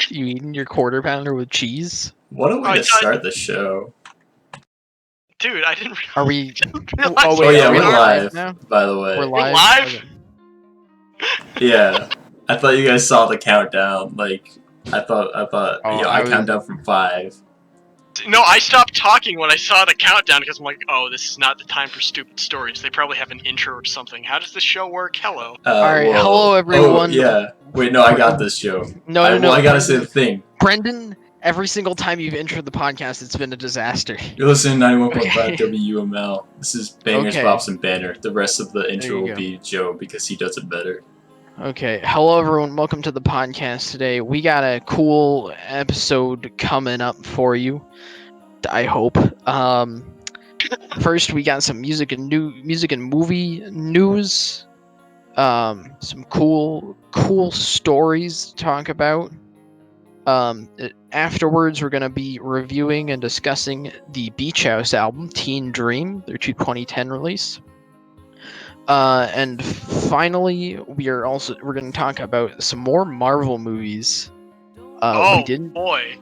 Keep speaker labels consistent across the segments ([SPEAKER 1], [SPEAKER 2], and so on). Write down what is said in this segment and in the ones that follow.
[SPEAKER 1] You eating your quarter pounder with cheese?
[SPEAKER 2] What a way to start the show.
[SPEAKER 3] Dude, I didn't
[SPEAKER 1] Are we?
[SPEAKER 3] realize.
[SPEAKER 1] Oh wait,
[SPEAKER 2] Oh yeah,
[SPEAKER 1] are we
[SPEAKER 2] we're live
[SPEAKER 1] now?
[SPEAKER 2] by the way.
[SPEAKER 1] We're live.
[SPEAKER 3] live?
[SPEAKER 1] Okay.
[SPEAKER 2] Yeah, I thought you guys saw the countdown. Like, I thought,
[SPEAKER 1] Oh,
[SPEAKER 2] I count down from 5.
[SPEAKER 3] No, I stopped talking when I saw the countdown because I'm like, oh, this is not the time for stupid stories. They probably have an intro or something. How does this show work? Hello.
[SPEAKER 1] Alright,
[SPEAKER 2] Well,
[SPEAKER 1] hello everyone.
[SPEAKER 2] Oh, yeah. Wait, no, I got this, Joe.
[SPEAKER 1] No,
[SPEAKER 2] Well, I gotta say the thing.
[SPEAKER 1] Brendan, every single time you've entered the podcast, it's been a disaster.
[SPEAKER 2] You're listening to 91.5
[SPEAKER 1] Okay.
[SPEAKER 2] WUML. This is Bangers,
[SPEAKER 1] Okay.
[SPEAKER 2] Bops, and Banter. The rest of the intro
[SPEAKER 1] you
[SPEAKER 2] will
[SPEAKER 1] go.
[SPEAKER 2] be Joe because he does it better.
[SPEAKER 1] Okay, hello everyone, welcome to the podcast today. We got a cool episode coming up for you, I hope. First we got some music and movie news. Some cool stories to talk about. Afterwards we're gonna be reviewing and discussing the Beach House album, Teen Dream, their 2010 release. And finally, we're going to talk about some more Marvel movies. We didn't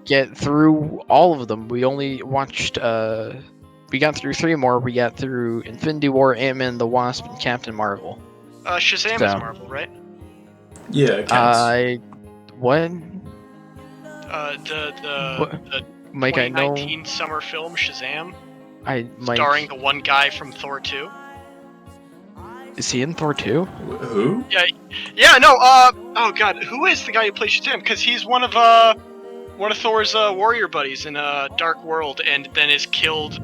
[SPEAKER 1] get through all of them. We only watched. We got through 3 more. We got through Infinity War, Ant-Man and the Wasp, and Captain Marvel.
[SPEAKER 3] Shazam is Marvel, right?
[SPEAKER 2] Yeah, it counts.
[SPEAKER 1] What?
[SPEAKER 3] The
[SPEAKER 1] Mike,
[SPEAKER 3] 2019 summer film Shazam,
[SPEAKER 1] Mike,
[SPEAKER 3] starring the one guy from Thor 2.
[SPEAKER 1] Is he in Thor 2?
[SPEAKER 2] Who?
[SPEAKER 3] Yeah, no, oh god, who is the guy who plays Shazam? Because he's one of Thor's warrior buddies in Dark World, and then is killed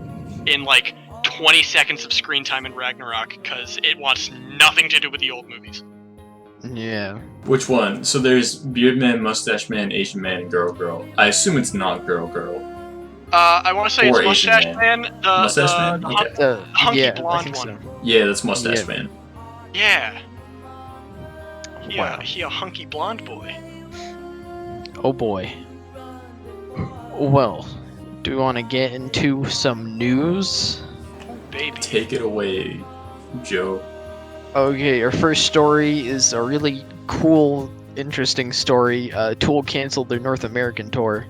[SPEAKER 3] in like 20 seconds of screen time in Ragnarok because it wants nothing to do with the old movies.
[SPEAKER 1] Yeah.
[SPEAKER 2] Which one? So there's Beard Man, Mustache Man, Asian Man, and Girl Girl. I assume it's not Girl Girl.
[SPEAKER 3] I want to say
[SPEAKER 2] Or
[SPEAKER 3] it's Mustache
[SPEAKER 2] Asian
[SPEAKER 3] Man.
[SPEAKER 2] Mustache Man? Okay.
[SPEAKER 3] The hunky
[SPEAKER 1] Yeah,
[SPEAKER 3] blonde
[SPEAKER 1] so.
[SPEAKER 3] one.
[SPEAKER 2] Yeah, that's Mustache Man.
[SPEAKER 3] Yeah.
[SPEAKER 1] Wow.
[SPEAKER 3] He a hunky blonde boy.
[SPEAKER 1] Oh boy. Well, do we want to get into some news?
[SPEAKER 3] Baby.
[SPEAKER 2] Take it away, Joe.
[SPEAKER 1] Okay, our first story is a really cool, interesting story. Tool canceled their North American tour.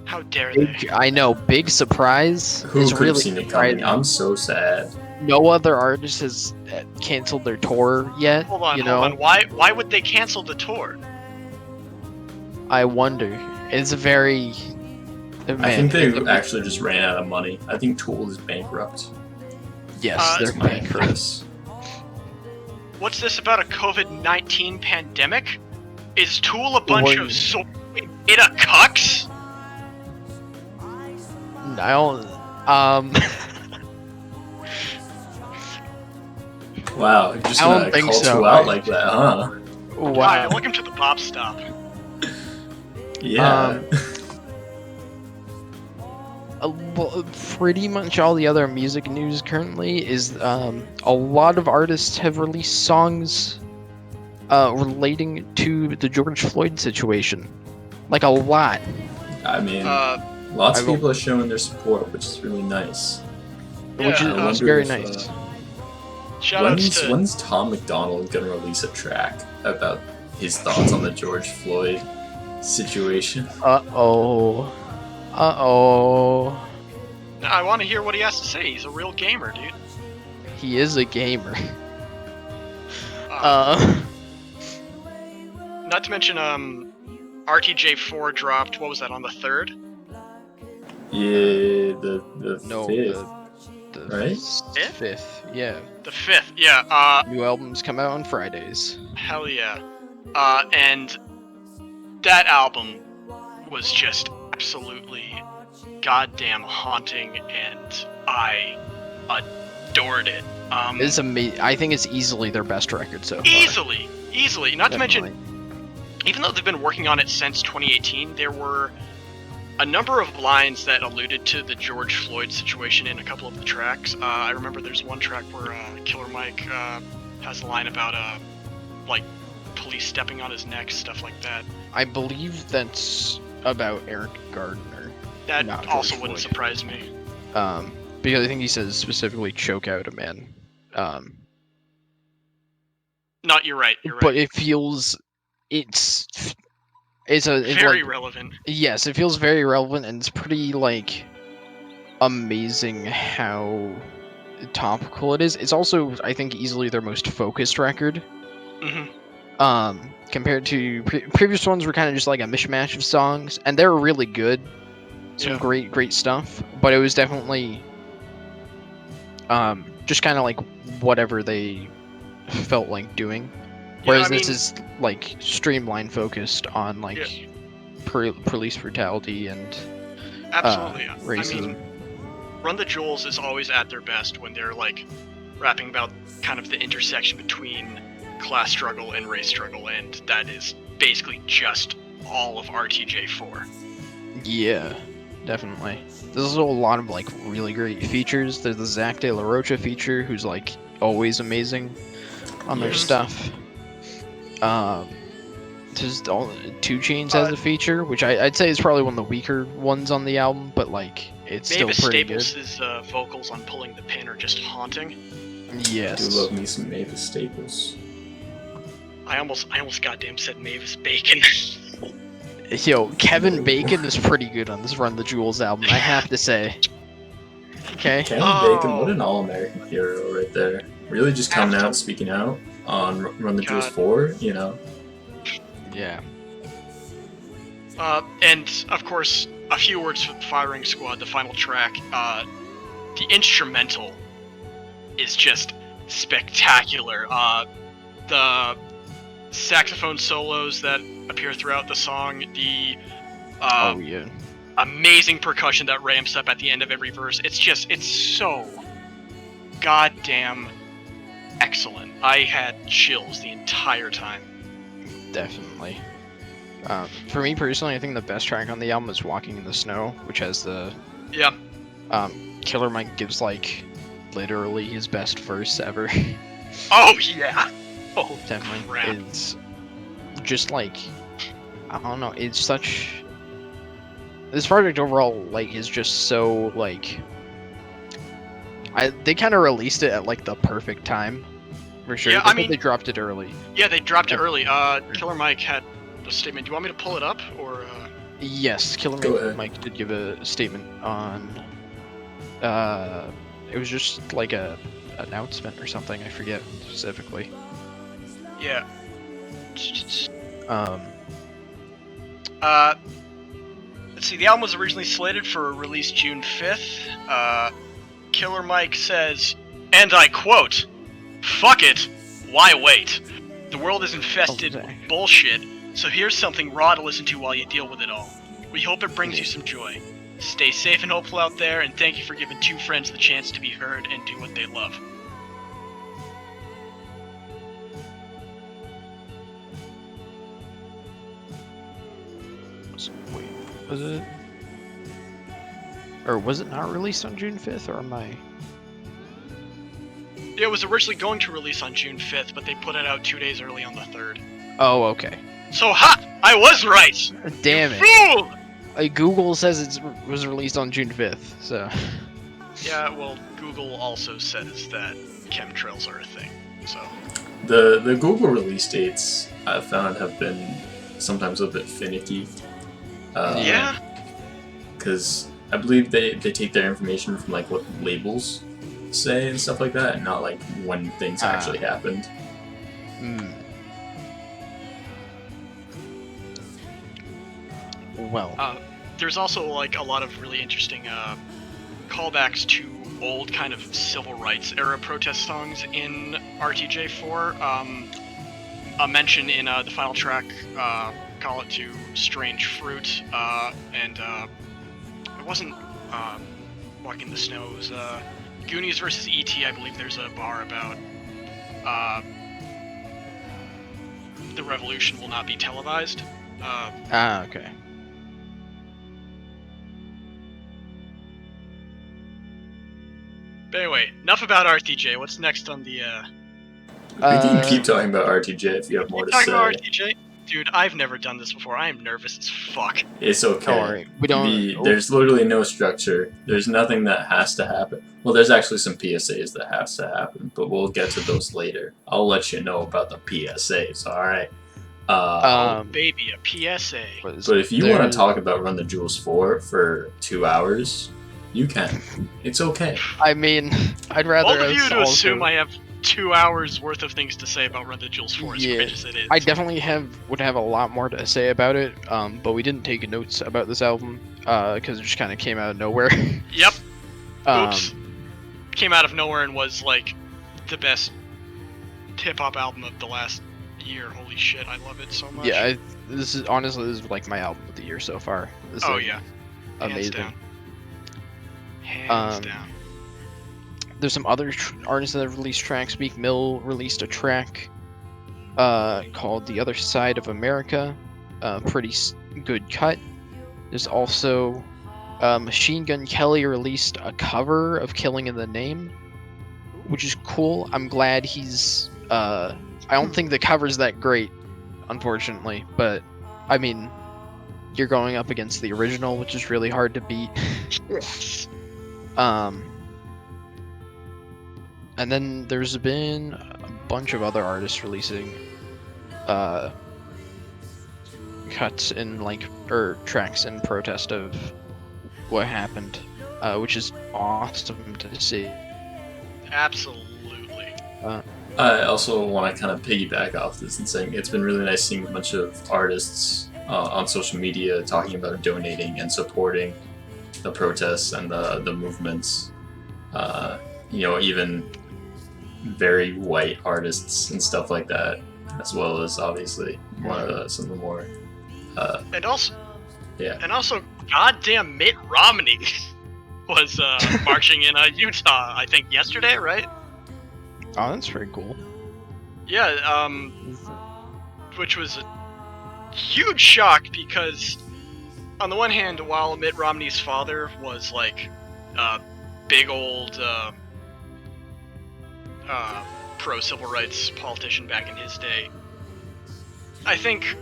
[SPEAKER 3] How dare they?
[SPEAKER 1] I know, big surprise.
[SPEAKER 2] Who
[SPEAKER 1] It's
[SPEAKER 2] could
[SPEAKER 1] really
[SPEAKER 2] have seen it coming? I'm so sad.
[SPEAKER 1] No other artist has canceled their tour yet.
[SPEAKER 3] Hold on. Why would they cancel the tour?
[SPEAKER 1] I wonder. It's a very...
[SPEAKER 2] I think they actually just ran out of money. I think Tool is bankrupt.
[SPEAKER 1] Yes, they're bankrupt.
[SPEAKER 3] What's this about a COVID-19 pandemic? Is Tool a bunch of beta cucks?
[SPEAKER 1] No,
[SPEAKER 2] Wow, you're just gonna call Tool out like that, huh?
[SPEAKER 1] Wow.
[SPEAKER 3] Welcome to the Bops stop.
[SPEAKER 2] Yeah.
[SPEAKER 1] Pretty much all the other music news currently is a lot of artists have released songs relating to the George Floyd situation. Like a lot.
[SPEAKER 2] I mean, lots of people are showing their support, which is really nice.
[SPEAKER 1] Which is very nice.
[SPEAKER 2] When's Tom McDonald gonna release a track about his thoughts on the George Floyd situation?
[SPEAKER 1] Uh-oh.
[SPEAKER 3] I want to hear what he has to say. He's a real gamer, dude.
[SPEAKER 1] He is a gamer.
[SPEAKER 3] Not to mention, RTJ4 dropped, what was that, on the 3rd?
[SPEAKER 2] Yeah, the 5th. Right?
[SPEAKER 1] 5th, yeah.
[SPEAKER 3] The 5th, yeah.
[SPEAKER 1] New albums come out on Fridays.
[SPEAKER 3] Hell yeah. And that album was just absolutely goddamn haunting, and I adored it.
[SPEAKER 1] It's amazing. I think it's easily their best record so far.
[SPEAKER 3] Easily. Not
[SPEAKER 1] Definitely.
[SPEAKER 3] to mention, even though they've been working on it since 2018, there were a number of lines that alluded to the George Floyd situation in a couple of the tracks. I remember there's one track where Killer Mike has a line about like police stepping on his neck, stuff like that.
[SPEAKER 1] I believe that's about Eric Gardner.
[SPEAKER 3] That also wouldn't surprise me.
[SPEAKER 1] Because I think he says specifically choke out a man.
[SPEAKER 3] You're right.
[SPEAKER 1] But it feels it's
[SPEAKER 3] Very
[SPEAKER 1] like,
[SPEAKER 3] relevant.
[SPEAKER 1] yes, it feels very relevant, and it's pretty like amazing how topical it is. It's also, I think, easily their most focused record.
[SPEAKER 3] Hmm.
[SPEAKER 1] Compared to previous ones were kind of just like a mishmash of songs, and they were really good, some
[SPEAKER 3] Yeah.
[SPEAKER 1] great stuff. But it was definitely just kind of like whatever they felt like doing.
[SPEAKER 3] Yeah,
[SPEAKER 1] Whereas
[SPEAKER 3] I
[SPEAKER 1] this
[SPEAKER 3] mean,
[SPEAKER 1] is like streamlined, focused on like
[SPEAKER 3] yeah,
[SPEAKER 1] police brutality and
[SPEAKER 3] absolutely. I
[SPEAKER 1] racism.
[SPEAKER 3] mean, Run the Jewels is always at their best when they're like rapping about kind of the intersection between class struggle and race struggle, and that is basically just all of RTJ4.
[SPEAKER 1] Yeah, definitely. There's also a lot of like really great features. There's the Zach De La Rocha feature, who's like always amazing on their
[SPEAKER 2] Yes.
[SPEAKER 1] stuff. Just all 2 Chainz has a feature, which I'd say is probably one of the weaker ones on the album, but like it's still
[SPEAKER 3] Mavis
[SPEAKER 1] pretty good.
[SPEAKER 3] Staples' vocals on Pulling the Pin are just haunting.
[SPEAKER 2] I
[SPEAKER 1] Yes.
[SPEAKER 2] do love me some Mavis Staples.
[SPEAKER 3] I almost goddamn said Mavis Bacon.
[SPEAKER 1] Yo, Kevin
[SPEAKER 2] Whoa.
[SPEAKER 1] Bacon is pretty good on this Run the Jewels album, I have to say. Okay.
[SPEAKER 2] Kevin Bacon, what an all-American hero right there. Really just coming out, speaking out on Run the Jewels
[SPEAKER 3] God.
[SPEAKER 2] 4, you know.
[SPEAKER 1] Yeah.
[SPEAKER 3] And of course, a few words for the Firing Squad, the final track. The instrumental is just spectacular. The saxophone solos that appear throughout the song, the
[SPEAKER 1] Oh yeah.
[SPEAKER 3] amazing percussion that ramps up at the end of every verse. It's so goddamn excellent. I had chills the entire time.
[SPEAKER 1] Definitely. For me personally, I think the best track on the album is Walking in the Snow, which has the
[SPEAKER 3] Yeah.
[SPEAKER 1] Killer Mike gives like literally his best verse ever.
[SPEAKER 3] Oh yeah. Oh,
[SPEAKER 1] Definitely.
[SPEAKER 3] crap.
[SPEAKER 1] It's just like, I don't know, it's such, this project overall like is just so like, they kind of released it at like the perfect time, for sure.
[SPEAKER 3] Yeah,
[SPEAKER 1] They
[SPEAKER 3] I
[SPEAKER 1] said
[SPEAKER 3] mean-
[SPEAKER 1] they dropped it early.
[SPEAKER 3] Yeah, they dropped it
[SPEAKER 1] Yeah.
[SPEAKER 3] early. Killer Mike had a statement. Do you want me to pull it up, or?
[SPEAKER 1] Yes,
[SPEAKER 2] Go
[SPEAKER 1] Killer
[SPEAKER 2] ahead.
[SPEAKER 1] Mike did give a statement on. It was just like a announcement or something. I forget specifically.
[SPEAKER 3] Yeah.
[SPEAKER 1] Um,
[SPEAKER 3] Let's see. The album was originally slated for release June 5th. Killer Mike says, and I quote, "Fuck it. Why wait? The world is infested
[SPEAKER 1] okay.
[SPEAKER 3] with bullshit, so here's something raw to listen to while you deal with it all. We hope it brings you some joy. Stay safe and hopeful out there, and thank you for giving two friends the chance to be heard and do what they love."
[SPEAKER 1] Wait, was it? Or was it not released on June 5th, or am I?
[SPEAKER 3] Yeah, it was originally going to release on June 5th, but they put it out 2 days early on the 3rd.
[SPEAKER 1] Oh, okay.
[SPEAKER 3] So, ha! I was right!
[SPEAKER 1] Damn it.
[SPEAKER 3] Fool!
[SPEAKER 1] Google says it was released on June 5th, so.
[SPEAKER 3] Yeah, well, Google also says that chemtrails are a thing, so.
[SPEAKER 2] The Google release dates I've found have been sometimes a bit finicky.
[SPEAKER 3] Yeah?
[SPEAKER 2] Because I believe they take their information from like what labels say and stuff like that, and not like when things actually happened.
[SPEAKER 1] Hmm. Well.
[SPEAKER 3] There's also, like, a lot of really interesting callbacks to old kind of civil rights era protest songs in RTJ4. A mention in the final track, Call It to Strange Fruit, and it wasn't Walking the Snow, it was Goonies versus E.T. I believe there's a bar about the revolution will not be televised.
[SPEAKER 1] Okay.
[SPEAKER 3] But anyway, enough about RTJ. What's next on the
[SPEAKER 2] We can keep talking about RTJ if you have more to
[SPEAKER 3] talking
[SPEAKER 2] say.
[SPEAKER 3] about RTJ? Dude, I've never done this before. I am nervous as fuck.
[SPEAKER 2] It's okay.
[SPEAKER 1] Don't worry. We don't.
[SPEAKER 2] There's literally no structure. There's nothing that has to happen. Well, there's actually some PSAs that has to happen, but we'll get to those later. I'll let you know about the PSAs. All right.
[SPEAKER 3] Oh, baby, a PSA.
[SPEAKER 2] But if you want to talk about Run the Jewels 4 for 2 hours, you can. It's okay.
[SPEAKER 1] I mean, I'd rather.
[SPEAKER 3] Bold of you to
[SPEAKER 1] also...
[SPEAKER 3] assume I have 2 hours worth of things to say about Run the Jewels 4, as great as it is.
[SPEAKER 1] I definitely would have a lot more to say about it, but we didn't take notes about this album because it just kind of came out of nowhere.
[SPEAKER 3] Yep. Oops. Came out of nowhere and was like the best hip-hop album of the last year. Holy shit, I love it so much.
[SPEAKER 1] Yeah, this is like my album of the year so far. This is
[SPEAKER 3] yeah.
[SPEAKER 1] Amazing.
[SPEAKER 3] Hands down.
[SPEAKER 1] There's some other artists that have released tracks. Meek Mill released a track called The Other Side of America. Pretty good cut. There's also Machine Gun Kelly released a cover of Killing in the Name, which is cool. I'm glad he's... I don't think the cover's that great, unfortunately, but I mean, you're going up against the original, which is really hard to beat. And then there's been a bunch of other artists releasing cuts in tracks in protest of what happened, which is awesome to see.
[SPEAKER 3] Absolutely.
[SPEAKER 2] I also want to kind of piggyback off this and saying it's been really nice seeing a bunch of artists on social media talking about donating and supporting the protests and the movements. Even very white artists and stuff like that, as well as obviously some of the more.
[SPEAKER 3] And also,
[SPEAKER 2] yeah.
[SPEAKER 3] And also, goddamn Mitt Romney was marching in Utah, I think yesterday, right?
[SPEAKER 1] Oh, that's pretty cool.
[SPEAKER 3] Yeah, which was a huge shock because, on the one hand, while Mitt Romney's father was like a big old pro-civil rights politician back in his day, I think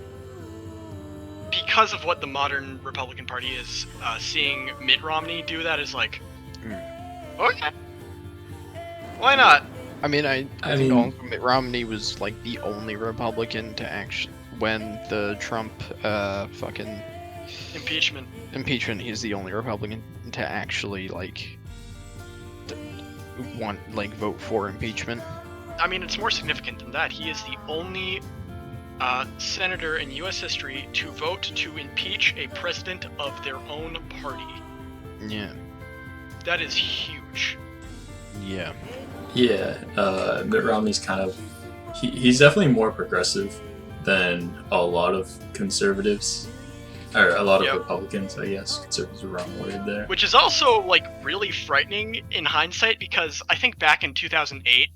[SPEAKER 3] because of what the modern Republican Party is, seeing Mitt Romney do that is like, okay, why not?
[SPEAKER 1] I mean, I think Mitt Romney was like the only Republican to actually, when the Trump fucking impeachment, he's the only Republican to actually vote for impeachment.
[SPEAKER 3] I mean, it's more significant than that. He is the only senator in U.S. history to vote to impeach a president of their own party.
[SPEAKER 1] Yeah.
[SPEAKER 3] That is huge.
[SPEAKER 1] Yeah.
[SPEAKER 2] Yeah, Mitt Romney's kind of... He's definitely more progressive than a lot of conservatives. Or a lot of Republicans, I guess. Conservatives are the wrong word there.
[SPEAKER 3] Which is also, really frightening in hindsight, because I think back in 2008,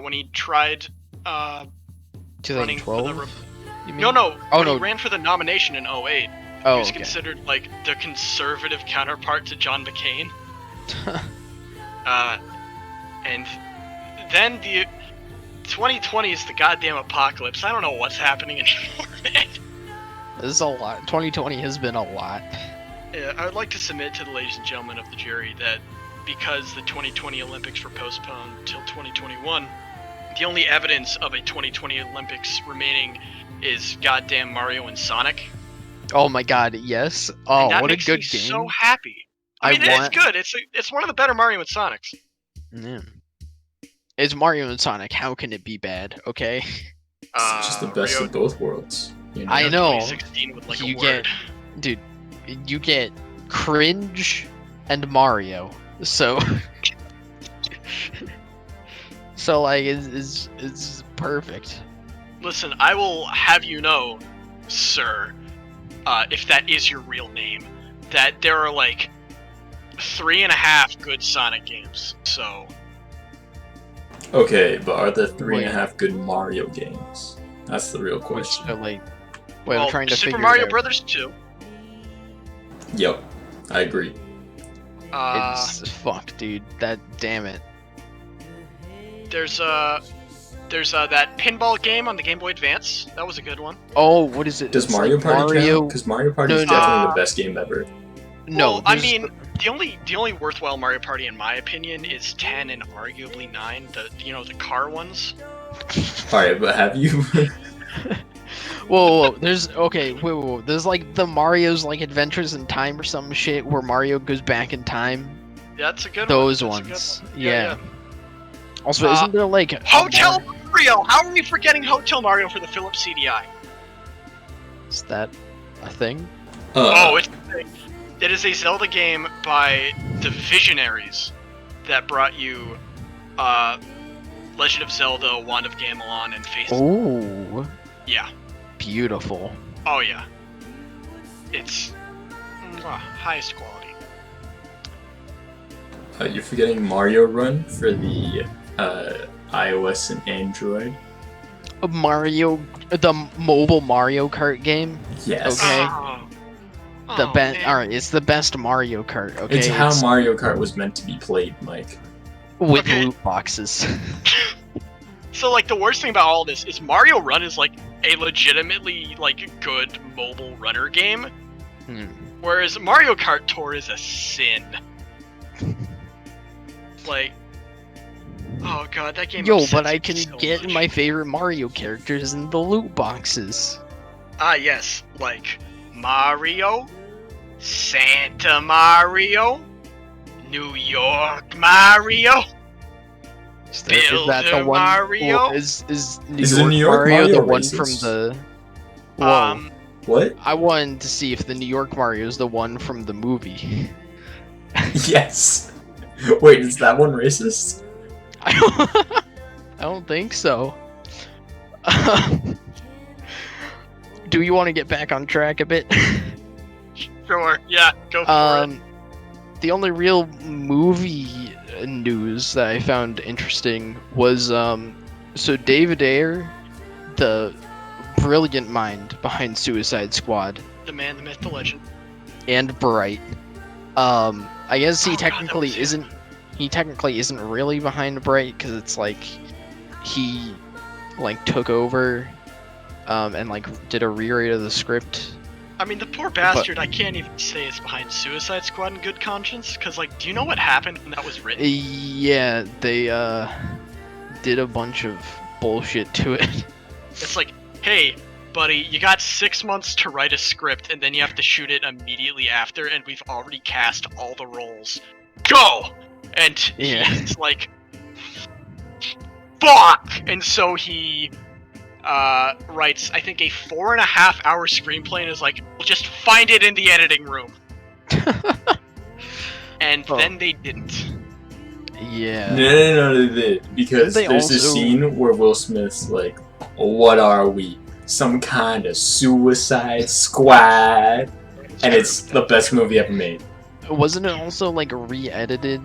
[SPEAKER 3] when he tried
[SPEAKER 1] 2012?
[SPEAKER 3] running for the... he ran for the nomination in 08. He was considered, the conservative counterpart to John McCain. And then the 2020 is the goddamn apocalypse. I don't know what's happening anymore, man.
[SPEAKER 1] This is a lot. 2020 has been a lot.
[SPEAKER 3] Yeah, I would like to submit to the ladies and gentlemen of the jury that because the 2020 Olympics were postponed till 2021, the only evidence of a 2020 Olympics remaining is goddamn Mario and Sonic.
[SPEAKER 1] Oh my god, yes. Oh, what a good game.
[SPEAKER 3] So happy. I mean, it's good. It's one of the better Mario and Sonics.
[SPEAKER 1] Yeah. It's Mario and Sonic. How can it be bad? Okay.
[SPEAKER 2] It's just the best of both worlds. You know?
[SPEAKER 1] I know.
[SPEAKER 3] 2016 with a word.
[SPEAKER 1] You get cringe and Mario. So, it's perfect.
[SPEAKER 3] Listen, I will have you know, sir, if that is your real name, that there are 3.5 good Sonic games. So.
[SPEAKER 2] Okay, but are there 3.5 good Mario games? That's the real question.
[SPEAKER 1] I'm trying to
[SPEAKER 3] Super Mario Brothers 2.
[SPEAKER 2] Yep, I agree.
[SPEAKER 1] It's fuck, dude. Damn it.
[SPEAKER 3] There's that pinball game on the Game Boy Advance. That was a good one.
[SPEAKER 1] Oh, what is it?
[SPEAKER 2] Does Mario Party count? Because Mario Party is definitely the best game ever.
[SPEAKER 1] No,
[SPEAKER 3] well, I mean, the only worthwhile Mario Party, in my opinion, is 10 and arguably 9. The car ones.
[SPEAKER 2] All right, but have you?
[SPEAKER 1] Whoa. There's okay. Whoa. There's like the Mario's like Adventures in Time or some shit where Mario goes back in time.
[SPEAKER 3] That's a good
[SPEAKER 1] Those
[SPEAKER 3] one. That's a
[SPEAKER 1] ones.
[SPEAKER 3] good one.
[SPEAKER 1] Yeah. Also, isn't there like a
[SPEAKER 3] Hotel Mario? How are we forgetting Hotel Mario for the Philips CDI?
[SPEAKER 1] Is that a thing?
[SPEAKER 3] It is a Zelda game by the Visionaries that brought you Legend of Zelda, Wand of Gamelon, and Faith.
[SPEAKER 1] Oh.
[SPEAKER 3] Yeah.
[SPEAKER 1] Beautiful.
[SPEAKER 3] Oh yeah. It's highest quality.
[SPEAKER 2] You're forgetting Mario Run for the iOS and Android.
[SPEAKER 1] The mobile Mario Kart game.
[SPEAKER 2] Yes.
[SPEAKER 1] Okay.
[SPEAKER 3] Oh,
[SPEAKER 1] Alright, it's the best Mario Kart. Okay.
[SPEAKER 2] It's how Mario Kart was meant to be played, Mike.
[SPEAKER 1] With
[SPEAKER 3] Okay.
[SPEAKER 1] loot boxes.
[SPEAKER 3] So like the worst thing about all this is Mario Run is like a legitimately like good mobile runner game, whereas Mario Kart Tour is a sin. Like, oh god, that game.
[SPEAKER 1] Yo,
[SPEAKER 3] upsets
[SPEAKER 1] but I
[SPEAKER 3] me
[SPEAKER 1] can
[SPEAKER 3] so
[SPEAKER 1] get
[SPEAKER 3] much.
[SPEAKER 1] my favorite Mario characters in the loot boxes.
[SPEAKER 3] Ah yes, like Mario, Santa Mario, New York Mario.
[SPEAKER 1] Is that the
[SPEAKER 3] Builder
[SPEAKER 1] one?
[SPEAKER 3] Mario?
[SPEAKER 1] Well, is
[SPEAKER 2] Is the New York
[SPEAKER 1] Mario the
[SPEAKER 2] Mario
[SPEAKER 1] one
[SPEAKER 2] racist?
[SPEAKER 1] from the? Whoa.
[SPEAKER 2] What?
[SPEAKER 1] I wanted to see if the New York Mario is the one from the movie.
[SPEAKER 2] Yes. Wait, is that one racist?
[SPEAKER 1] I don't think so. Do you want to get back on track a bit?
[SPEAKER 3] Sure, yeah, go for it.
[SPEAKER 1] The only real movie news that I found interesting was so David Ayer, the brilliant mind behind Suicide Squad,
[SPEAKER 3] The man, the myth, the legend.
[SPEAKER 1] and Bright. I guess he
[SPEAKER 3] Oh, God,
[SPEAKER 1] technically
[SPEAKER 3] that was
[SPEAKER 1] isn't. He technically isn't really behind Bright because it's like he like took over, and like did a rewrite of the script.
[SPEAKER 3] I mean, the poor bastard, I can't even say is behind Suicide Squad in good conscience, because, like, do you know what happened when that was written?
[SPEAKER 1] Yeah, they did a bunch of bullshit to it.
[SPEAKER 3] It's like, hey, buddy, you got 6 months to write a script, and then you have to shoot it immediately after, and we've already cast all the roles. Go! And
[SPEAKER 1] Yeah.
[SPEAKER 3] he's like, fuck! And so he writes, I think, a 4.5 hour screenplay and is like, just find it in the editing room. And then they didn't.
[SPEAKER 1] Yeah.
[SPEAKER 2] No, they did. Because
[SPEAKER 1] Didn't they
[SPEAKER 2] there's this
[SPEAKER 1] also-
[SPEAKER 2] scene where Will Smith's like, what are we? Some kind of Suicide Squad? And it's the best movie ever made.
[SPEAKER 1] Wasn't it also like re-edited,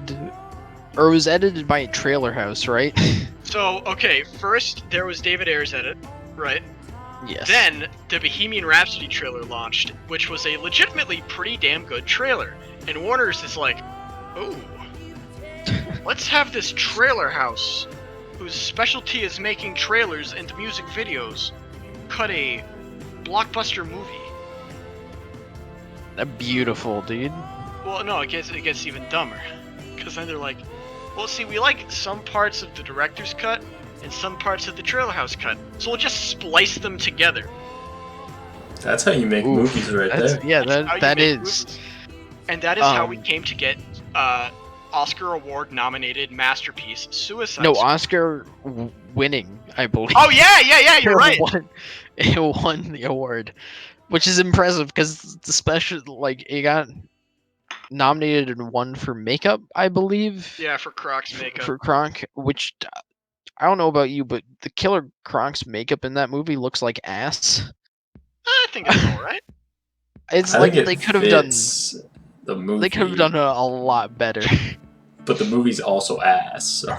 [SPEAKER 1] or it was edited by Trailer House, right?
[SPEAKER 3] So, okay, first there was David Ayer's edit, right?
[SPEAKER 1] Yes.
[SPEAKER 3] Then the Bohemian Rhapsody trailer launched, which was a legitimately pretty damn good trailer. And Warner's is like, ooh, let's have this trailer house, whose specialty is making trailers and music videos, cut a blockbuster movie.
[SPEAKER 1] Beautiful, dude.
[SPEAKER 3] Well, no, it gets even dumber, because then they're like, well, see, we like some parts of the director's cut and some parts of the trailer house cut, so we'll just splice them together.
[SPEAKER 2] That's how you make
[SPEAKER 1] Oof,
[SPEAKER 2] movies right
[SPEAKER 1] that's,
[SPEAKER 2] there.
[SPEAKER 1] yeah,
[SPEAKER 3] That's how you
[SPEAKER 1] that
[SPEAKER 3] make
[SPEAKER 1] is.
[SPEAKER 3] movies. And that is how we
[SPEAKER 1] Um,
[SPEAKER 3] came to get Oscar award nominated masterpiece Suicide
[SPEAKER 1] No,
[SPEAKER 3] Squad.
[SPEAKER 1] Oscar winning, I believe.
[SPEAKER 3] Oh yeah, you're right.
[SPEAKER 1] It won the award, which is impressive because the special, like, it got nominated and won for makeup, I believe.
[SPEAKER 3] Yeah, for Croc's makeup.
[SPEAKER 1] For Kronk, which I don't know about you, but the Killer Kronk's makeup in that movie looks like ass.
[SPEAKER 3] I think it's alright.
[SPEAKER 1] It's
[SPEAKER 2] I
[SPEAKER 1] like
[SPEAKER 2] think it
[SPEAKER 1] they could have done.
[SPEAKER 2] fits the movie.
[SPEAKER 1] They could have done a lot better.
[SPEAKER 2] But the movie's also ass, so.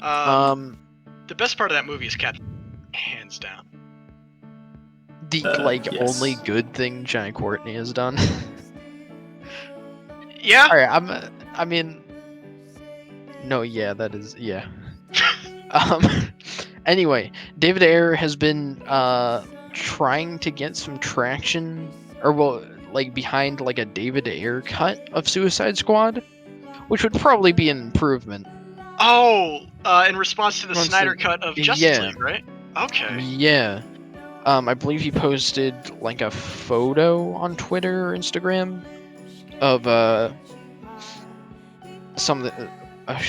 [SPEAKER 3] The best part of that movie is Captain, hands down.
[SPEAKER 1] The
[SPEAKER 2] Yes.
[SPEAKER 1] only good thing Giant Courtney has done.
[SPEAKER 3] Yeah.
[SPEAKER 1] All right, I mean, no, yeah, that is, yeah. Anyway, David Ayer has been trying to get some traction, or well, like behind like a David Ayer cut of Suicide Squad, which would probably be an improvement.
[SPEAKER 3] Oh, in response to the
[SPEAKER 1] Response
[SPEAKER 3] Snyder
[SPEAKER 1] to-
[SPEAKER 3] cut of Justice
[SPEAKER 1] yeah.
[SPEAKER 3] League, right? Okay.
[SPEAKER 1] Yeah. I believe he posted like a photo on Twitter or Instagram of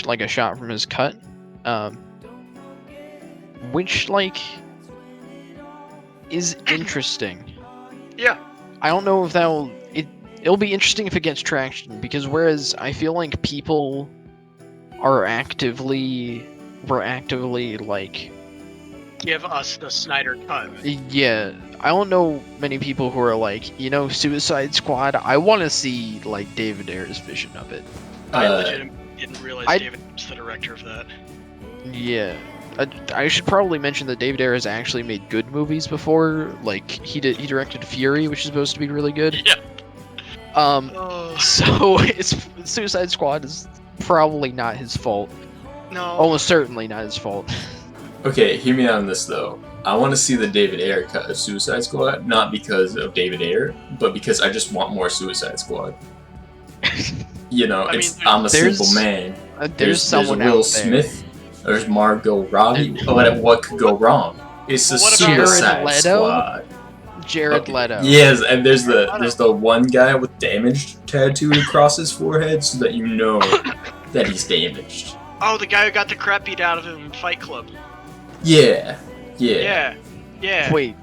[SPEAKER 1] like a shot from his cut, um, which like is interesting.
[SPEAKER 3] Yeah.
[SPEAKER 1] I don't know if it'll be interesting if it gets traction, because whereas I feel like people were actively like,
[SPEAKER 3] Give us the Snyder cut.
[SPEAKER 1] yeah, I don't know many people who are like, Suicide Squad, I want to see like David Ayer's vision of it.
[SPEAKER 3] I
[SPEAKER 2] Uh,
[SPEAKER 3] legitimately didn't realize
[SPEAKER 1] I-
[SPEAKER 3] David was the director of that.
[SPEAKER 1] Yeah. I should probably mention that David Ayer has actually made good movies before. Like he directed Fury, which is supposed to be really good.
[SPEAKER 3] Yeah.
[SPEAKER 1] So Suicide Squad is probably not his fault.
[SPEAKER 3] No.
[SPEAKER 1] Almost certainly not his fault.
[SPEAKER 2] Okay, hear me out on this though. I want to see the David Ayer cut of Suicide Squad, not because of David Ayer, but because I just want more Suicide Squad. You know,
[SPEAKER 3] I mean,
[SPEAKER 2] I'm a
[SPEAKER 1] there's-
[SPEAKER 2] simple man.
[SPEAKER 1] There's someone
[SPEAKER 2] Will
[SPEAKER 1] out there.
[SPEAKER 2] Smith. There's Margot Robbie. What could go wrong? It's the
[SPEAKER 3] Well, what about
[SPEAKER 2] Suicide
[SPEAKER 1] Leto?
[SPEAKER 2] Squad.
[SPEAKER 1] Jared
[SPEAKER 2] Okay.
[SPEAKER 1] Leto.
[SPEAKER 2] Yes, and there's the one guy with damaged tattooed across his forehead, so that you know that he's damaged.
[SPEAKER 3] Oh, the guy who got the crap beat out of him in Fight Club.
[SPEAKER 2] Yeah.
[SPEAKER 3] Yeah.
[SPEAKER 1] Wait,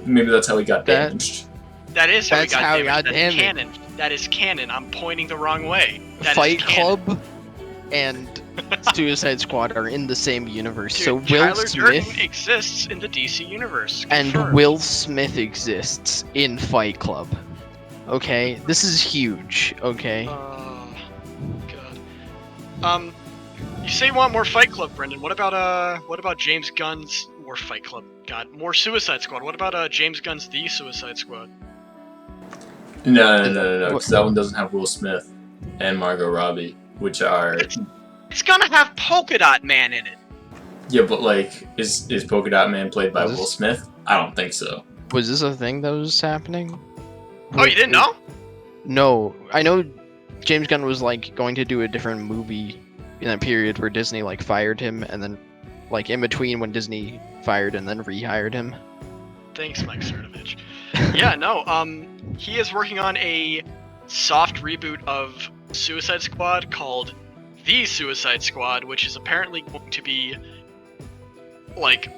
[SPEAKER 2] Maybe that's how he got
[SPEAKER 1] That-
[SPEAKER 2] damaged.
[SPEAKER 3] That is how
[SPEAKER 1] That's
[SPEAKER 3] he got
[SPEAKER 1] how he
[SPEAKER 3] damaged.
[SPEAKER 1] got
[SPEAKER 3] That's
[SPEAKER 1] damaged.
[SPEAKER 3] canon. That is canon. I'm pointing the wrong way. That is
[SPEAKER 1] Fight
[SPEAKER 3] canon.
[SPEAKER 1] Club and Suicide Squad are in the same universe.
[SPEAKER 3] Dude,
[SPEAKER 1] So Will
[SPEAKER 3] Tyler
[SPEAKER 1] Smith
[SPEAKER 3] Durden exists in the DC universe.
[SPEAKER 1] and
[SPEAKER 3] Confirmed.
[SPEAKER 1] Will Smith exists in Fight Club. Okay, this is huge. Okay.
[SPEAKER 3] Oh, God. You say you want more Fight Club, Brendan. What about James Gunn's more Fight Club? God, more Suicide Squad. What about James Gunn's The Suicide Squad?
[SPEAKER 2] No, because that one doesn't have Will Smith and Margot Robbie, which are
[SPEAKER 3] It's gonna have Polka Dot Man in it.
[SPEAKER 2] yeah, but like, is Polka Dot Man played by
[SPEAKER 1] Is this-
[SPEAKER 2] Will Smith? I don't think so.
[SPEAKER 1] Was this a thing that was happening?
[SPEAKER 3] Oh, you didn't know?
[SPEAKER 1] No, I know James Gunn was like going to do a different movie in that period where Disney like fired him, and then like in between when Disney fired and then rehired him.
[SPEAKER 3] Thanks, Mike Cernovich. Yeah, no. He is working on a soft reboot of Suicide Squad called The Suicide Squad, which is apparently going to be like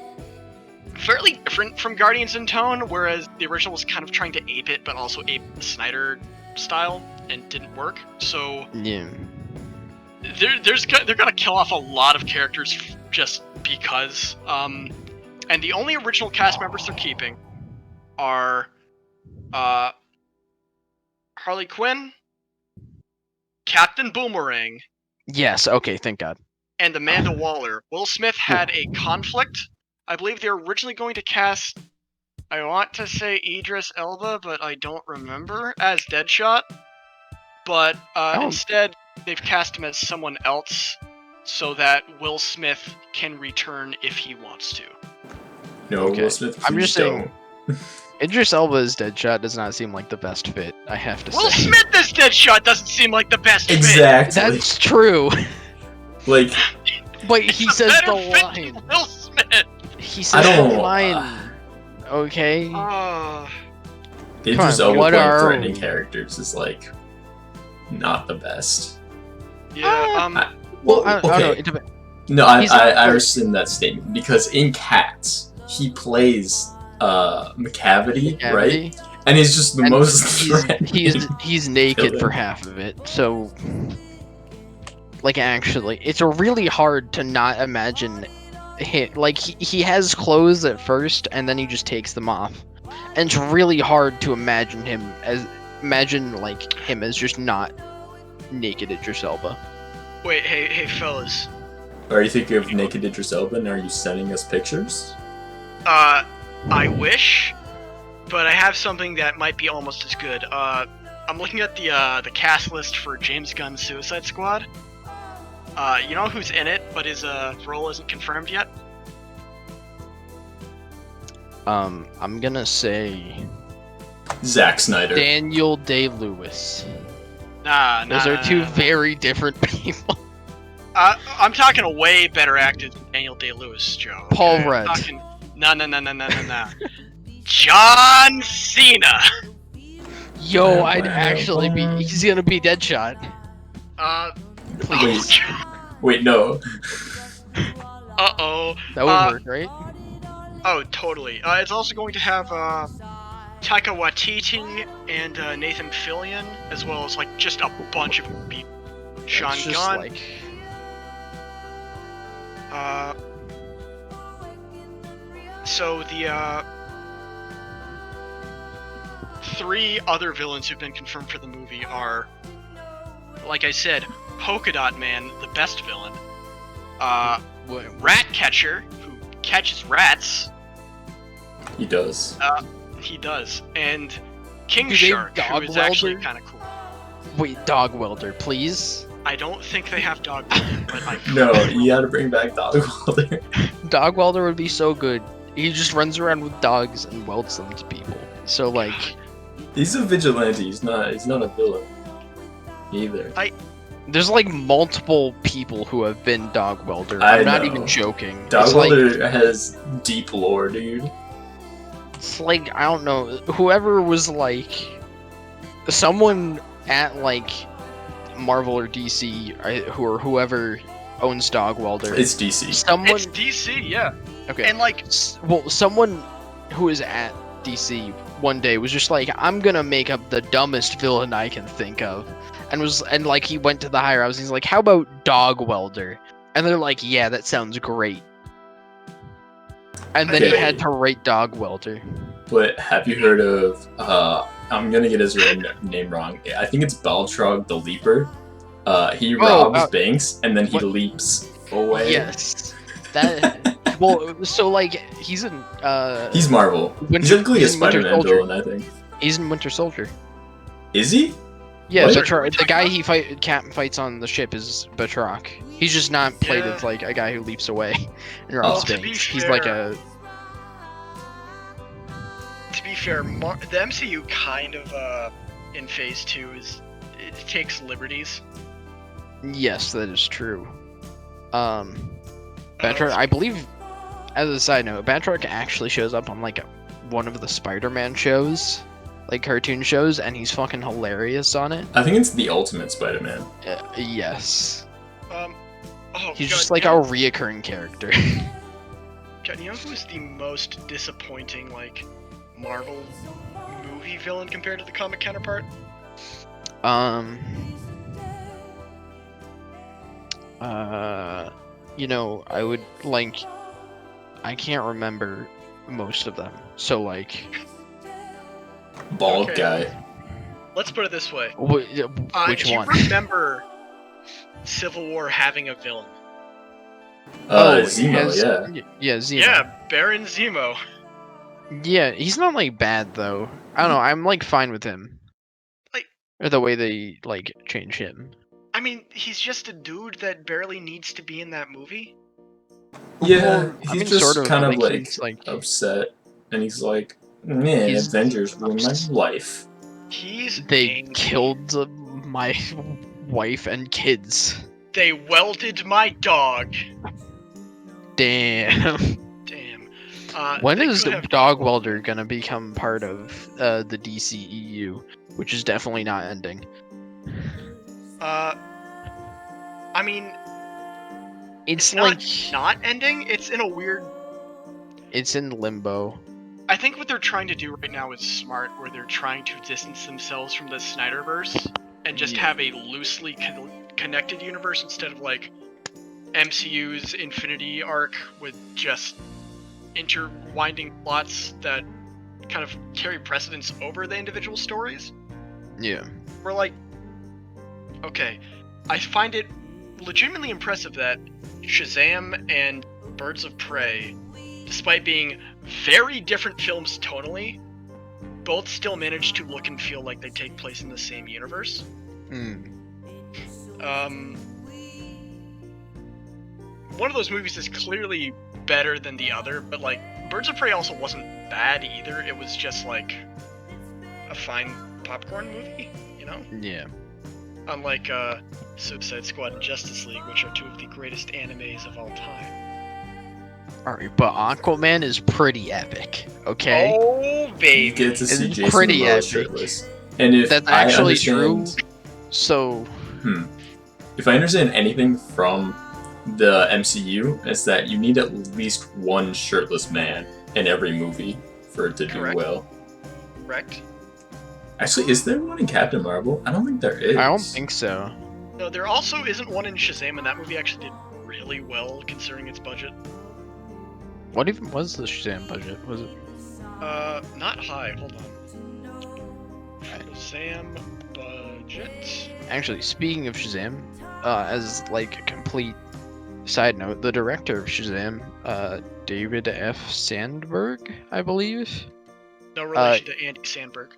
[SPEAKER 3] fairly different from Guardians in tone, whereas the original was kind of trying to ape it, but also ape the Snyder style, and didn't work. So
[SPEAKER 1] Yeah.
[SPEAKER 3] they're gonna kill off a lot of characters just because. And the only original cast members they're keeping are Harley Quinn, Captain Boomerang,
[SPEAKER 1] Yes. Okay. Thank God.
[SPEAKER 3] and Amanda Waller. Will Smith had a conflict. I believe they were originally going to cast, I want to say Idris Elba, but I don't remember, as Deadshot. But
[SPEAKER 1] Oh.
[SPEAKER 3] instead, they've cast him as someone else so that Will Smith can return if he wants to.
[SPEAKER 2] No,
[SPEAKER 1] Okay.
[SPEAKER 2] Will Smith.
[SPEAKER 1] I'm
[SPEAKER 2] please
[SPEAKER 1] just saying- Idris Elba's Deadshot does not seem like the best fit. I have to
[SPEAKER 3] Will
[SPEAKER 1] say.
[SPEAKER 3] Smith as Deadshot doesn't seem like the best fit.
[SPEAKER 2] Exactly.
[SPEAKER 1] That's true.
[SPEAKER 2] Like,
[SPEAKER 1] But he
[SPEAKER 3] It's a
[SPEAKER 1] says
[SPEAKER 3] better
[SPEAKER 1] the
[SPEAKER 3] fit
[SPEAKER 1] line.
[SPEAKER 3] than Will Smith.
[SPEAKER 1] He says the
[SPEAKER 2] don't-
[SPEAKER 1] line. Okay.
[SPEAKER 2] Idris
[SPEAKER 1] on,
[SPEAKER 2] Elba
[SPEAKER 1] what
[SPEAKER 2] playing
[SPEAKER 1] are
[SPEAKER 2] threatening
[SPEAKER 1] we?
[SPEAKER 2] characters is like not the best.
[SPEAKER 3] Yeah.
[SPEAKER 1] Well, I don't know.
[SPEAKER 2] okay.
[SPEAKER 1] It dep-
[SPEAKER 2] No,
[SPEAKER 1] He's not
[SPEAKER 2] I
[SPEAKER 1] like-
[SPEAKER 2] rescind that statement because in Cats he plays McCavity, right?
[SPEAKER 1] Cavity.
[SPEAKER 2] And he's just the
[SPEAKER 1] And
[SPEAKER 2] most threatening.
[SPEAKER 1] he's naked
[SPEAKER 2] villain.
[SPEAKER 1] for half of it. So, like, actually, it's really hard to not imagine him. Like, he has clothes at first, and then he just takes them off, and it's really hard to imagine him as just not naked Idris Elba.
[SPEAKER 3] Wait, hey, fellas.
[SPEAKER 2] Are you thinking of naked Idris Elba and are you sending us pictures?
[SPEAKER 3] I wish, but I have something that might be almost as good. I'm looking at the cast list for James Gunn's Suicide Squad. You know who's in it, but his role isn't confirmed yet?
[SPEAKER 1] I'm gonna say
[SPEAKER 2] Zack Snyder.
[SPEAKER 1] Daniel Day-Lewis.
[SPEAKER 3] Nah,
[SPEAKER 1] Those are two
[SPEAKER 3] nah.
[SPEAKER 1] very different people.
[SPEAKER 3] I'm talking a way better actor than Daniel Day-Lewis, Joe.
[SPEAKER 1] Paul
[SPEAKER 3] okay?
[SPEAKER 1] Rudd.
[SPEAKER 3] I'm talking, No. John Cena.
[SPEAKER 1] Yo,
[SPEAKER 2] Wow,
[SPEAKER 1] I'd actually be.
[SPEAKER 2] wow.
[SPEAKER 1] He's gonna be Deadshot. Please.
[SPEAKER 2] Wait, no.
[SPEAKER 3] Uh-oh.
[SPEAKER 1] That would work, right?
[SPEAKER 3] Oh, totally. It's also going to have Taika Waititi and Nathan Fillion, as well as like just a bunch of people. Sean
[SPEAKER 1] It's just
[SPEAKER 3] Gunn.
[SPEAKER 1] like.
[SPEAKER 3] So the 3 other villains who've been confirmed for the movie are, like I said, Polka Dot Man, the best villain. Ratcatcher, who catches rats.
[SPEAKER 2] He does.
[SPEAKER 3] He does. And King
[SPEAKER 1] Do they
[SPEAKER 3] Shark, who
[SPEAKER 1] dog
[SPEAKER 3] is actually
[SPEAKER 1] welder?
[SPEAKER 3] kind of cool.
[SPEAKER 1] Wait, Dog Welder, please.
[SPEAKER 3] I don't think they have dog welder, but I could.
[SPEAKER 2] No, you gotta bring back Dog Welder.
[SPEAKER 1] Dog Welder would be so good. He just runs around with dogs and welds them to people. So like,
[SPEAKER 2] He's a vigilante. He's not a villain either.
[SPEAKER 1] there's like multiple people who have been Dog Welder.
[SPEAKER 2] I
[SPEAKER 1] I'm not
[SPEAKER 2] know.
[SPEAKER 1] even joking.
[SPEAKER 2] Dog
[SPEAKER 1] It's like,
[SPEAKER 2] Welder has deep lore, dude.
[SPEAKER 1] it's like, I don't know, whoever was like, someone at like Marvel or DC, or whoever owns Dog Welder.
[SPEAKER 2] It's DC.
[SPEAKER 1] Someone,
[SPEAKER 3] It's DC, yeah.
[SPEAKER 1] okay.
[SPEAKER 3] And like,
[SPEAKER 1] Well, someone who is at DC one day was just like, I'm gonna make up the dumbest villain I can think of, and like he went to the higher ups. He's like, how about Dog Welder? And they're like, yeah, that sounds great. And then he
[SPEAKER 2] Okay.
[SPEAKER 1] had to write Dog Welder.
[SPEAKER 2] But have you heard of? I'm gonna get his name wrong. I think it's Baltrog the Leaper. He robs banks and then he
[SPEAKER 1] what-
[SPEAKER 2] leaps away.
[SPEAKER 1] Yes, that. Well, so like he's in.
[SPEAKER 2] He's Marvel.
[SPEAKER 1] Winter-
[SPEAKER 2] He's technically a
[SPEAKER 1] he's in Winter
[SPEAKER 2] Spider-Man
[SPEAKER 1] Soldier.
[SPEAKER 2] villain, I think.
[SPEAKER 1] He's in Winter Soldier.
[SPEAKER 2] Is he?
[SPEAKER 1] Yeah,
[SPEAKER 2] What?
[SPEAKER 1] Batroc, the guy Captain fights on the ship is Batroc. He's just not played
[SPEAKER 3] Yeah.
[SPEAKER 1] as like a guy who leaps away and robs
[SPEAKER 3] to be
[SPEAKER 1] banks. He's like
[SPEAKER 3] fair-
[SPEAKER 1] a.
[SPEAKER 3] to be fair, the MCU kind of in Phase 2 it takes liberties.
[SPEAKER 1] Yes, that is true. Batroc, I believe, as a side note, Batroc actually shows up on like one of the Spider-Man shows, like cartoon shows, and he's fucking hilarious on it.
[SPEAKER 2] I think it's the Ultimate Spider-Man.
[SPEAKER 1] Yes,
[SPEAKER 3] Oh,
[SPEAKER 1] he's
[SPEAKER 3] God,
[SPEAKER 1] just like
[SPEAKER 3] you
[SPEAKER 1] a
[SPEAKER 3] know,
[SPEAKER 1] reoccurring character.
[SPEAKER 3] God, you know who's the most disappointing like Marvel movie villain compared to the comic counterpart?
[SPEAKER 1] You know, I would like. I can't remember most of them, so like,
[SPEAKER 2] Bald
[SPEAKER 3] Okay.
[SPEAKER 2] guy.
[SPEAKER 3] Let's put it this way.
[SPEAKER 1] which
[SPEAKER 3] do you
[SPEAKER 1] one?
[SPEAKER 3] remember Civil War having a villain?
[SPEAKER 2] Zemo, yeah.
[SPEAKER 1] Yeah, Zemo.
[SPEAKER 3] Yeah, Baron Zemo.
[SPEAKER 1] Yeah, he's not like bad though. I don't know. I'm like fine with him.
[SPEAKER 3] Like-
[SPEAKER 1] or the way they like change him.
[SPEAKER 3] I mean, he's just a dude that barely needs to be in that movie.
[SPEAKER 2] Yeah,
[SPEAKER 1] Well,
[SPEAKER 2] he's
[SPEAKER 1] I mean,
[SPEAKER 2] just
[SPEAKER 1] sort of,
[SPEAKER 2] kind of
[SPEAKER 1] like,
[SPEAKER 2] like,
[SPEAKER 1] he's, like-
[SPEAKER 2] upset, and he's like, "Man,
[SPEAKER 1] He's
[SPEAKER 2] Avengers ruined my life."
[SPEAKER 3] He's
[SPEAKER 1] They
[SPEAKER 3] angry.
[SPEAKER 1] killed my wife and kids.
[SPEAKER 3] They welded my dog.
[SPEAKER 1] Damn.
[SPEAKER 3] Damn.
[SPEAKER 1] When
[SPEAKER 3] they
[SPEAKER 1] is
[SPEAKER 3] could have-
[SPEAKER 1] Dog Welder gonna become part of the DCEU, which is definitely not ending?
[SPEAKER 3] I mean,
[SPEAKER 1] It's
[SPEAKER 3] not
[SPEAKER 1] like
[SPEAKER 3] not ending. It's in a weird.
[SPEAKER 1] it's in limbo.
[SPEAKER 3] I think what they're trying to do right now is smart, where they're trying to distance themselves from the Snyderverse and just
[SPEAKER 1] Yeah.
[SPEAKER 3] have a loosely connected universe instead of like MCU's Infinity arc with just interwinding plots that kind of carry precedence over the individual stories.
[SPEAKER 1] Yeah.
[SPEAKER 3] We're like, okay, I find it legitimately impressive that Shazam and Birds of Prey, despite being very different films tonally, both still manage to look and feel like they take place in the same universe. One of those movies is clearly better than the other, but like Birds of Prey also wasn't bad either. It was just like a fine popcorn movie, you know?
[SPEAKER 1] Yeah.
[SPEAKER 3] Unlike Suicide Squad and Justice League, which are two of the greatest animes of all time.
[SPEAKER 1] Alright, but Aquaman is pretty epic, okay?
[SPEAKER 3] Oh
[SPEAKER 2] You
[SPEAKER 3] baby.
[SPEAKER 2] get to see
[SPEAKER 1] It's
[SPEAKER 2] Jason
[SPEAKER 1] pretty
[SPEAKER 2] Momoa
[SPEAKER 1] epic.
[SPEAKER 2] shirtless. And if
[SPEAKER 1] That's
[SPEAKER 2] I
[SPEAKER 1] actually true.
[SPEAKER 2] understand,
[SPEAKER 1] So,
[SPEAKER 2] if I understand anything from the MCU, it's that you need at least one shirtless man in every movie for it to do
[SPEAKER 3] Correct.
[SPEAKER 2] well.
[SPEAKER 3] Correct.
[SPEAKER 2] Actually, is there one in Captain Marvel? I don't think there is.
[SPEAKER 1] I don't think so.
[SPEAKER 3] No, there also isn't one in Shazam, and that movie actually did really well considering its budget.
[SPEAKER 1] What even was the Shazam budget? Was it?
[SPEAKER 3] Not high. Hold on. Shazam budget.
[SPEAKER 1] Actually, speaking of Shazam, as like a complete side note, the director of Shazam, David F. Sandberg, I believe.
[SPEAKER 3] No relation to Andy Samberg.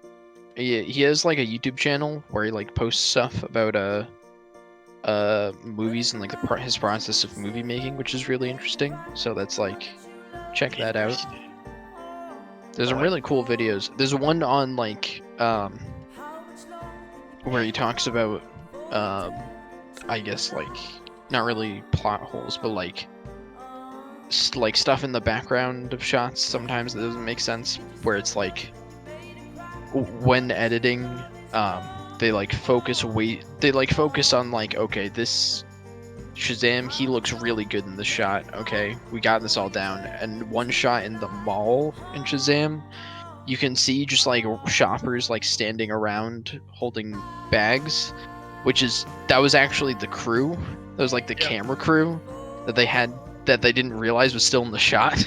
[SPEAKER 1] He has like a YouTube channel where he like posts stuff about movies and like his process of movie making, which is really interesting. So that's like, check that out.
[SPEAKER 3] Interesting.
[SPEAKER 1] There's some really cool videos. There's one on like where he talks about I guess like not really plot holes, but like like stuff in the background of shots sometimes that doesn't make sense, where it's like when editing they like focus on like, okay, this Shazam, he looks really good in the shot, okay, we got this all down. And one shot in the mall in Shazam, you can see just like shoppers like standing around holding bags, that was actually the crew. That was like the camera crew that they had, that they didn't realize was still in the shot.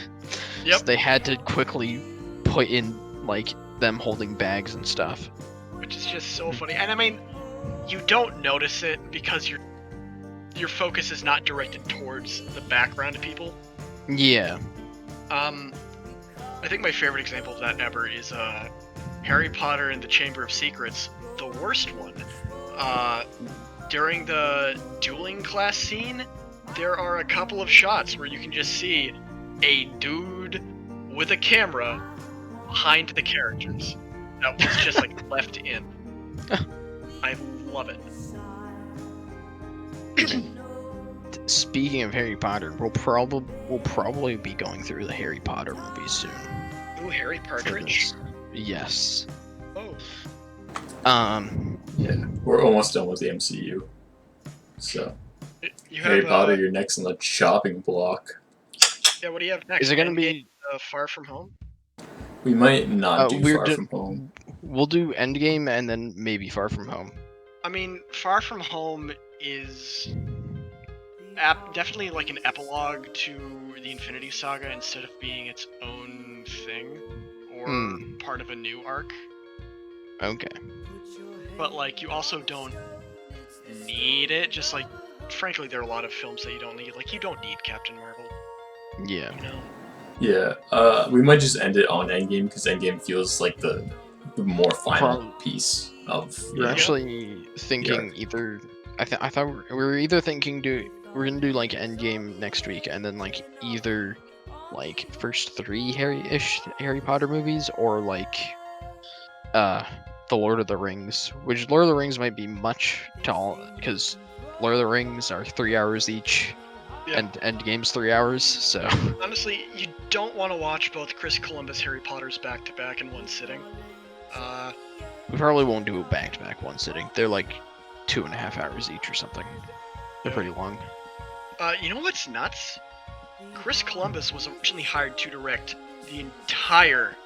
[SPEAKER 3] Yep.
[SPEAKER 1] So they had to quickly put in like them holding bags and stuff.
[SPEAKER 3] Which is just so funny. And I mean, you don't notice it because your focus is not directed towards the background of people.
[SPEAKER 1] Yeah.
[SPEAKER 3] I think my favorite example of that ever is Harry Potter and the Chamber of Secrets, the worst one. During the dueling class scene, there are a couple of shots where you can just see a dude with a camera behind the characters. That was just like left in. I love it.
[SPEAKER 1] Speaking of Harry Potter, we'll probably be going through the Harry Potter movies soon.
[SPEAKER 3] Ooh, Harry Partridge.
[SPEAKER 1] Yes.
[SPEAKER 3] Oh.
[SPEAKER 2] Yeah, we're almost done with the MCU. So,
[SPEAKER 3] You
[SPEAKER 2] Harry
[SPEAKER 3] have,
[SPEAKER 2] Potter, you're next on the chopping block.
[SPEAKER 3] Yeah, what do you have next?
[SPEAKER 1] Is it gonna be
[SPEAKER 3] Far From Home?
[SPEAKER 2] We might not do Far
[SPEAKER 1] From
[SPEAKER 2] Home.
[SPEAKER 1] We'll do Endgame and then maybe Far From Home.
[SPEAKER 3] I mean, Far From Home is definitely like an epilogue to the Infinity Saga instead of being its own thing or part of a new arc.
[SPEAKER 1] Okay.
[SPEAKER 3] But like, you also don't need it. Just like, frankly, there are a lot of films that you don't need. Like, you don't need Captain Marvel.
[SPEAKER 1] Yeah.
[SPEAKER 3] You know?
[SPEAKER 2] Yeah. We might just end it on Endgame because Endgame feels like the more final piece of.
[SPEAKER 1] We're actually thinking either. I thought we were either thinking we're gonna do like Endgame next week and then like either like first 3 Harry Potter movies or like the Lord of the Rings, which Lord of the Rings might be much tall because Lord of the Rings are 3 hours each.
[SPEAKER 3] Yeah.
[SPEAKER 1] And Endgame's 3 hours, so.
[SPEAKER 3] Honestly, you don't want to watch both Chris Columbus Harry Potters back to back in one sitting.
[SPEAKER 1] We probably won't do it back to back one sitting. They're like 2.5 hours each or something. They're pretty long.
[SPEAKER 3] You know what's nuts? Chris Columbus was originally hired to direct the entire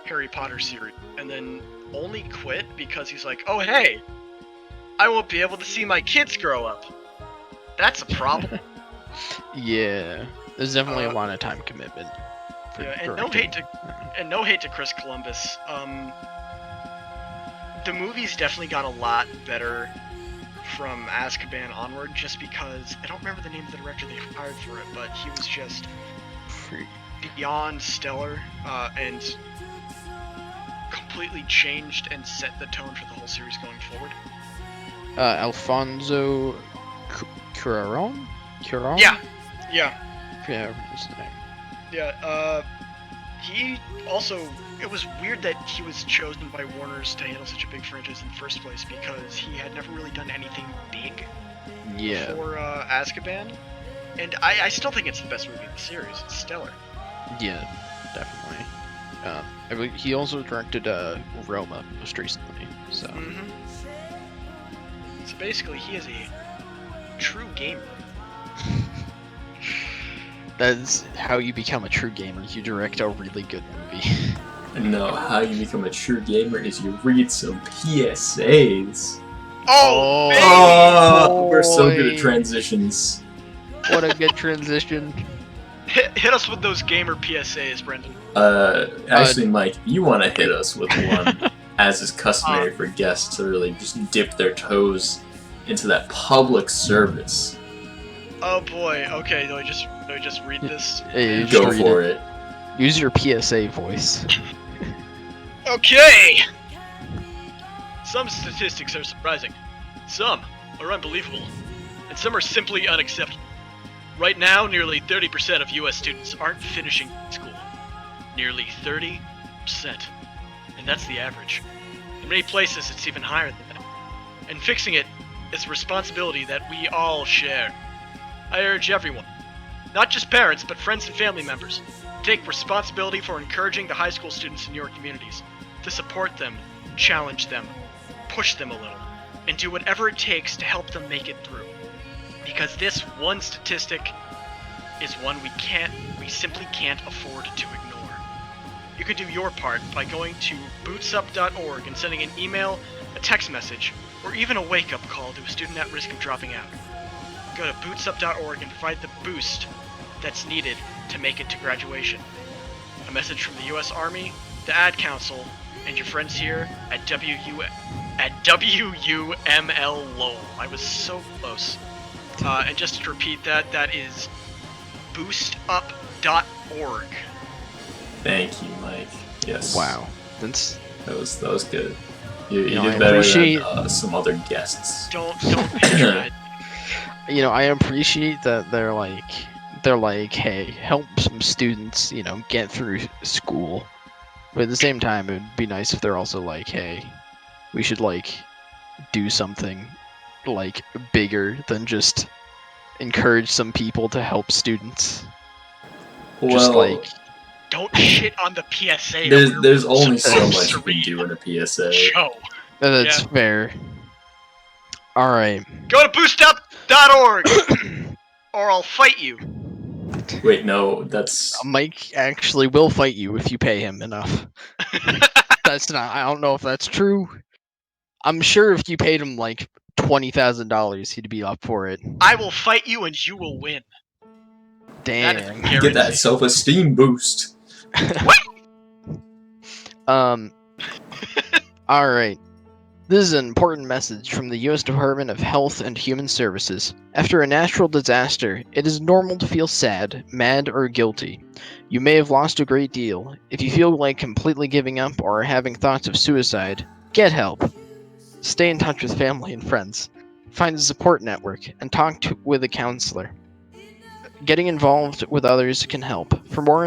[SPEAKER 3] Harry Potter series, and then only quit because he's like, oh hey, I won't be able to see my kids grow up. That's a problem.
[SPEAKER 1] Yeah, there's definitely a lot of time commitment.
[SPEAKER 3] And no hate to Chris Columbus. The movies definitely got a lot better from Azkaban onward, just because I don't remember the name of the director they hired for it, but he was just beyond stellar and completely changed and set the tone for the whole series going forward.
[SPEAKER 1] Alfonso Cuarón?
[SPEAKER 3] Yeah.
[SPEAKER 1] Yeah, what's his name?
[SPEAKER 3] Yeah, he also, it was weird that he was chosen by Warner's to handle such a big franchise in the first place, because he had never really done anything big before Azkaban. And I still think it's the best movie in the series. It's stellar.
[SPEAKER 1] Yeah, definitely. I believe he also directed Roma most recently. So
[SPEAKER 3] Mm-hmm. So basically, he is a true gamer.
[SPEAKER 1] that's how you become a true gamer. You direct a really good movie.
[SPEAKER 2] No, how you become a true gamer is you read some PSAs.
[SPEAKER 3] Oh, baby!
[SPEAKER 2] Oh, we're so good at
[SPEAKER 1] boy.
[SPEAKER 2] transitions.
[SPEAKER 1] What a good transition.
[SPEAKER 3] Hit us with those gamer PSAs, Brendan.
[SPEAKER 2] Actually, Mike, you want to hit us with one, as is customary for guests to really just dip their toes into that public service.
[SPEAKER 3] Oh boy. Okay. Do I just read this?
[SPEAKER 1] Hey, just
[SPEAKER 2] Go
[SPEAKER 1] read
[SPEAKER 2] for
[SPEAKER 1] it.
[SPEAKER 2] it.
[SPEAKER 1] Use your PSA voice.
[SPEAKER 3] Okay. Some statistics are surprising. Some are unbelievable. And some are simply unacceptable. Right now, nearly 30% of US students aren't finishing school. Nearly 30%. And that's the average. In many places, it's even higher than that. And fixing it is a responsibility that we all share. I urge everyone, not just parents, but friends and family members, to take responsibility for encouraging the high school students in your communities, to support them, challenge them, push them a little, and do whatever it takes to help them make it through. Because this one statistic is one we simply can't afford to ignore. You can do your part by going to bootsup.org and sending an email, a text message, or even a wake-up call to a student at risk of dropping out. Go to bootsup.org and provide the boost that's needed to make it to graduation. A message from the US Army, the Ad Council, and your friends here at WUML Lowell. I was so close. And just to repeat that, that is boostup.org.
[SPEAKER 2] Thank you, Mike. Yes.
[SPEAKER 1] Wow. That's
[SPEAKER 2] That was good. You
[SPEAKER 1] know, I
[SPEAKER 2] did better
[SPEAKER 1] appreciate-
[SPEAKER 2] than some other guests.
[SPEAKER 3] Don't patronize.
[SPEAKER 1] I appreciate that they're like, hey, help some students, get through school. But at the same time, it would be nice if they're also like, hey, we should do something bigger than just encourage some people to help students. Just
[SPEAKER 2] Well,
[SPEAKER 3] Don't shit on the PSA.
[SPEAKER 2] there's only so
[SPEAKER 1] supposed
[SPEAKER 2] much
[SPEAKER 3] to
[SPEAKER 2] you can
[SPEAKER 3] read.
[SPEAKER 2] do in a PSA.
[SPEAKER 3] Show.
[SPEAKER 1] That's
[SPEAKER 3] Yeah.
[SPEAKER 1] fair. All right.
[SPEAKER 3] Go to boostup.org or I'll fight you.
[SPEAKER 2] Wait, no, that's
[SPEAKER 1] Mike actually will fight you if you pay him enough. That's not. I don't know if that's true. I'm sure if you paid him like $20,000, he'd be up for it.
[SPEAKER 3] I will fight you and you will win. That is
[SPEAKER 1] Damn.
[SPEAKER 2] get that
[SPEAKER 3] guaranteed.
[SPEAKER 2] self-esteem boost.
[SPEAKER 1] All right. This is an important message from the U.S. Department of Health and Human Services. After a natural disaster, it is normal to feel sad, mad, or guilty. You may have lost a great deal. If you feel like completely giving up or are having thoughts of suicide, get help. Stay in touch with family and friends. Find a support network and talk with a counselor. Getting involved with others can help. For more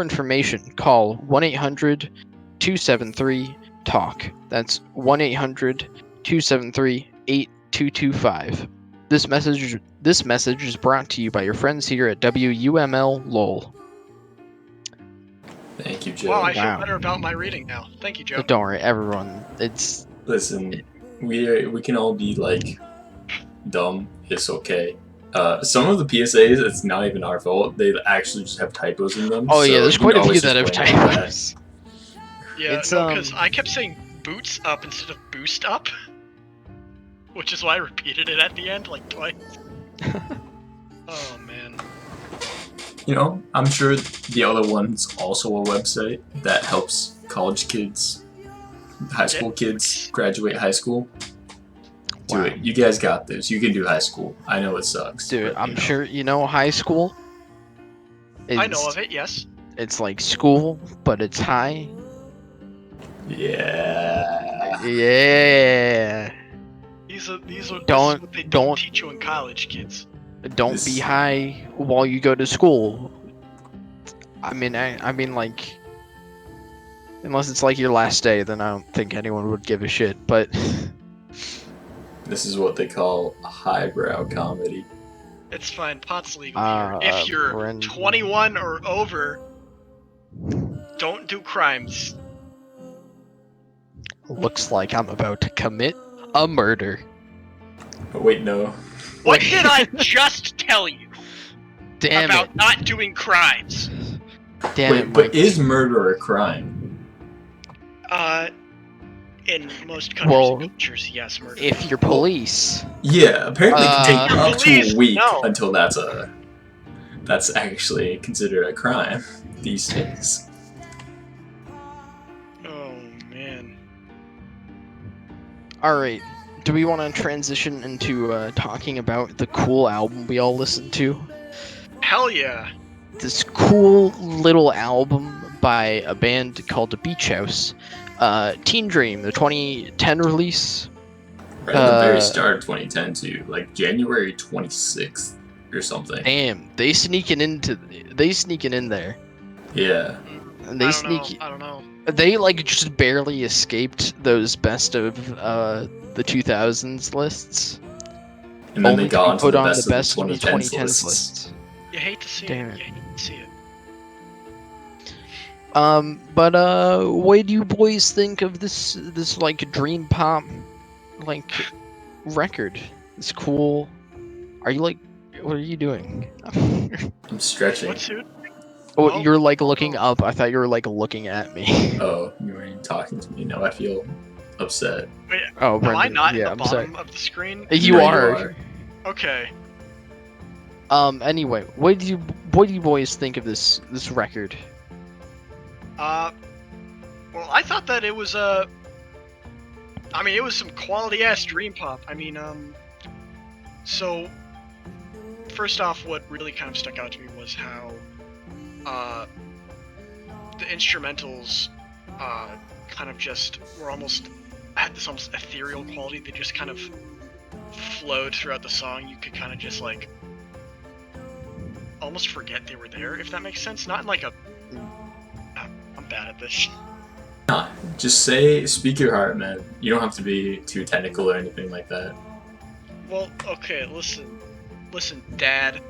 [SPEAKER 1] information, call 1-800-273-TALK. That's 1-800-273-8225. This message is brought to you by your friends here at WUML Lowell.
[SPEAKER 2] Thank you, Joe.
[SPEAKER 3] Wow, I feel
[SPEAKER 1] Wow.
[SPEAKER 3] better about my reading now. Thank you, Joe.
[SPEAKER 1] Don't worry, everyone. It's
[SPEAKER 2] Listen, we can all be like dumb. It's okay. Some of the PSAs, it's not even our fault. They actually just have typos in them.
[SPEAKER 1] oh yeah,
[SPEAKER 2] so
[SPEAKER 1] there's
[SPEAKER 2] you can
[SPEAKER 1] quite a few
[SPEAKER 2] always
[SPEAKER 1] that have
[SPEAKER 2] just blame it on that.
[SPEAKER 1] typos.
[SPEAKER 3] Yeah,
[SPEAKER 1] It's,
[SPEAKER 3] no, because I kept saying boots up instead of boost up. Which is why I repeated it at the end like twice. Oh man.
[SPEAKER 2] You know, I'm sure the other one's also a website that helps college kids, high school kids graduate high school. Do
[SPEAKER 1] Wow.
[SPEAKER 2] it. You guys got this. You can do high school. I know it sucks.
[SPEAKER 1] Dude,
[SPEAKER 2] but,
[SPEAKER 1] I'm sure high school.
[SPEAKER 3] I know of it, yes.
[SPEAKER 1] It's like school, but it's high.
[SPEAKER 2] Yeah.
[SPEAKER 1] Yeah.
[SPEAKER 3] This is what they
[SPEAKER 1] Don't-
[SPEAKER 3] don't teach you in college, kids.
[SPEAKER 1] Don't
[SPEAKER 2] This-
[SPEAKER 1] be high while you go to school. I mean, like, unless it's like your last day, then I don't think anyone would give a shit. But
[SPEAKER 2] This is what they call highbrow comedy.
[SPEAKER 3] It's fine. Pot's legal here. If you're
[SPEAKER 1] Brendan.
[SPEAKER 3] 21 or over, don't do crimes.
[SPEAKER 1] Looks like I'm about to commit a murder.
[SPEAKER 2] Oh, wait, no.
[SPEAKER 3] What did I just tell you
[SPEAKER 1] Damn
[SPEAKER 3] about
[SPEAKER 1] it.
[SPEAKER 3] not doing crimes?
[SPEAKER 1] Damn
[SPEAKER 2] Wait,
[SPEAKER 1] it,
[SPEAKER 2] but
[SPEAKER 1] Mike.
[SPEAKER 2] is murder a crime?
[SPEAKER 3] In most countries
[SPEAKER 1] Well,
[SPEAKER 3] and cultures, yes, murder.
[SPEAKER 1] if you're police,
[SPEAKER 2] Yeah, apparently it can take
[SPEAKER 3] You're
[SPEAKER 2] up to
[SPEAKER 3] police,
[SPEAKER 2] a week
[SPEAKER 3] no.
[SPEAKER 2] until that's actually considered a crime these days.
[SPEAKER 3] Oh man.
[SPEAKER 1] alright. Do we want to transition into talking about the cool album we all listened to?
[SPEAKER 3] Hell yeah.
[SPEAKER 1] This cool little album by a band called The Beach House. Teen Dream, the 2010 release.
[SPEAKER 2] Right at the very start of 2010 too, like January 26th or something.
[SPEAKER 1] Damn, they sneaking in there.
[SPEAKER 2] Yeah.
[SPEAKER 1] And they
[SPEAKER 3] I don't know.
[SPEAKER 1] They like just barely escaped those best of the 2000s lists.
[SPEAKER 2] And then
[SPEAKER 1] Only
[SPEAKER 2] they
[SPEAKER 1] to
[SPEAKER 2] got
[SPEAKER 1] be
[SPEAKER 2] onto
[SPEAKER 1] put
[SPEAKER 2] the
[SPEAKER 1] on
[SPEAKER 2] best
[SPEAKER 1] the
[SPEAKER 2] of
[SPEAKER 1] best
[SPEAKER 2] the
[SPEAKER 1] of the
[SPEAKER 2] 2010s
[SPEAKER 1] 2010s
[SPEAKER 2] lists.
[SPEAKER 1] lists.
[SPEAKER 3] You hate to see
[SPEAKER 1] Damn
[SPEAKER 3] it.
[SPEAKER 1] it.
[SPEAKER 3] You hate to see it.
[SPEAKER 1] But what do you boys think of this like dream pop like record? It's cool. Are you like, what are you doing?
[SPEAKER 2] I'm stretching.
[SPEAKER 3] What's it?
[SPEAKER 1] Oh,
[SPEAKER 3] Oh,
[SPEAKER 1] you're like looking
[SPEAKER 3] oh.
[SPEAKER 1] up. I thought you were like looking at me.
[SPEAKER 2] Oh, you weren't even talking to me. Now I feel upset.
[SPEAKER 3] Wait,
[SPEAKER 1] Oh,
[SPEAKER 3] am I
[SPEAKER 1] Brendan,
[SPEAKER 3] not
[SPEAKER 1] yeah,
[SPEAKER 3] in
[SPEAKER 1] I'm
[SPEAKER 3] the
[SPEAKER 1] sorry.
[SPEAKER 3] bottom of the screen?
[SPEAKER 1] You
[SPEAKER 2] No, you
[SPEAKER 1] are.
[SPEAKER 2] are.
[SPEAKER 3] Okay.
[SPEAKER 1] Anyway, what do you boys think of this record?
[SPEAKER 3] Well, I thought that it was I mean, it was some quality ass dream pop. I mean, so first off, what really kind of stuck out to me was how the instrumentals kind of just were almost had this almost ethereal quality. They just kind of flowed throughout the song. You could kind of just like almost forget they were there, if that makes sense. Not in like a I'm bad at this.
[SPEAKER 2] Nah, just speak your heart, man. You don't have to be too technical or anything like that.
[SPEAKER 3] Well, okay, listen, Dad.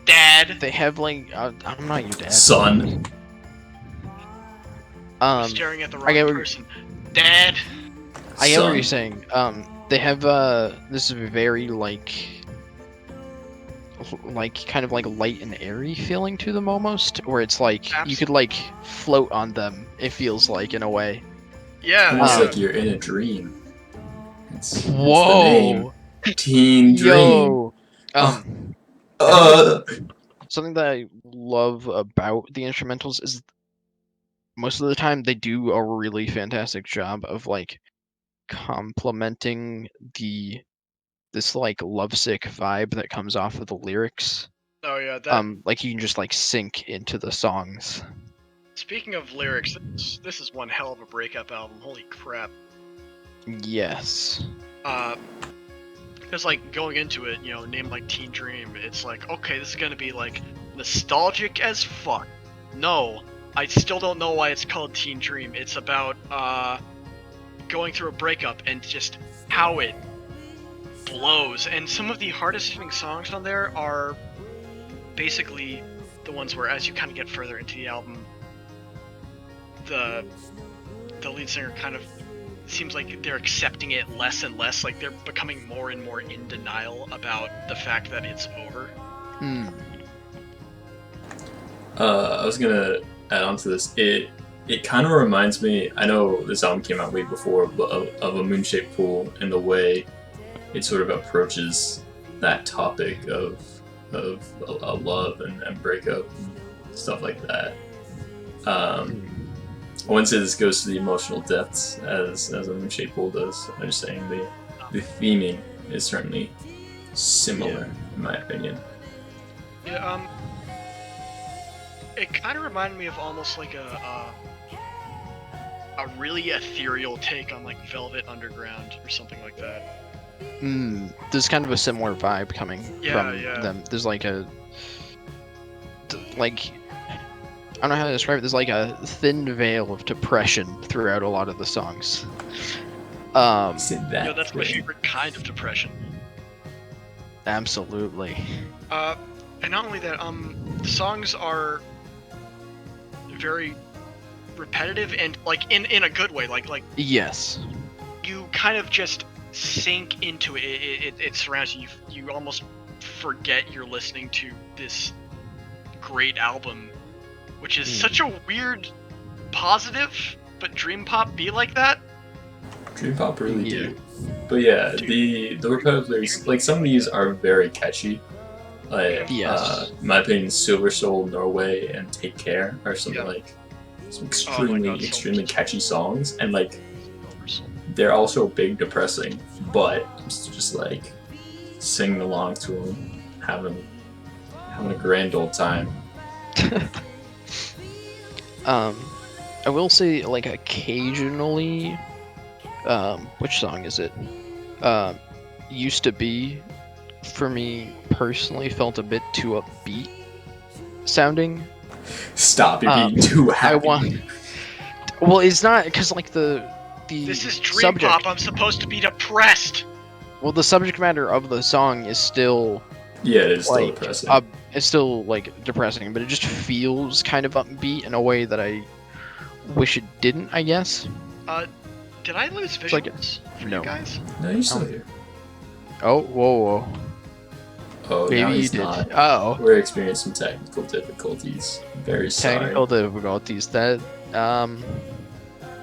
[SPEAKER 1] They have like I'm not your dad.
[SPEAKER 2] Son.
[SPEAKER 3] I'm staring at the
[SPEAKER 1] I get
[SPEAKER 3] wrong
[SPEAKER 1] what-
[SPEAKER 3] person. Dad.
[SPEAKER 1] I get what
[SPEAKER 2] Son.
[SPEAKER 1] you're saying. They have this very like kind of like light and airy feeling to them almost, where it's like you could like float on them. It feels like in a way.
[SPEAKER 3] Yeah.
[SPEAKER 2] Almost
[SPEAKER 3] yeah.
[SPEAKER 2] like you're in a dream. It's the
[SPEAKER 1] Whoa.
[SPEAKER 2] name. Teen Dream.
[SPEAKER 1] Yo.
[SPEAKER 2] Uh,
[SPEAKER 1] Something that I love about the instrumentals is most of the time they do a really fantastic job of like complementing this like lovesick vibe that comes off of the lyrics.
[SPEAKER 3] Oh yeah. That.
[SPEAKER 1] Like you can just like sink into the songs.
[SPEAKER 3] Speaking of lyrics, this is one hell of a breakup album. Holy crap.
[SPEAKER 1] Yes.
[SPEAKER 3] Because like going into it, you know, named like Teen Dream, it's like, okay, this is gonna be like nostalgic as fuck. No, I still don't know why it's called Teen Dream. It's about going through a breakup and just how it blows. And some of the hardest hitting songs on there are basically the ones where, as you kind of get further into the album, the lead singer kind of seems like they're accepting it less and less, like they're becoming more and more in denial about the fact that it's over.
[SPEAKER 2] I was gonna add on to this. It kind of reminds me. I know this album came out way before, but of a Moon-Shaped Pool in the way it sort of approaches that topic of love and breakup and stuff like that. I wouldn't say this goes to the emotional depths as a Moon-Shaped Pool does. I'm just saying the theming is certainly similar, in my opinion.
[SPEAKER 3] Yeah, it kind of reminded me of almost like a really ethereal take on like Velvet Underground or something like that.
[SPEAKER 1] There's kind of a similar vibe coming from
[SPEAKER 3] yeah.
[SPEAKER 1] them. There's like I don't know how to describe it. There's like a thin veil of depression throughout a lot of the songs.
[SPEAKER 2] Say that.
[SPEAKER 3] That's my favorite kind of depression.
[SPEAKER 1] Absolutely.
[SPEAKER 3] And not only that, the songs are very repetitive and like in a good way. Like
[SPEAKER 1] Yes.
[SPEAKER 3] you kind of just sink into it. It surrounds you. You almost forget you're listening to this great album, which is such a weird positive. But dream pop be like that?
[SPEAKER 2] Dream pop really
[SPEAKER 1] Yeah.
[SPEAKER 2] do. But yeah,
[SPEAKER 3] Dude.
[SPEAKER 2] the repetitive lyrics, like some of these are very catchy. Like,
[SPEAKER 1] Yes.
[SPEAKER 2] in my opinion, Silver Soul, Norway, and Take Care are some
[SPEAKER 3] Yeah.
[SPEAKER 2] like some
[SPEAKER 3] Oh my God,
[SPEAKER 2] extremely
[SPEAKER 3] Silver
[SPEAKER 2] catchy songs, and like
[SPEAKER 3] Soul.
[SPEAKER 2] they're also big depressing, but it's just like singing along to them, having a grand old time.
[SPEAKER 1] I will say, like, occasionally, which song is it? Used to Be, for me personally, felt a bit too upbeat sounding.
[SPEAKER 2] Stop! You're being too happy.
[SPEAKER 1] I want. Well, it's not because like the
[SPEAKER 3] This is dream
[SPEAKER 1] subject.
[SPEAKER 3] pop. I'm supposed to be depressed.
[SPEAKER 1] Well, the subject matter of the song is still
[SPEAKER 2] Yeah, it is still
[SPEAKER 1] like
[SPEAKER 2] depressing.
[SPEAKER 1] it's still like depressing, but it just feels kind of upbeat in a way that I wish it didn't. I guess.
[SPEAKER 3] Did I lose visuals
[SPEAKER 1] like
[SPEAKER 3] for
[SPEAKER 1] no.
[SPEAKER 3] you guys?
[SPEAKER 2] No, you're still here.
[SPEAKER 1] Oh, whoa.
[SPEAKER 2] Oh, now
[SPEAKER 1] Maybe you
[SPEAKER 2] he's
[SPEAKER 1] did.
[SPEAKER 2] not.
[SPEAKER 1] Oh,
[SPEAKER 2] We're experiencing technical difficulties. Very sorry.
[SPEAKER 1] technical difficulties. That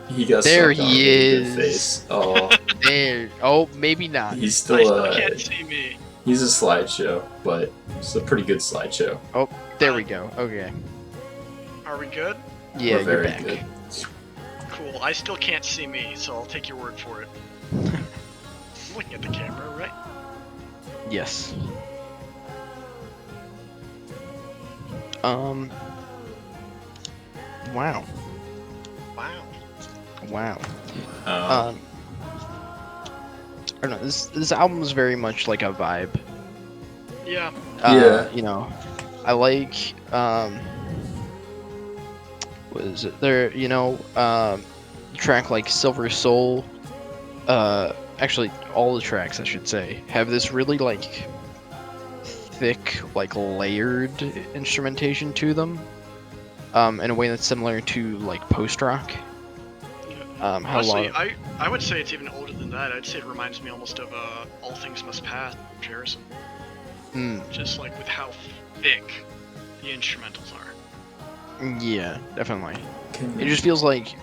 [SPEAKER 2] He got
[SPEAKER 1] there
[SPEAKER 2] sucked on
[SPEAKER 1] he
[SPEAKER 2] a really good
[SPEAKER 1] is.
[SPEAKER 2] face. Oh,
[SPEAKER 1] there. Oh, maybe not.
[SPEAKER 2] he's
[SPEAKER 3] I
[SPEAKER 2] still
[SPEAKER 3] still can't see me.
[SPEAKER 2] he's a slideshow, but it's a pretty good slideshow.
[SPEAKER 1] Oh, there we go. Okay.
[SPEAKER 3] Are we good?
[SPEAKER 1] Yeah,
[SPEAKER 2] We're
[SPEAKER 1] you're
[SPEAKER 2] very
[SPEAKER 1] back.
[SPEAKER 2] good.
[SPEAKER 3] Cool. I still can't see me, so I'll take your word for it. I'm looking at the camera, right?
[SPEAKER 1] Yes. Wow.
[SPEAKER 3] Wow.
[SPEAKER 1] Wow.
[SPEAKER 2] Um,
[SPEAKER 1] I don't know. This album is very much like a vibe.
[SPEAKER 3] Yeah.
[SPEAKER 2] Yeah.
[SPEAKER 1] You know, I like what is it? There, you know, track like Silver Soul. Actually, all the tracks I should say have this really like thick, like layered instrumentation to them. In a way that's similar to like post rock. How
[SPEAKER 3] Honestly,
[SPEAKER 1] long?
[SPEAKER 3] I would say it's even older than that. I'd say it reminds me almost of All Things Must Pass, Harrison. Just like with how thick the instrumentals are.
[SPEAKER 1] Yeah, definitely. It just feels like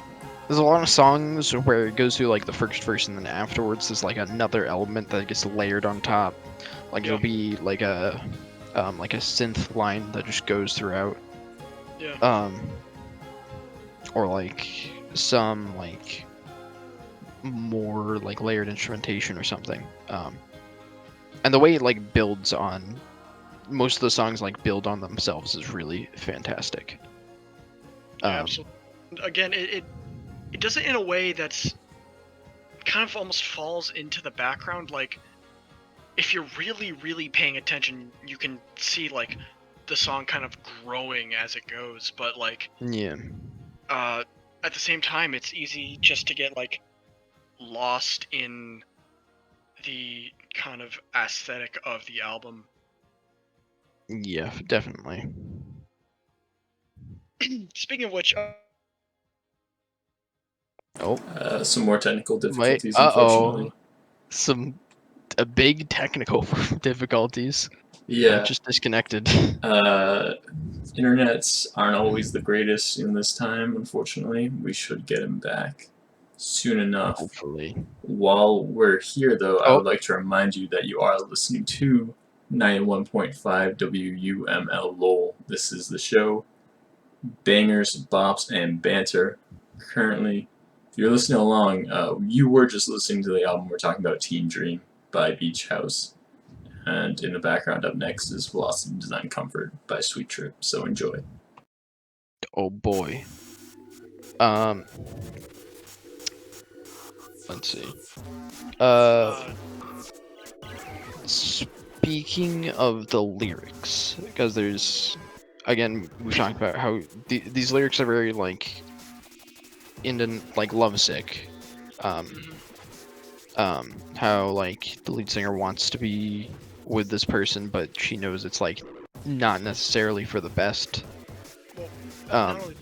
[SPEAKER 1] there's a lot of songs where it goes through like the first verse and then afterwards there's like another element that gets layered on top. Like it'll be like a synth line that just goes throughout.
[SPEAKER 3] Yeah.
[SPEAKER 1] Or like some like more like layered instrumentation or something. And the way it like builds on most of the songs like build on themselves is really fantastic.
[SPEAKER 3] Absolutely. Again, it does it in a way that's kind of almost falls into the background. Like, if you're really, really paying attention, you can see like the song kind of growing as it goes. But like,
[SPEAKER 1] Yeah.
[SPEAKER 3] At the same time, it's easy just to get like lost in the kind of aesthetic of the album.
[SPEAKER 1] Yeah, definitely.
[SPEAKER 3] Speaking of which,
[SPEAKER 2] some more technical
[SPEAKER 1] Wait,
[SPEAKER 2] difficulties, unfortunately.
[SPEAKER 1] A big technical difficulties.
[SPEAKER 2] Yeah.
[SPEAKER 1] Just disconnected.
[SPEAKER 2] Internets aren't always the greatest in this time, unfortunately. We should get him back soon enough.
[SPEAKER 1] Hopefully.
[SPEAKER 2] While we're here, though, I would like to remind you that you are listening to 91.5 WUML LOL. This is the show, Bangers, Bops, and Banter. Currently, if you're listening along, you were just listening to the album we're talking about, Teen Dream by Beach House. And in the background up next is Velocity Design Comfort by Sweet Trip, so enjoy.
[SPEAKER 1] Oh boy. Let's see. Speaking of the lyrics, because there's, again, we talked about how these lyrics are very like, into like lovesick. How like the lead singer wants with this person, but she knows it's like not necessarily for the best.
[SPEAKER 3] Well,
[SPEAKER 1] Um,
[SPEAKER 3] not only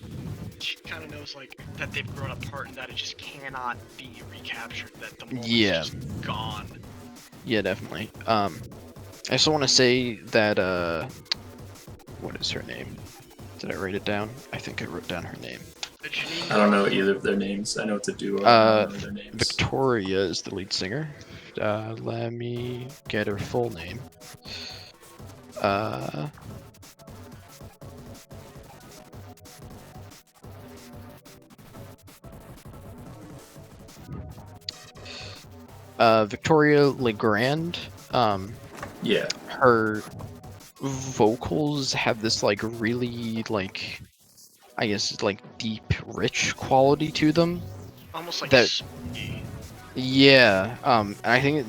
[SPEAKER 3] she kind of knows like that they've grown apart and that it just cannot be recaptured. That the moment's
[SPEAKER 1] Yeah.
[SPEAKER 3] just gone.
[SPEAKER 1] Yeah, definitely. I also want to say that what is her name? Did I write it down? I think I wrote down her name.
[SPEAKER 2] I don't know either of their names. I know it's a duo. I don't know their names.
[SPEAKER 1] Victoria is the lead singer. Let me get her full name. Victoria Legrand.
[SPEAKER 2] Yeah.
[SPEAKER 1] Her vocals have this like really like, I guess like deep, rich quality to them.
[SPEAKER 3] Almost like
[SPEAKER 1] That-
[SPEAKER 3] spooky.
[SPEAKER 1] Yeah, and I think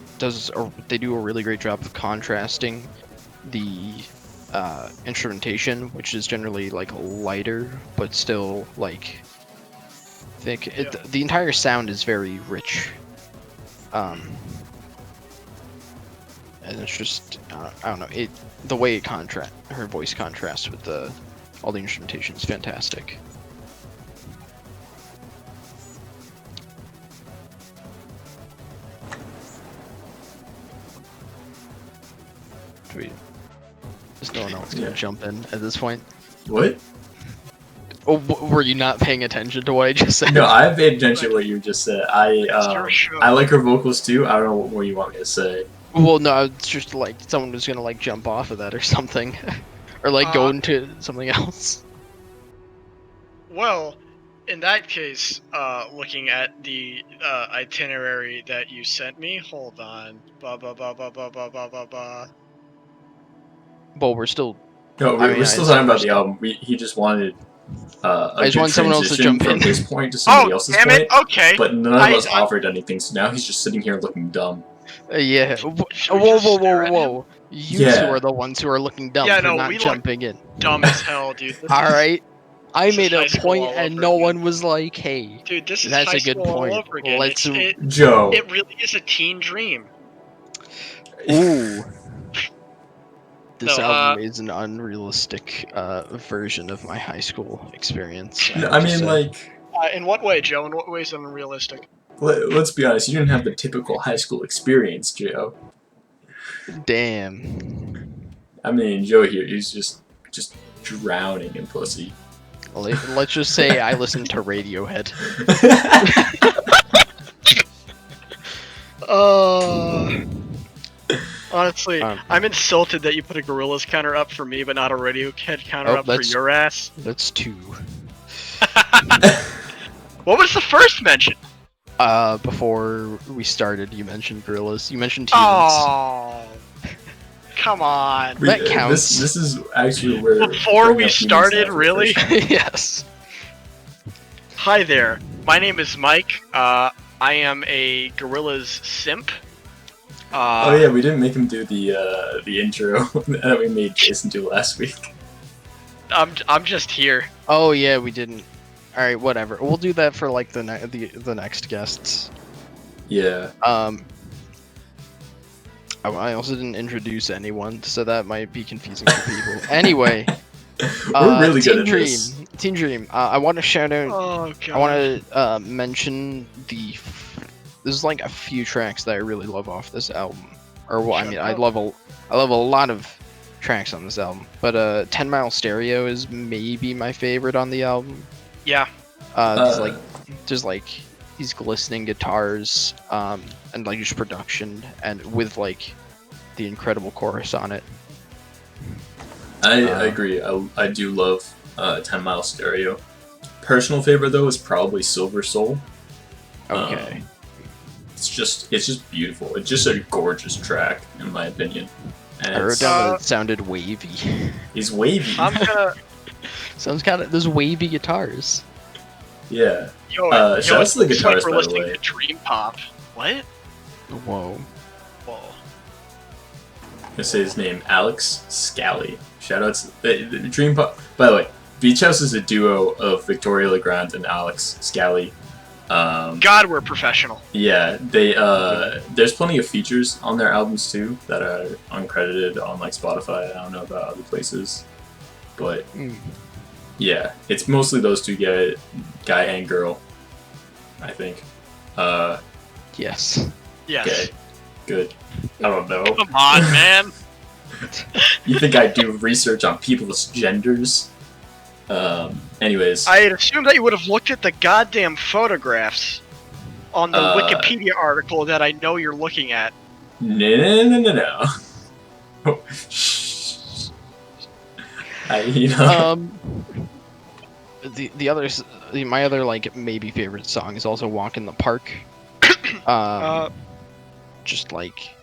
[SPEAKER 1] they do a really great job of contrasting the instrumentation, which is generally like lighter but still like thick.
[SPEAKER 3] Yeah.
[SPEAKER 1] The entire sound is very rich, and it's just I don't know, the way her voice contrasts with all the instrumentation is fantastic. There's no one else gonna
[SPEAKER 2] Yeah.
[SPEAKER 1] jump in at this point.
[SPEAKER 2] What?
[SPEAKER 1] Oh, were you not paying attention to what I just said?
[SPEAKER 2] No, I paid attention to what you just said.
[SPEAKER 3] It's your show.
[SPEAKER 2] I like her vocals too. I don't know what more you want me to say.
[SPEAKER 1] Well, no, it's just like someone was gonna like jump off of that or something, or like go into something else.
[SPEAKER 3] Well, in that case, looking at the itinerary that you sent me, hold on. Ba ba ba ba ba ba ba ba ba.
[SPEAKER 1] Well, we're still.
[SPEAKER 2] No,
[SPEAKER 1] I mean,
[SPEAKER 2] we're still
[SPEAKER 1] I
[SPEAKER 2] talking about the
[SPEAKER 1] understand.
[SPEAKER 2] album. He just wanted a
[SPEAKER 1] I just
[SPEAKER 2] good
[SPEAKER 1] want someone else to
[SPEAKER 2] transition
[SPEAKER 1] jump
[SPEAKER 2] from
[SPEAKER 1] in.
[SPEAKER 2] his point to somebody
[SPEAKER 3] Oh,
[SPEAKER 2] else's
[SPEAKER 3] damn
[SPEAKER 2] point.
[SPEAKER 3] it! Okay.
[SPEAKER 2] But none of
[SPEAKER 3] I-
[SPEAKER 2] us offered anything, so now he's just sitting here looking dumb.
[SPEAKER 1] Yeah.
[SPEAKER 3] Should we
[SPEAKER 1] Whoa,
[SPEAKER 3] just
[SPEAKER 1] whoa,
[SPEAKER 3] stare
[SPEAKER 1] whoa,
[SPEAKER 3] at
[SPEAKER 1] whoa! You two
[SPEAKER 2] Yeah.
[SPEAKER 1] are the ones who are looking dumb
[SPEAKER 3] Yeah,
[SPEAKER 1] for
[SPEAKER 3] no,
[SPEAKER 1] not
[SPEAKER 3] we look
[SPEAKER 1] jumping in.
[SPEAKER 3] Dumb as hell, dude. This
[SPEAKER 1] All
[SPEAKER 3] is-
[SPEAKER 1] right. I
[SPEAKER 3] this is
[SPEAKER 1] made
[SPEAKER 3] high
[SPEAKER 1] a
[SPEAKER 3] school
[SPEAKER 1] point
[SPEAKER 3] all
[SPEAKER 1] and
[SPEAKER 3] over
[SPEAKER 1] no
[SPEAKER 3] again.
[SPEAKER 1] one was like, "Hey,
[SPEAKER 3] Dude, this is
[SPEAKER 1] that's
[SPEAKER 3] high
[SPEAKER 1] a good
[SPEAKER 3] school
[SPEAKER 1] point.
[SPEAKER 3] all over again.
[SPEAKER 1] Let's."
[SPEAKER 2] Joe.
[SPEAKER 3] It really is a teen dream.
[SPEAKER 1] Ooh. This
[SPEAKER 3] No,
[SPEAKER 1] album is an unrealistic version of my high school experience.
[SPEAKER 2] No,
[SPEAKER 1] have
[SPEAKER 2] I
[SPEAKER 1] to
[SPEAKER 2] mean,
[SPEAKER 1] say.
[SPEAKER 2] like,
[SPEAKER 3] In what way, Joe? In what way is it unrealistic?
[SPEAKER 2] let's be honest. You didn't have the typical high school experience, Joe.
[SPEAKER 1] Damn.
[SPEAKER 2] I mean, Joe here, he's just drowning in pussy.
[SPEAKER 1] Let's just say I listened to Radiohead.
[SPEAKER 3] Honestly,
[SPEAKER 1] Um,
[SPEAKER 3] I'm insulted that you put a Gorillaz counter up for me, but not a Radiohead counter
[SPEAKER 1] Oh,
[SPEAKER 3] up for
[SPEAKER 1] that's-
[SPEAKER 3] your ass.
[SPEAKER 1] That's 2.
[SPEAKER 3] What was the first mention?
[SPEAKER 1] Before we started, you mentioned Gorillas. You mentioned Teens.
[SPEAKER 3] Oh, come on.
[SPEAKER 1] That counts.
[SPEAKER 2] This is actually where
[SPEAKER 3] Before we
[SPEAKER 2] bring up Humans
[SPEAKER 3] started,
[SPEAKER 2] Now for the
[SPEAKER 3] really?
[SPEAKER 2] first time.
[SPEAKER 1] Yes.
[SPEAKER 3] Hi there. My name is Mike. I am a Gorillaz simp.
[SPEAKER 2] Oh yeah, we didn't make him do the intro that we made Jason do last week.
[SPEAKER 3] I'm just here.
[SPEAKER 1] Oh yeah, we didn't. All right, whatever. We'll do that for like the next guests.
[SPEAKER 2] Yeah.
[SPEAKER 1] I also didn't introduce anyone, so that might be confusing for people. Anyway,
[SPEAKER 2] We're really
[SPEAKER 1] Teen
[SPEAKER 2] good at
[SPEAKER 1] Dream.
[SPEAKER 2] this.
[SPEAKER 1] Teen Dream. I want to shout out.
[SPEAKER 3] Oh god.
[SPEAKER 1] I want to mention there's like a few tracks that I really love off this album. Or well, I
[SPEAKER 3] Shut
[SPEAKER 1] mean,
[SPEAKER 3] up.
[SPEAKER 1] I love a lot of tracks on this album. But 10 Mile Stereo is maybe my favorite on the album.
[SPEAKER 3] Yeah.
[SPEAKER 1] There's like these glistening guitars, and like just production, and with like the incredible chorus on it.
[SPEAKER 2] I agree. I do love 10 Mile Stereo. Personal favorite though is probably Silver Soul.
[SPEAKER 1] Okay.
[SPEAKER 2] It's just beautiful. It's just a gorgeous track in my opinion. And
[SPEAKER 1] I wrote
[SPEAKER 2] it's,
[SPEAKER 1] down that it sounded wavy.
[SPEAKER 2] he's wavy.
[SPEAKER 3] I'm gonna.
[SPEAKER 1] Sounds kind of there's wavy guitars.
[SPEAKER 2] Yeah.
[SPEAKER 3] Yo,
[SPEAKER 2] shout out to the
[SPEAKER 3] it's like
[SPEAKER 2] guitarist,
[SPEAKER 3] we're
[SPEAKER 2] by the
[SPEAKER 3] listening
[SPEAKER 2] way.
[SPEAKER 3] to Dream Pop. What?
[SPEAKER 1] Whoa.
[SPEAKER 3] Whoa.
[SPEAKER 2] I'm gonna say his name, Alex Scally. Shoutouts. The Dream Pop. By the way, Beach House is a duo of Victoria Legrand and Alex Scally.
[SPEAKER 3] God, we're professional.
[SPEAKER 2] Yeah, they there's plenty of features on their albums too that are uncredited on like Spotify. I don't know about other places, but yeah, it's mostly those two guy and girl, I think.
[SPEAKER 1] Yes.
[SPEAKER 3] Yes.
[SPEAKER 2] Okay, good. I don't know.
[SPEAKER 3] Come on, man.
[SPEAKER 2] You think I do research on people's genders? Anyways.
[SPEAKER 3] I had assumed that you would have looked at the goddamn photographs on the Wikipedia article that I know you're looking at.
[SPEAKER 2] No.
[SPEAKER 1] The others, my other like maybe favorite song is also "Walk in the Park." Just like,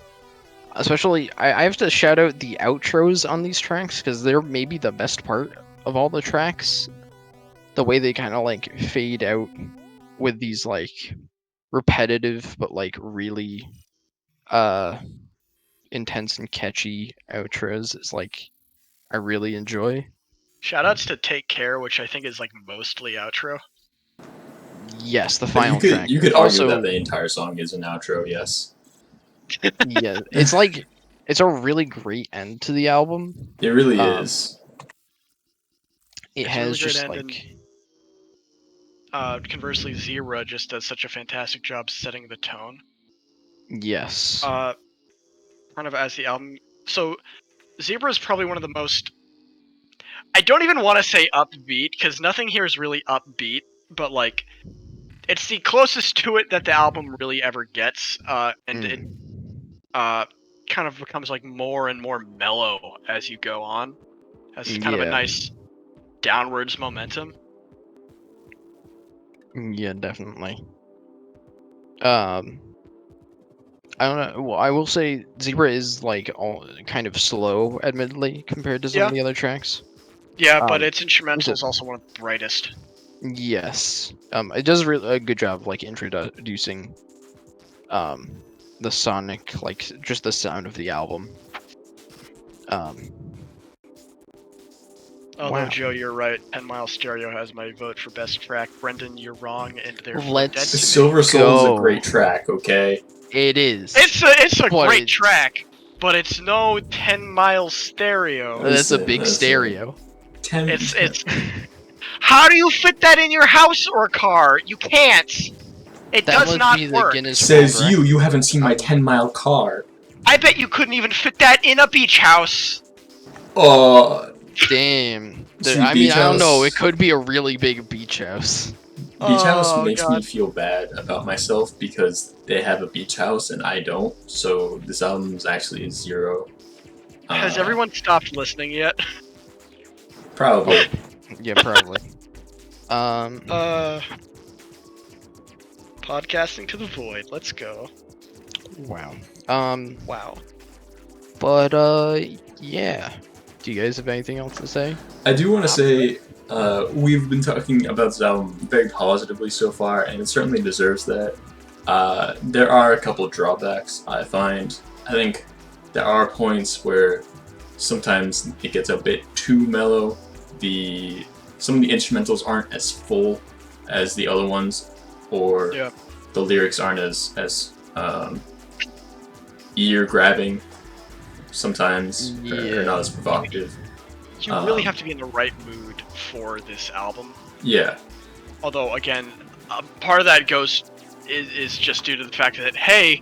[SPEAKER 1] especially I have to shout out the outros on these tracks because they're maybe the best part of all the tracks. The way they kind of like fade out with these like repetitive but like really intense and catchy outros is like I really enjoy.
[SPEAKER 3] Shoutouts to Take Care, which I think is like mostly outro.
[SPEAKER 1] Yes, the final track.
[SPEAKER 2] You could argue
[SPEAKER 1] also,
[SPEAKER 2] that the entire song is an outro, yes.
[SPEAKER 1] Yeah, it's like it's a really great end to the album.
[SPEAKER 2] It really is.
[SPEAKER 1] It
[SPEAKER 3] It's
[SPEAKER 1] has
[SPEAKER 3] really
[SPEAKER 1] just
[SPEAKER 3] great
[SPEAKER 1] like
[SPEAKER 3] conversely, Zebra just does such a fantastic job setting the tone.
[SPEAKER 1] yes.
[SPEAKER 3] Kind of as the album. So, Zebra is probably one of the most. I don't even want to say upbeat because nothing here is really upbeat, but like, it's the closest to it that the album really ever gets, and it kind of becomes like more and more mellow as you go on. Has kind of a nice downwards momentum.
[SPEAKER 1] Yeah, definitely. I don't know. Well, I will say Zebra is like all kind of slow, admittedly, compared to some of the other tracks.
[SPEAKER 3] Yeah, but its instrumental is also one of the brightest.
[SPEAKER 1] Yes. It does a good job like introducing the sonic, like just the sound of the album.
[SPEAKER 3] Although, Joe, you're right. 10 Mile Stereo has my vote for best track. Brendan, you're wrong, and therefore
[SPEAKER 1] Let's
[SPEAKER 3] dead to me.
[SPEAKER 2] Silver Soul is a great track, okay?
[SPEAKER 1] It is.
[SPEAKER 3] It's a great track, but it's no 10 Mile Stereo.
[SPEAKER 1] That's a big stereo.
[SPEAKER 3] It's how do you fit that in your house or car? You can't. It does not work.
[SPEAKER 2] Says you haven't seen my 10-mile car.
[SPEAKER 3] I bet you couldn't even fit that in a beach house.
[SPEAKER 1] Damn. I mean, I don't know. It could be a really big beach house.
[SPEAKER 2] Beach house makes me feel bad about myself because they have a beach house and I don't. So this album is actually a 0.
[SPEAKER 3] Has everyone stopped listening yet?
[SPEAKER 2] Probably.
[SPEAKER 1] Yeah, probably.
[SPEAKER 3] Podcasting to the void. Let's go.
[SPEAKER 1] Wow.
[SPEAKER 3] Wow.
[SPEAKER 1] But yeah. Do you guys have anything else to say?
[SPEAKER 2] I do want to say we've been talking about this album very positively so far, and it certainly deserves that. There are a couple of drawbacks I find. I think there are points where sometimes it gets a bit too mellow. Some of the instrumentals aren't as full as the other ones, or the lyrics aren't as ear grabbing. Sometimes they're not as provocative.
[SPEAKER 3] You really have to be in the right mood for this album.
[SPEAKER 2] Yeah.
[SPEAKER 3] Although, again, part of that is just due to the fact that, hey,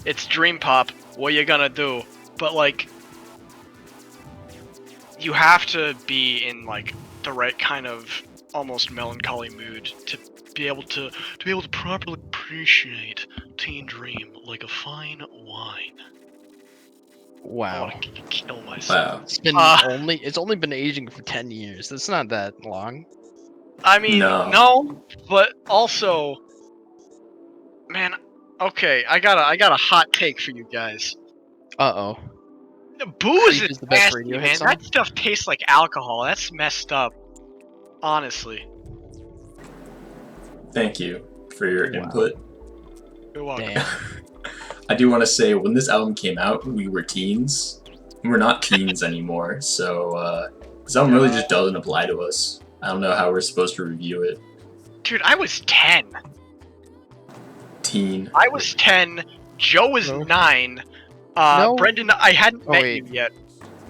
[SPEAKER 3] it's Dream Pop, what you gonna do? But, like, you have to be in, like, the right kind of almost melancholy mood to be able to properly appreciate Teen Dream like a fine wine.
[SPEAKER 1] Wow.
[SPEAKER 3] I want to kill myself.
[SPEAKER 2] Wow.
[SPEAKER 1] It's only been aging for 10 years. That's not that long.
[SPEAKER 3] I mean, no, but also, man, okay, I got a hot take for you guys.
[SPEAKER 1] Uh-oh.
[SPEAKER 3] Booze is
[SPEAKER 1] the best
[SPEAKER 3] nasty,
[SPEAKER 1] radio
[SPEAKER 3] man.
[SPEAKER 1] song?
[SPEAKER 3] That stuff tastes like alcohol. That's messed up. Honestly.
[SPEAKER 2] Thank you for your input.
[SPEAKER 3] You're welcome.
[SPEAKER 1] Damn.
[SPEAKER 2] I do want to say, when this album came out, we were teens. We're not teens anymore, so this album really just doesn't apply to us. I don't know how we're supposed to review it.
[SPEAKER 3] Dude, I was 10.
[SPEAKER 2] teen.
[SPEAKER 3] I was 10. Joe was
[SPEAKER 1] No.
[SPEAKER 3] 9.
[SPEAKER 1] No.
[SPEAKER 3] Brendan, I hadn't
[SPEAKER 1] Oh,
[SPEAKER 3] met
[SPEAKER 1] wait.
[SPEAKER 3] you yet.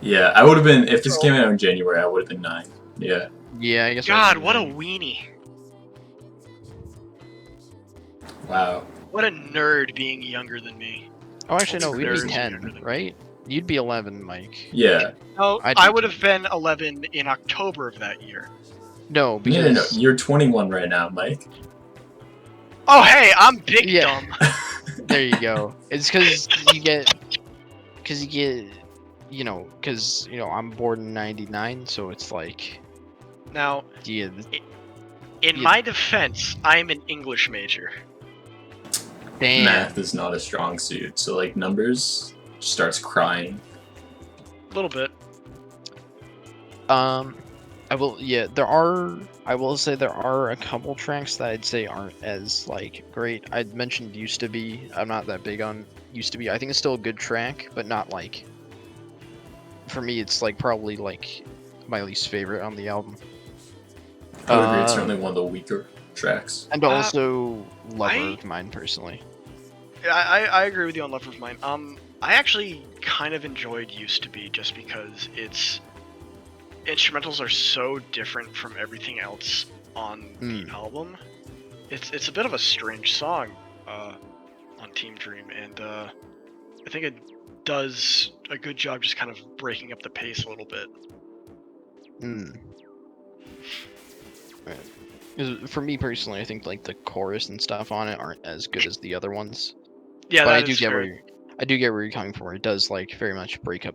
[SPEAKER 2] Yeah, I would have been if this came out in January. I would have been 9. Yeah.
[SPEAKER 1] Yeah, I guess.
[SPEAKER 3] God, what a weenie.
[SPEAKER 2] Wow.
[SPEAKER 3] What a nerd being younger than me.
[SPEAKER 1] Oh, actually, no. We'd
[SPEAKER 3] Nerds
[SPEAKER 1] be
[SPEAKER 3] are
[SPEAKER 1] 10,
[SPEAKER 3] younger than me.
[SPEAKER 1] right? You'd be 11, Mike.
[SPEAKER 2] Yeah.
[SPEAKER 3] No,
[SPEAKER 1] I'd
[SPEAKER 3] I
[SPEAKER 1] be
[SPEAKER 3] would
[SPEAKER 1] 10.
[SPEAKER 3] have been 11 in October of that year.
[SPEAKER 1] No,
[SPEAKER 2] No,
[SPEAKER 1] because
[SPEAKER 2] no, no. You're 21 right now, Mike.
[SPEAKER 3] Oh, hey, I'm big
[SPEAKER 1] Yeah.
[SPEAKER 3] dumb.
[SPEAKER 1] there you go. It's because you get, I'm born in '99, so it's like,
[SPEAKER 3] Now,
[SPEAKER 1] yeah,
[SPEAKER 3] in
[SPEAKER 1] Yeah.
[SPEAKER 3] my defense, I'm an English major.
[SPEAKER 1] damn.
[SPEAKER 2] Math is not a strong suit, so like numbers starts crying.
[SPEAKER 3] A little bit.
[SPEAKER 1] I will say there are a couple tracks that I'd say aren't as like great. I'd mentioned Used to Be. I'm not that big on Used to Be. I think it's still a good track, but not like, for me it's like probably like my least favorite on the album.
[SPEAKER 2] I would agree, it's certainly one of the weaker tracks.
[SPEAKER 1] And also Lover
[SPEAKER 3] I-
[SPEAKER 1] of Mine personally.
[SPEAKER 3] I agree with you on Love of Mine. I actually kind of enjoyed Used to Be just because its instrumentals are so different from everything else on the album. It's a bit of a strange song on Team Dream, and I think it does a good job just kind of breaking up the pace a little bit.
[SPEAKER 1] Right. 'Cause for me personally, I think like the chorus and stuff on it aren't as good as the other ones.
[SPEAKER 3] Yeah,
[SPEAKER 1] But
[SPEAKER 3] that
[SPEAKER 1] I do
[SPEAKER 3] is
[SPEAKER 1] get
[SPEAKER 3] fair.
[SPEAKER 1] I do get where you're coming from. It does like very much break up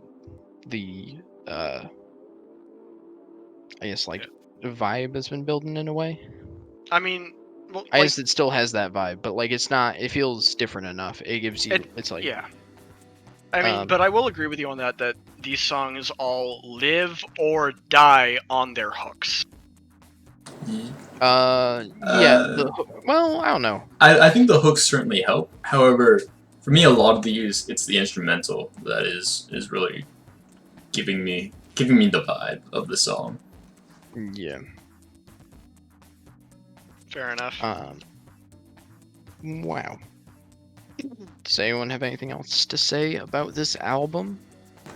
[SPEAKER 1] the I guess like the vibe has been building in a way.
[SPEAKER 3] I mean, well,
[SPEAKER 1] I
[SPEAKER 3] like,
[SPEAKER 1] guess it still has that vibe, but like it's not. It feels different enough. It gives you. It's like
[SPEAKER 3] yeah. I mean, but I will agree with you on that these songs all live or die on their hooks.
[SPEAKER 1] Well, I don't know.
[SPEAKER 2] I think the hooks certainly help. However, for me, a lot of these, it's the instrumental that is really giving me the vibe of the song.
[SPEAKER 1] Yeah.
[SPEAKER 3] Fair enough.
[SPEAKER 1] Wow. Does anyone have anything else to say about this album?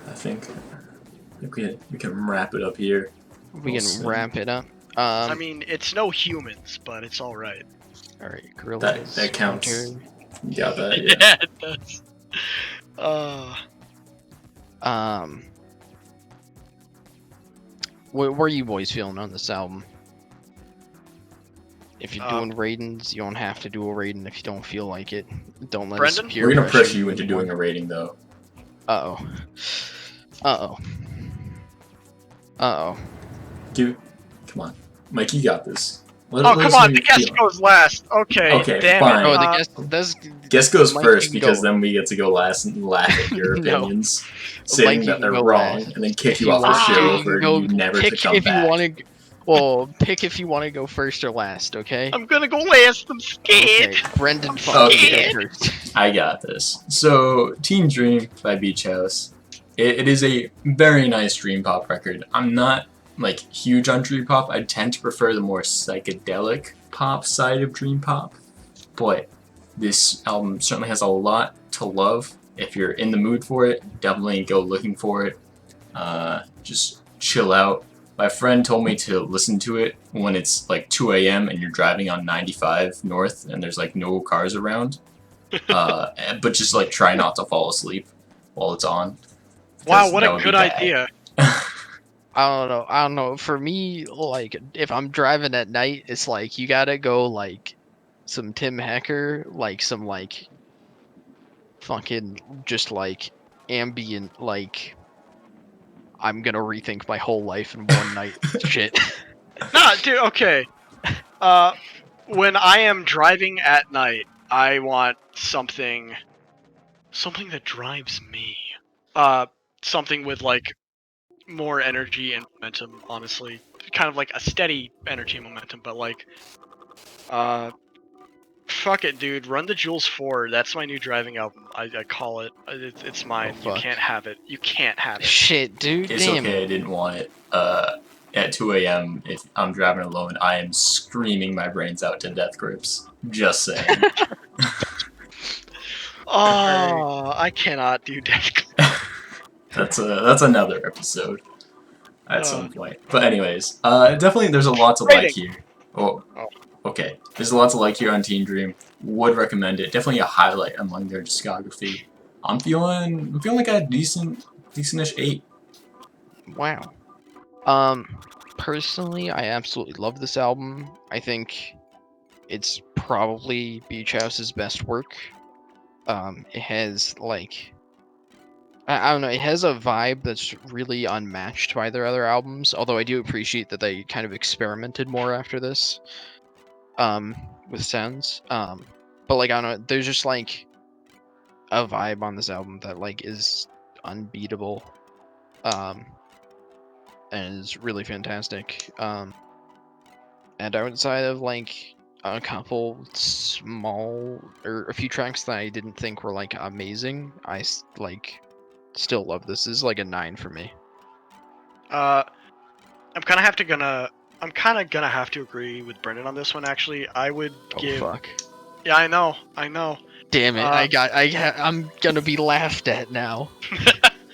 [SPEAKER 2] I think we can wrap it up here.
[SPEAKER 1] We can
[SPEAKER 2] Awesome.
[SPEAKER 1] wrap it up.
[SPEAKER 3] I mean, it's no humans, but it's all right.
[SPEAKER 1] All right, Gorillaz.
[SPEAKER 2] That counts.
[SPEAKER 1] Banter.
[SPEAKER 2] You got that? Yeah.
[SPEAKER 3] It does.
[SPEAKER 1] What are you boys feeling on this album? If you're
[SPEAKER 3] Uh,
[SPEAKER 1] doing ratings, you don't have to do a rating if you don't feel like it. Don't let
[SPEAKER 3] Brendan?
[SPEAKER 1] us peer
[SPEAKER 2] We're gonna
[SPEAKER 1] pressure
[SPEAKER 2] pressure you into doing a rating, though.
[SPEAKER 1] Uh oh.
[SPEAKER 2] Come on, Mike, you got this.
[SPEAKER 3] Oh,
[SPEAKER 2] Let
[SPEAKER 3] come
[SPEAKER 2] us
[SPEAKER 3] on,
[SPEAKER 2] know
[SPEAKER 3] the
[SPEAKER 2] your
[SPEAKER 3] guest
[SPEAKER 2] feeling.
[SPEAKER 3] goes last. Okay,
[SPEAKER 2] Okay,
[SPEAKER 3] damn
[SPEAKER 2] fine.
[SPEAKER 3] it.
[SPEAKER 1] Oh, the guest.
[SPEAKER 2] Guest goes
[SPEAKER 1] Mike,
[SPEAKER 2] first
[SPEAKER 1] you can
[SPEAKER 2] because
[SPEAKER 1] go.
[SPEAKER 2] then we get to go last and laugh at your
[SPEAKER 1] No.
[SPEAKER 2] opinions, saying
[SPEAKER 1] you
[SPEAKER 2] that
[SPEAKER 1] can
[SPEAKER 2] they're
[SPEAKER 1] go
[SPEAKER 2] wrong,
[SPEAKER 1] last.
[SPEAKER 2] and then kick
[SPEAKER 1] If
[SPEAKER 2] you off the
[SPEAKER 3] want to,
[SPEAKER 2] show
[SPEAKER 3] you
[SPEAKER 2] for
[SPEAKER 1] go
[SPEAKER 2] you never to
[SPEAKER 1] pick
[SPEAKER 2] come
[SPEAKER 1] if
[SPEAKER 2] back.
[SPEAKER 1] you want to. Well, pick if you want to go first or last. Okay.
[SPEAKER 3] I'm gonna go last. I'm scared.
[SPEAKER 1] Okay. Brendan,
[SPEAKER 3] I'm
[SPEAKER 1] fucking
[SPEAKER 2] scared.
[SPEAKER 1] go first.
[SPEAKER 2] I got this. So, Teen Dream by Beach House. It is a very nice dream pop record. I'm not like huge on dream pop. I tend to prefer the more psychedelic pop side of dream pop. But this album certainly has a lot to love. If you're in the mood for it, definitely go looking for it. Just chill out. My friend told me to listen to it when it's like 2 a.m. and you're driving on 95 north and there's like no cars around. But just like try not to fall asleep while it's on.
[SPEAKER 3] Wow,
[SPEAKER 2] because
[SPEAKER 3] what
[SPEAKER 2] that
[SPEAKER 3] a
[SPEAKER 2] would be
[SPEAKER 3] good
[SPEAKER 2] bad.
[SPEAKER 3] idea.
[SPEAKER 1] I don't know. For me, like, if I'm driving at night, it's like you gotta go like some Tim Hecker, like some like fucking just like ambient, like I'm gonna rethink my whole life in one night shit.
[SPEAKER 3] Nah, dude, okay. When I am driving at night, I want something that drives me. Something with like more energy and momentum, honestly. Kind of like a steady energy and momentum, but like fuck it, dude. Run the Jules 4. That's my new driving album. I call it. It's mine.
[SPEAKER 1] Oh,
[SPEAKER 3] You
[SPEAKER 1] fuck.
[SPEAKER 3] can't have it. You can't have it.
[SPEAKER 1] Shit, dude.
[SPEAKER 2] It's
[SPEAKER 1] Damn
[SPEAKER 2] okay,
[SPEAKER 1] it.
[SPEAKER 2] I didn't want it. At 2 a.m., if I'm driving alone, I am screaming my brains out to death grips. Just saying.
[SPEAKER 3] Oh, I cannot do deathcore.
[SPEAKER 2] That's another episode at some point. But anyways, definitely there's a lot to like
[SPEAKER 3] Rating.
[SPEAKER 2] here. Oh,
[SPEAKER 3] Oh.
[SPEAKER 2] okay. There's a lot to like here on Teen Dream. Would recommend it. Definitely a highlight among their discography. I'm feeling like a decentish 8.
[SPEAKER 1] Wow. Personally, I absolutely love this album. I think it's probably Beach House's best work. It has like I don't know, it has a vibe that's really unmatched by their other albums, although I do appreciate that they kind of experimented more after this. With sounds. But like I don't know, there's just like a vibe on this album that like is unbeatable. And is really fantastic. And outside of like a couple small or a few tracks that I didn't think were like amazing, like still love this. This is like a 9 for me.
[SPEAKER 3] I'm kind of gonna have to agree with Brendan on this one. Actually, I would
[SPEAKER 1] Oh
[SPEAKER 3] give.
[SPEAKER 1] fuck!
[SPEAKER 3] Yeah, I know.
[SPEAKER 1] Damn it! I'm gonna be laughed at now.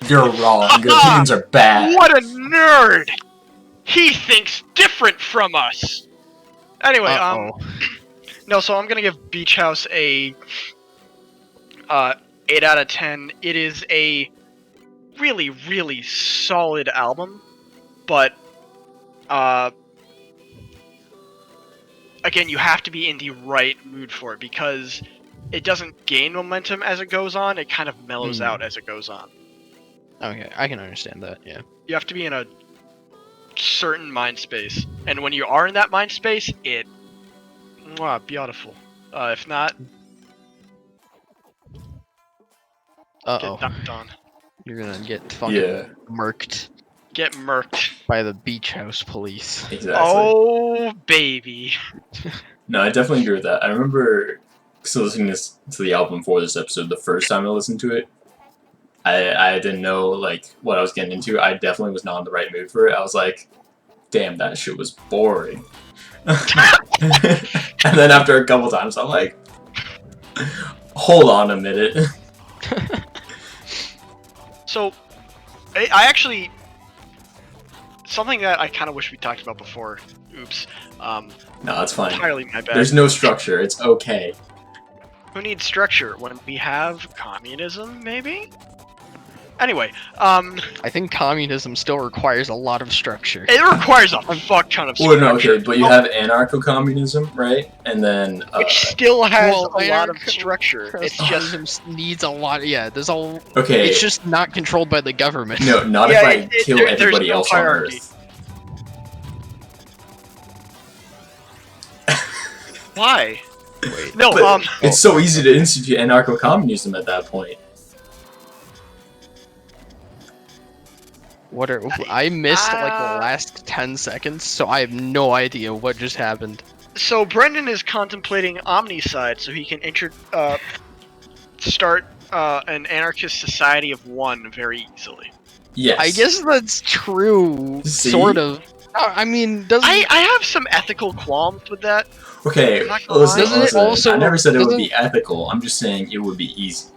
[SPEAKER 2] You're wrong. Your opinions are bad.
[SPEAKER 3] What a nerd! He thinks different from us. Anyway, no. So I'm gonna give Beach House a 8 out of 10. It is a really, really solid album, but again, you have to be in the right mood for it because it doesn't gain momentum as it goes on. It kind of mellows out as it goes on.
[SPEAKER 1] Okay, I can understand that. Yeah.
[SPEAKER 3] You have to be in a certain mind space, and when you are in that mind space, it beautiful. If not, get knocked on.
[SPEAKER 1] You're gonna get fucking murked.
[SPEAKER 3] Get murked
[SPEAKER 1] by the Beach House police.
[SPEAKER 2] Exactly.
[SPEAKER 3] Oh baby.
[SPEAKER 2] No, I definitely agree with that. I remember listening to the album for this episode the first time I listened to it. I didn't know like what I was getting into. I definitely was not in the right mood for it. I was like, damn, that shit was boring. And then after a couple times, I'm like, hold on a minute.
[SPEAKER 3] So, I actually, something that I kind of wish we talked about before. Oops.
[SPEAKER 2] No, that's fine.
[SPEAKER 3] Entirely my bad.
[SPEAKER 2] There's no structure. It's okay.
[SPEAKER 3] Who needs structure when we have communism? Maybe. Anyway,
[SPEAKER 1] I think communism still requires a lot of structure.
[SPEAKER 3] It requires a fuck ton of structure.
[SPEAKER 2] Well, no, okay, but you have anarcho-communism, right? And then
[SPEAKER 3] which still has a lot of structure. It's just
[SPEAKER 1] needs a lot. Yeah, there's all.
[SPEAKER 2] Okay.
[SPEAKER 1] It's just not controlled by the government.
[SPEAKER 2] No, not if I kill everybody else on Earth.
[SPEAKER 3] Why?
[SPEAKER 1] Wait.
[SPEAKER 3] No,
[SPEAKER 2] it's so easy to institute anarcho-communism at that point.
[SPEAKER 1] What are I missed like the last 10 seconds, so I have no idea what just happened.
[SPEAKER 3] So Brendan is contemplating Omnicide so he can start an anarchist society of one very easily.
[SPEAKER 2] Yes.
[SPEAKER 1] I guess that's true, sort of. I mean, doesn't
[SPEAKER 3] I have some ethical qualms with that.
[SPEAKER 2] Okay, listen, I never said it would be ethical. I'm just saying it would be easy.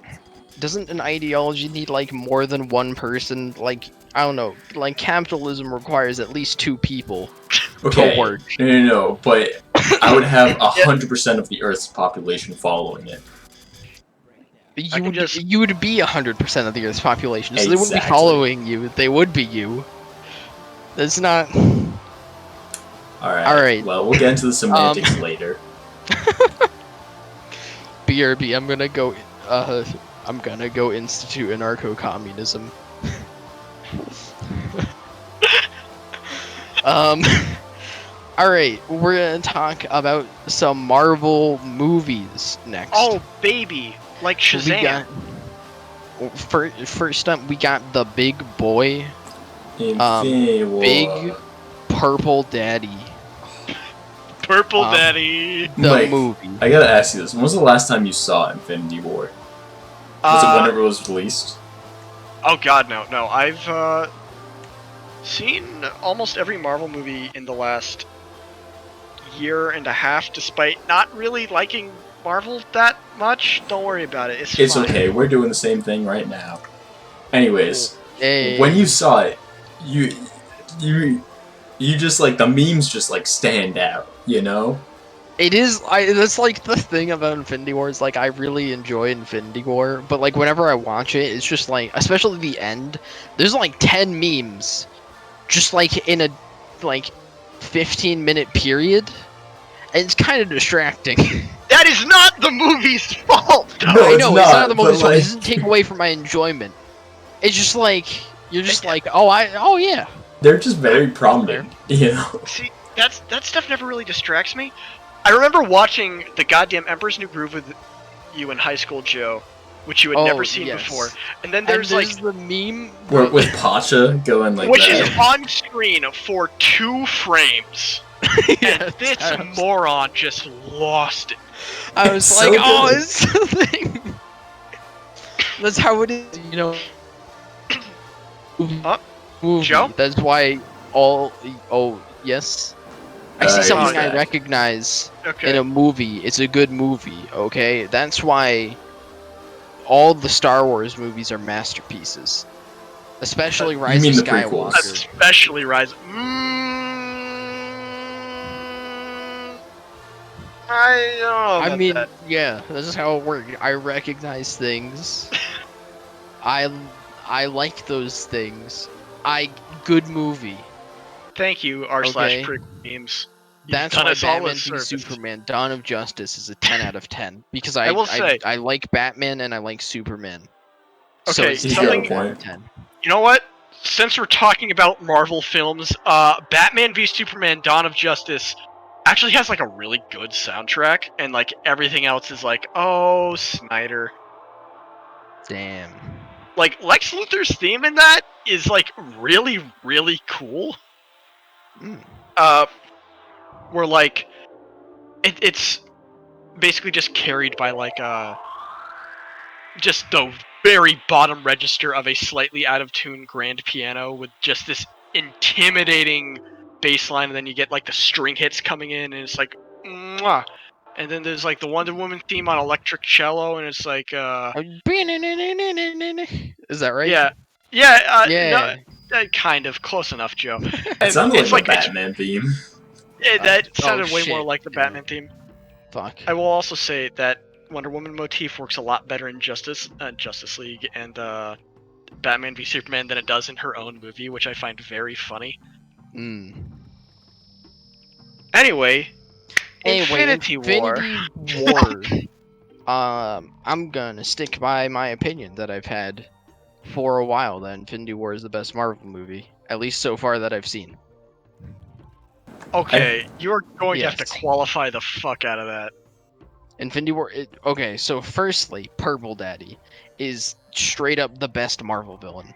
[SPEAKER 1] Doesn't an ideology need like more than one person? Like, I don't know, like capitalism requires at least 2 people to work.
[SPEAKER 2] No, but I would have 100% of the Earth's population following it.
[SPEAKER 1] You would be 100% of the Earth's population, so they wouldn't be following you. They would be you. That's not.
[SPEAKER 2] All right. Well, we'll get into the semantics later.
[SPEAKER 1] BRB, I'm gonna go institute anarcho-communism. Alright, we're gonna talk about some Marvel movies next.
[SPEAKER 3] Oh baby, like Shazam.
[SPEAKER 1] First up, we got The Big Boy. Big Purple Daddy.
[SPEAKER 3] Purple Daddy.
[SPEAKER 1] The movie.
[SPEAKER 2] I gotta ask you this. When was the last time you saw Infinity War? Was it whenever it was released?
[SPEAKER 3] Oh god, no. I've seen almost every Marvel movie in the last year and a half, despite not really liking Marvel that much. Don't worry about it.
[SPEAKER 2] It's
[SPEAKER 3] fine.
[SPEAKER 2] okay. We're doing the same thing right now. Anyways,
[SPEAKER 1] Hey.
[SPEAKER 2] when you saw it, you just like the memes just like stand out, you know?
[SPEAKER 1] It is. That's like the thing about Infinity War is like I really enjoy Infinity War, but like whenever I watch it, it's just like, especially the end. There's like 10 memes, just like in a like 15-minute period, and it's kind of distracting.
[SPEAKER 3] That is not the movie's fault.
[SPEAKER 2] No,
[SPEAKER 1] I
[SPEAKER 2] it's
[SPEAKER 1] know it's not the
[SPEAKER 2] but,
[SPEAKER 1] movie's fault. It
[SPEAKER 2] like-
[SPEAKER 1] doesn't take away from my enjoyment. It's just like you're just like, yeah.
[SPEAKER 2] They're just very prominent, you know?
[SPEAKER 3] See, that stuff never really distracts me. I remember watching the goddamn Emperor's New Groove with you in high school, Joe, which you had never seen
[SPEAKER 1] yes.
[SPEAKER 3] before. And then there's like
[SPEAKER 1] the meme
[SPEAKER 2] Where, with Pacha going like
[SPEAKER 3] which
[SPEAKER 2] that.
[SPEAKER 3] is on screen for 2 frames. And this moron just lost it.
[SPEAKER 1] I was
[SPEAKER 2] It's
[SPEAKER 1] like,
[SPEAKER 2] so
[SPEAKER 1] oh,
[SPEAKER 2] good.
[SPEAKER 1] it's the thing. That's how it is, you know. Movie.
[SPEAKER 3] Joe?
[SPEAKER 1] That's why all. Oh, yes. I see
[SPEAKER 2] he's
[SPEAKER 1] something I
[SPEAKER 2] back.
[SPEAKER 1] recognize
[SPEAKER 3] Okay.
[SPEAKER 1] in a movie. It's a good movie, okay? That's why all the Star Wars movies are masterpieces. Especially Rise
[SPEAKER 2] mean
[SPEAKER 1] of
[SPEAKER 2] the prequels?
[SPEAKER 1] Skywalker.
[SPEAKER 3] Especially Rise. I don't know
[SPEAKER 1] I
[SPEAKER 3] about
[SPEAKER 1] mean,
[SPEAKER 3] that.
[SPEAKER 1] yeah, this is how it works. I recognize things. I like those things. Good movie.
[SPEAKER 3] Thank you,
[SPEAKER 1] Okay.
[SPEAKER 3] r/prequel memes. You've
[SPEAKER 1] That's
[SPEAKER 3] done
[SPEAKER 1] why
[SPEAKER 3] us all a
[SPEAKER 1] Batman v
[SPEAKER 3] service.
[SPEAKER 1] Superman: Dawn of Justice is a 10 out of 10 because
[SPEAKER 3] I will say-
[SPEAKER 1] I like Batman and I like Superman. So
[SPEAKER 3] Okay,
[SPEAKER 1] it's
[SPEAKER 2] He's
[SPEAKER 1] 10
[SPEAKER 2] got a
[SPEAKER 1] out of
[SPEAKER 2] point.
[SPEAKER 1] 10.
[SPEAKER 3] You know what? Since we're talking about Marvel films, Batman v Superman: Dawn of Justice actually has like a really good soundtrack, and like everything else is like, oh, Snyder.
[SPEAKER 1] Damn.
[SPEAKER 3] Like Lex Luthor's theme in that is like really, really cool.
[SPEAKER 1] Mm.
[SPEAKER 3] Where like it's basically just carried by like just the very bottom register of a slightly out of tune grand piano with just this intimidating bass line, and then you get like the string hits coming in, and it's like mwah. And then there's like the Wonder Woman theme on electric cello, and it's like
[SPEAKER 1] Is that right?
[SPEAKER 3] yeah
[SPEAKER 1] Yeah.
[SPEAKER 3] no, kind of close enough, Joe.
[SPEAKER 2] It sounded
[SPEAKER 3] It's
[SPEAKER 2] like the
[SPEAKER 3] it's-
[SPEAKER 2] Batman theme.
[SPEAKER 3] that sounded way more
[SPEAKER 1] shit.
[SPEAKER 3] like the
[SPEAKER 1] Yeah.
[SPEAKER 3] Batman theme.
[SPEAKER 1] Fuck.
[SPEAKER 3] I will also say that Wonder Woman motif works a lot better in Justice League and Batman v Superman than it does in her own movie, which I find very funny.
[SPEAKER 1] Mm.
[SPEAKER 3] Anyway,
[SPEAKER 1] Anyway,
[SPEAKER 3] Infinity War.
[SPEAKER 1] War. I'm gonna stick by my opinion that I've had for a while. That Infinity War is the best Marvel movie, at least so far that I've seen.
[SPEAKER 3] Okay, you're going to have
[SPEAKER 1] Yes.
[SPEAKER 3] to qualify the fuck out of that.
[SPEAKER 1] Infinity War. Okay, so firstly, Purple Daddy is straight up the best Marvel villain,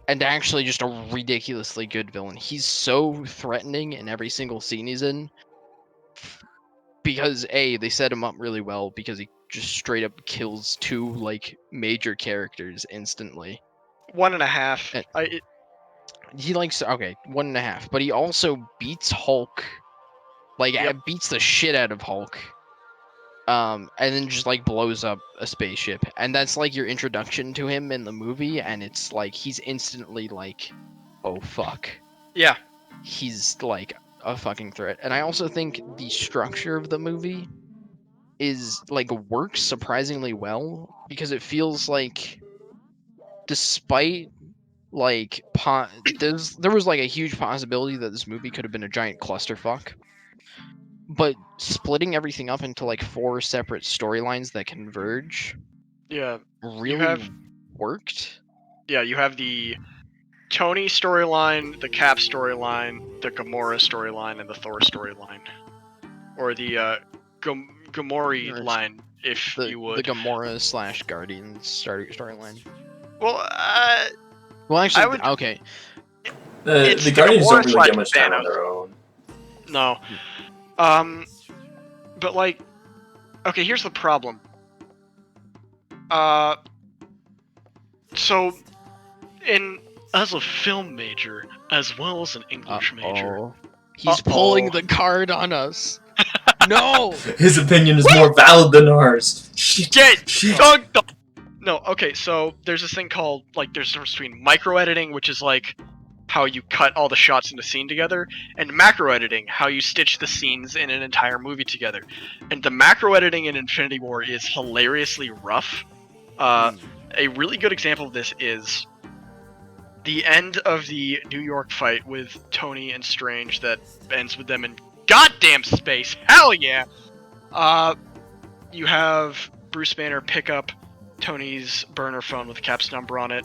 [SPEAKER 1] and actually just a ridiculously good villain. He's so threatening in every single scene he's in, because they set him up really well because he just straight up kills 2 like major characters instantly.
[SPEAKER 3] 1.5.
[SPEAKER 1] He likes 1.5, but he also beats Hulk, like
[SPEAKER 3] Yep.
[SPEAKER 1] beats the shit out of Hulk. And then just like blows up a spaceship, and that's like your introduction to him in the movie, and it's like he's instantly like, oh fuck,
[SPEAKER 3] Yeah.
[SPEAKER 1] he's like a fucking threat. And I also think the structure of the movie is like works surprisingly well, because it feels like, despite like there was like a huge possibility that this movie could have been a giant clusterfuck, but splitting everything up into like 4 separate storylines that converge
[SPEAKER 3] Yeah.
[SPEAKER 1] really worked.
[SPEAKER 3] Yeah, you have the Tony storyline, the Cap storyline, the Gamora storyline, and the Thor storyline. Or the Gamora
[SPEAKER 1] Or
[SPEAKER 3] line, if you
[SPEAKER 1] The
[SPEAKER 3] would.
[SPEAKER 1] Gamora / Guardians storyline.
[SPEAKER 3] Well,
[SPEAKER 1] Well, actually,
[SPEAKER 3] I would-
[SPEAKER 1] okay.
[SPEAKER 3] It's
[SPEAKER 2] The
[SPEAKER 3] the
[SPEAKER 2] Guardians don't
[SPEAKER 3] Gamora
[SPEAKER 2] really get
[SPEAKER 3] /
[SPEAKER 2] much time on
[SPEAKER 3] Thanos.
[SPEAKER 2] their own.
[SPEAKER 3] No. But like, okay, here's the problem. So, as a film major, as well as an English major,
[SPEAKER 1] He's
[SPEAKER 3] Uh-oh.
[SPEAKER 1] pulling the card on us. No!
[SPEAKER 2] His opinion is more valid than ours.
[SPEAKER 3] Get
[SPEAKER 2] Shit.
[SPEAKER 3] dunked on. No, okay, so there's this thing called, like, there's a difference between micro-editing, which is, like, how you cut all the shots in the scene together, and macro-editing, how you stitch the scenes in an entire movie together. And the macro-editing in Infinity War is hilariously rough. A really good example of this is the end of the New York fight with Tony and Strange that ends with them in goddamn space. Hell yeah! You have Bruce Banner pick up Tony's burner phone with Cap's number on it.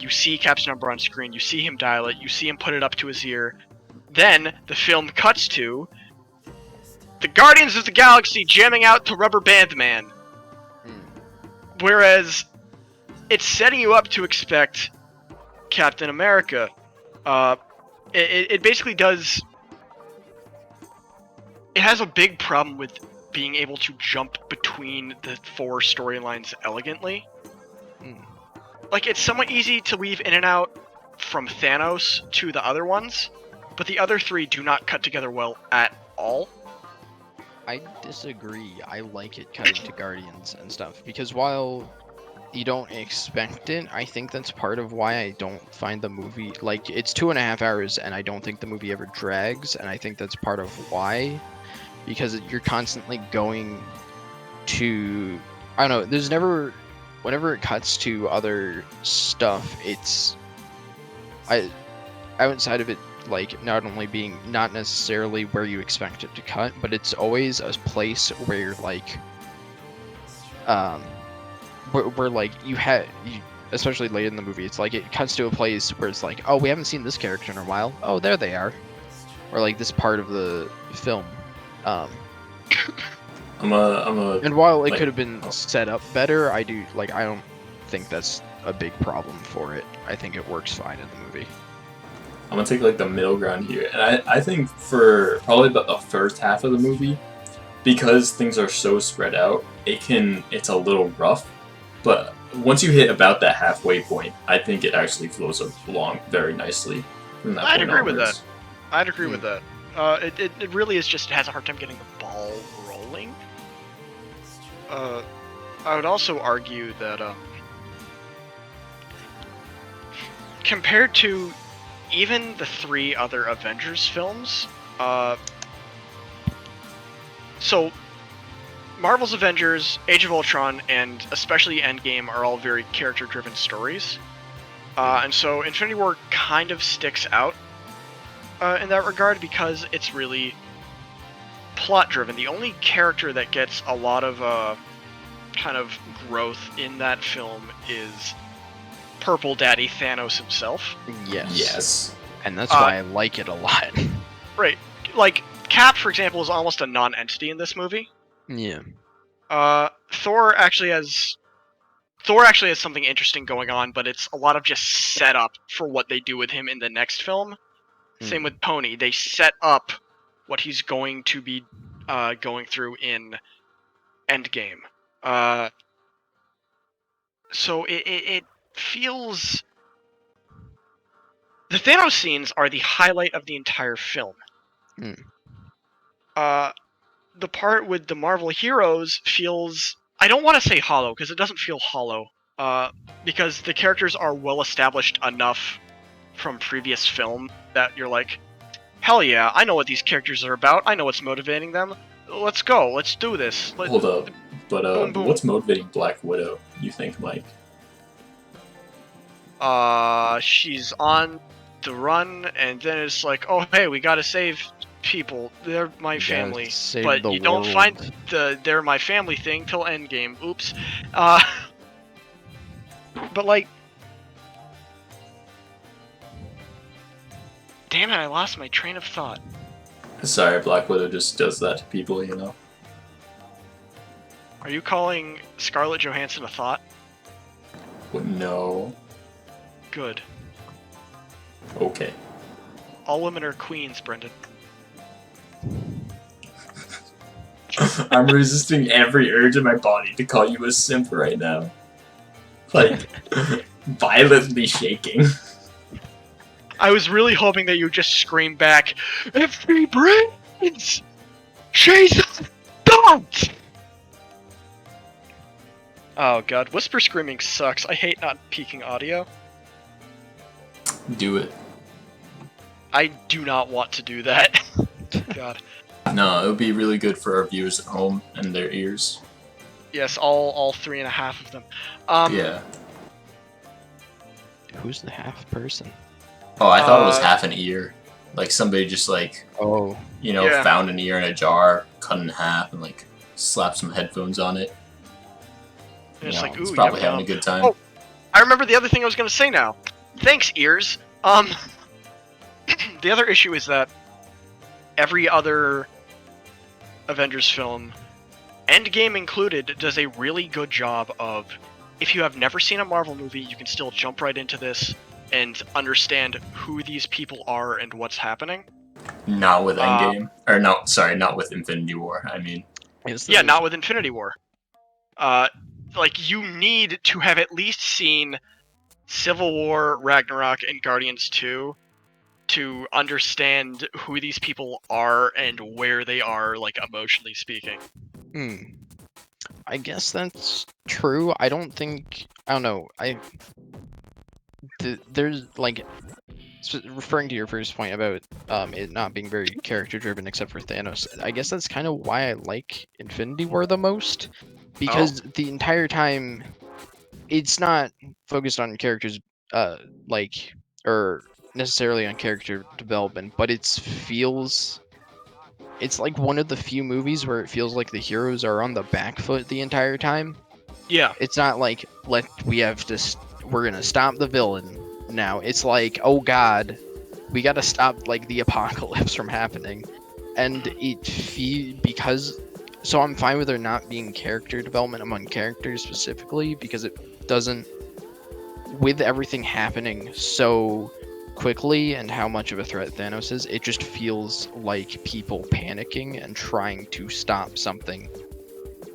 [SPEAKER 3] You see Cap's number on screen, you see him dial it, you see him put it up to his ear. Then, the film cuts to the Guardians of the Galaxy jamming out to Rubber Band Man. Whereas, it's setting you up to expect Captain America. It basically does... It has a big problem with being able to jump between the 4 storylines elegantly. Like, it's somewhat easy to weave in and out from Thanos to the other ones, but the other 3 do not cut together well at all.
[SPEAKER 1] I disagree. I like it cutting to Guardians and stuff, because while you don't expect it, I think that's part of why I don't find the movie, like, it's 2.5 hours, and I don't think the movie ever drags, and I think that's part of why, because you're constantly going to, I don't know, there's never, whenever it cuts to other stuff, it's, outside of it, like, not only being not necessarily where you expect it to cut, but it's always a place where you're like, where like you especially late in the movie, it's like it cuts to a place where it's like, oh, we haven't seen this character in a while. Oh, there they are. Or like this part of the film. And while it could have been set up better, I don't think that's a big problem for it. I think it works fine in the movie.
[SPEAKER 2] I'm gonna take like the middle ground here, and I think for probably about the first half of the movie, because things are so spread out, it's a little rough. But once you hit about that halfway point, I think it actually flows along very nicely. From that
[SPEAKER 3] I'd
[SPEAKER 2] point
[SPEAKER 3] agree with
[SPEAKER 2] onwards.
[SPEAKER 3] that. I'd agree with that. It really is just, it has a hard time getting the ball rolling. I would also argue that compared to even the 3 other Avengers films, so Marvel's Avengers, Age of Ultron, and especially Endgame are all very character-driven stories. And so Infinity War kind of sticks out in that regard because it's really plot-driven. The only character that gets a lot of kind of growth in that film is Purple Daddy Thanos himself.
[SPEAKER 2] Yes.
[SPEAKER 1] And that's why I like it a lot.
[SPEAKER 3] Right. Like, Cap, for example, is almost a non-entity in this movie.
[SPEAKER 1] Yeah.
[SPEAKER 3] Thor actually has something interesting going on, but it's a lot of just setup for what they do with him in the next film. Same with Tony. They set up what he's going to be going through in Endgame. So it feels... The Thanos scenes are the highlight of the entire film. The part with the Marvel heroes feels... I don't want to say hollow, because it doesn't feel hollow. Because the characters are well established enough from previous film that you're like, hell yeah, I know what these characters are about, I know what's motivating them, let's go, let's do this.
[SPEAKER 2] Hold up, but
[SPEAKER 3] boom, boom.
[SPEAKER 2] What's motivating Black Widow, you think, Mike?
[SPEAKER 3] She's on the run, and then it's like, oh hey, we gotta save people, they're my family. But you don't find the they're my family thing till Endgame, oops. But like... Damn it, I lost my train of thought.
[SPEAKER 2] Sorry, Black Widow just does that to people, you know?
[SPEAKER 3] Are you calling Scarlett Johansson a thought?
[SPEAKER 2] No.
[SPEAKER 3] Good.
[SPEAKER 2] Okay.
[SPEAKER 3] All women are queens, Brendan.
[SPEAKER 2] I'm resisting every urge in my body to call you a simp right now. Like, violently shaking.
[SPEAKER 3] I was really hoping that you would just scream back, "Free brains!" Jesus! Don't! Oh god, whisper screaming sucks. I hate not peaking audio.
[SPEAKER 2] Do it.
[SPEAKER 3] I do not want to do that. God.
[SPEAKER 2] No, it would be really good for our viewers at home and their ears.
[SPEAKER 3] Yes, all 3.5 of them.
[SPEAKER 2] Yeah.
[SPEAKER 1] Who's the half person?
[SPEAKER 2] Oh, I thought it was half an ear. Like somebody just like,
[SPEAKER 1] Oh,
[SPEAKER 3] Yeah.
[SPEAKER 2] found an ear in a jar, cut in half, and like slapped some headphones on it.
[SPEAKER 3] And it's like, ooh,
[SPEAKER 2] it's probably
[SPEAKER 3] yum,
[SPEAKER 2] having
[SPEAKER 3] yum.
[SPEAKER 2] a good time.
[SPEAKER 3] Oh. I remember the other thing I was gonna say now. Thanks, ears. The other issue is that every other Avengers film, Endgame included, does a really good job of, if you have never seen a Marvel movie, you can still jump right into this and understand who these people are and what's happening.
[SPEAKER 2] Not with Endgame. Or no, sorry, not with Infinity War, I mean.
[SPEAKER 3] Yeah, not with Infinity War. Like, you need to have at least seen Civil War, Ragnarok, and Guardians 2 to understand who these people are and where they are, like, emotionally speaking.
[SPEAKER 1] I guess that's true. I don't know. There's like referring to your first point about it not being very character driven except for Thanos. I guess that's kind of why I like Infinity War the most, because the entire time it's not focused on characters like or necessarily on character development, but it's like one of the few movies where it feels like the heroes are on the back foot the entire time.
[SPEAKER 3] Yeah.
[SPEAKER 1] It's not like we're gonna stop the villain now. It's like, oh god, we gotta stop like the apocalypse from happening, and so I'm fine with there not being character development among characters specifically, because it doesn't, with everything happening so quickly and how much of a threat Thanos is, it just feels like people panicking and trying to stop something.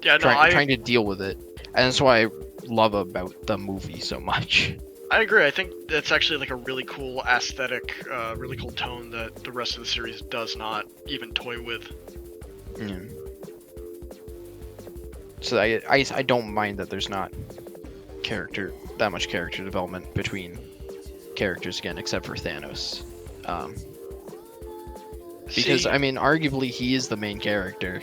[SPEAKER 3] Yeah,
[SPEAKER 1] trying to deal with it. And that's why I love about the movie so much.
[SPEAKER 3] I agree. I think that's actually like a really cool aesthetic, really cool tone that the rest of the series does not even toy with.
[SPEAKER 1] Mm. So I don't mind that there's not that much character development between characters again, except for Thanos. Because I mean, arguably he is the main character.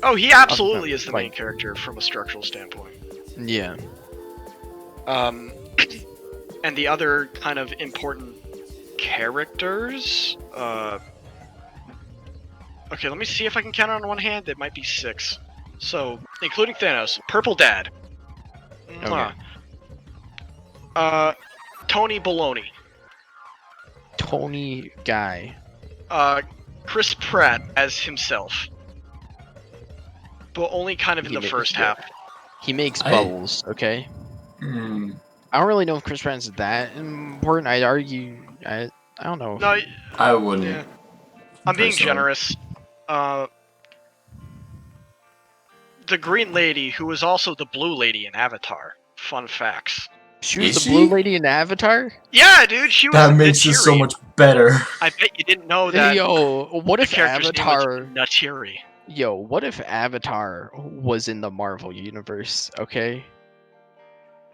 [SPEAKER 3] Oh, he absolutely is the main character from a structural standpoint.
[SPEAKER 1] Yeah.
[SPEAKER 3] And the other kind of important characters, okay, let me see if I can count on one hand. It might be 6. So, including Thanos, Purple Dad.
[SPEAKER 1] Okay.
[SPEAKER 3] Tony Baloney.
[SPEAKER 1] Tony Guy.
[SPEAKER 3] Chris Pratt as himself. But only kind of in the first half.
[SPEAKER 1] He makes bubbles, okay? I don't really know if Chris Pratt's that important. I'd argue... I don't know.
[SPEAKER 3] No,
[SPEAKER 2] I wouldn't.
[SPEAKER 3] Yeah. I'm being generous. The Green Lady, who was also the Blue Lady in Avatar. Fun facts.
[SPEAKER 1] She was the Blue Lady in Avatar?
[SPEAKER 3] Yeah, dude, she was.
[SPEAKER 2] That makes it so much better.
[SPEAKER 3] I bet you didn't know that.
[SPEAKER 1] Yo, what if Avatar?
[SPEAKER 3] Natiri.
[SPEAKER 1] Yo, what if Avatar was in the Marvel universe? Okay.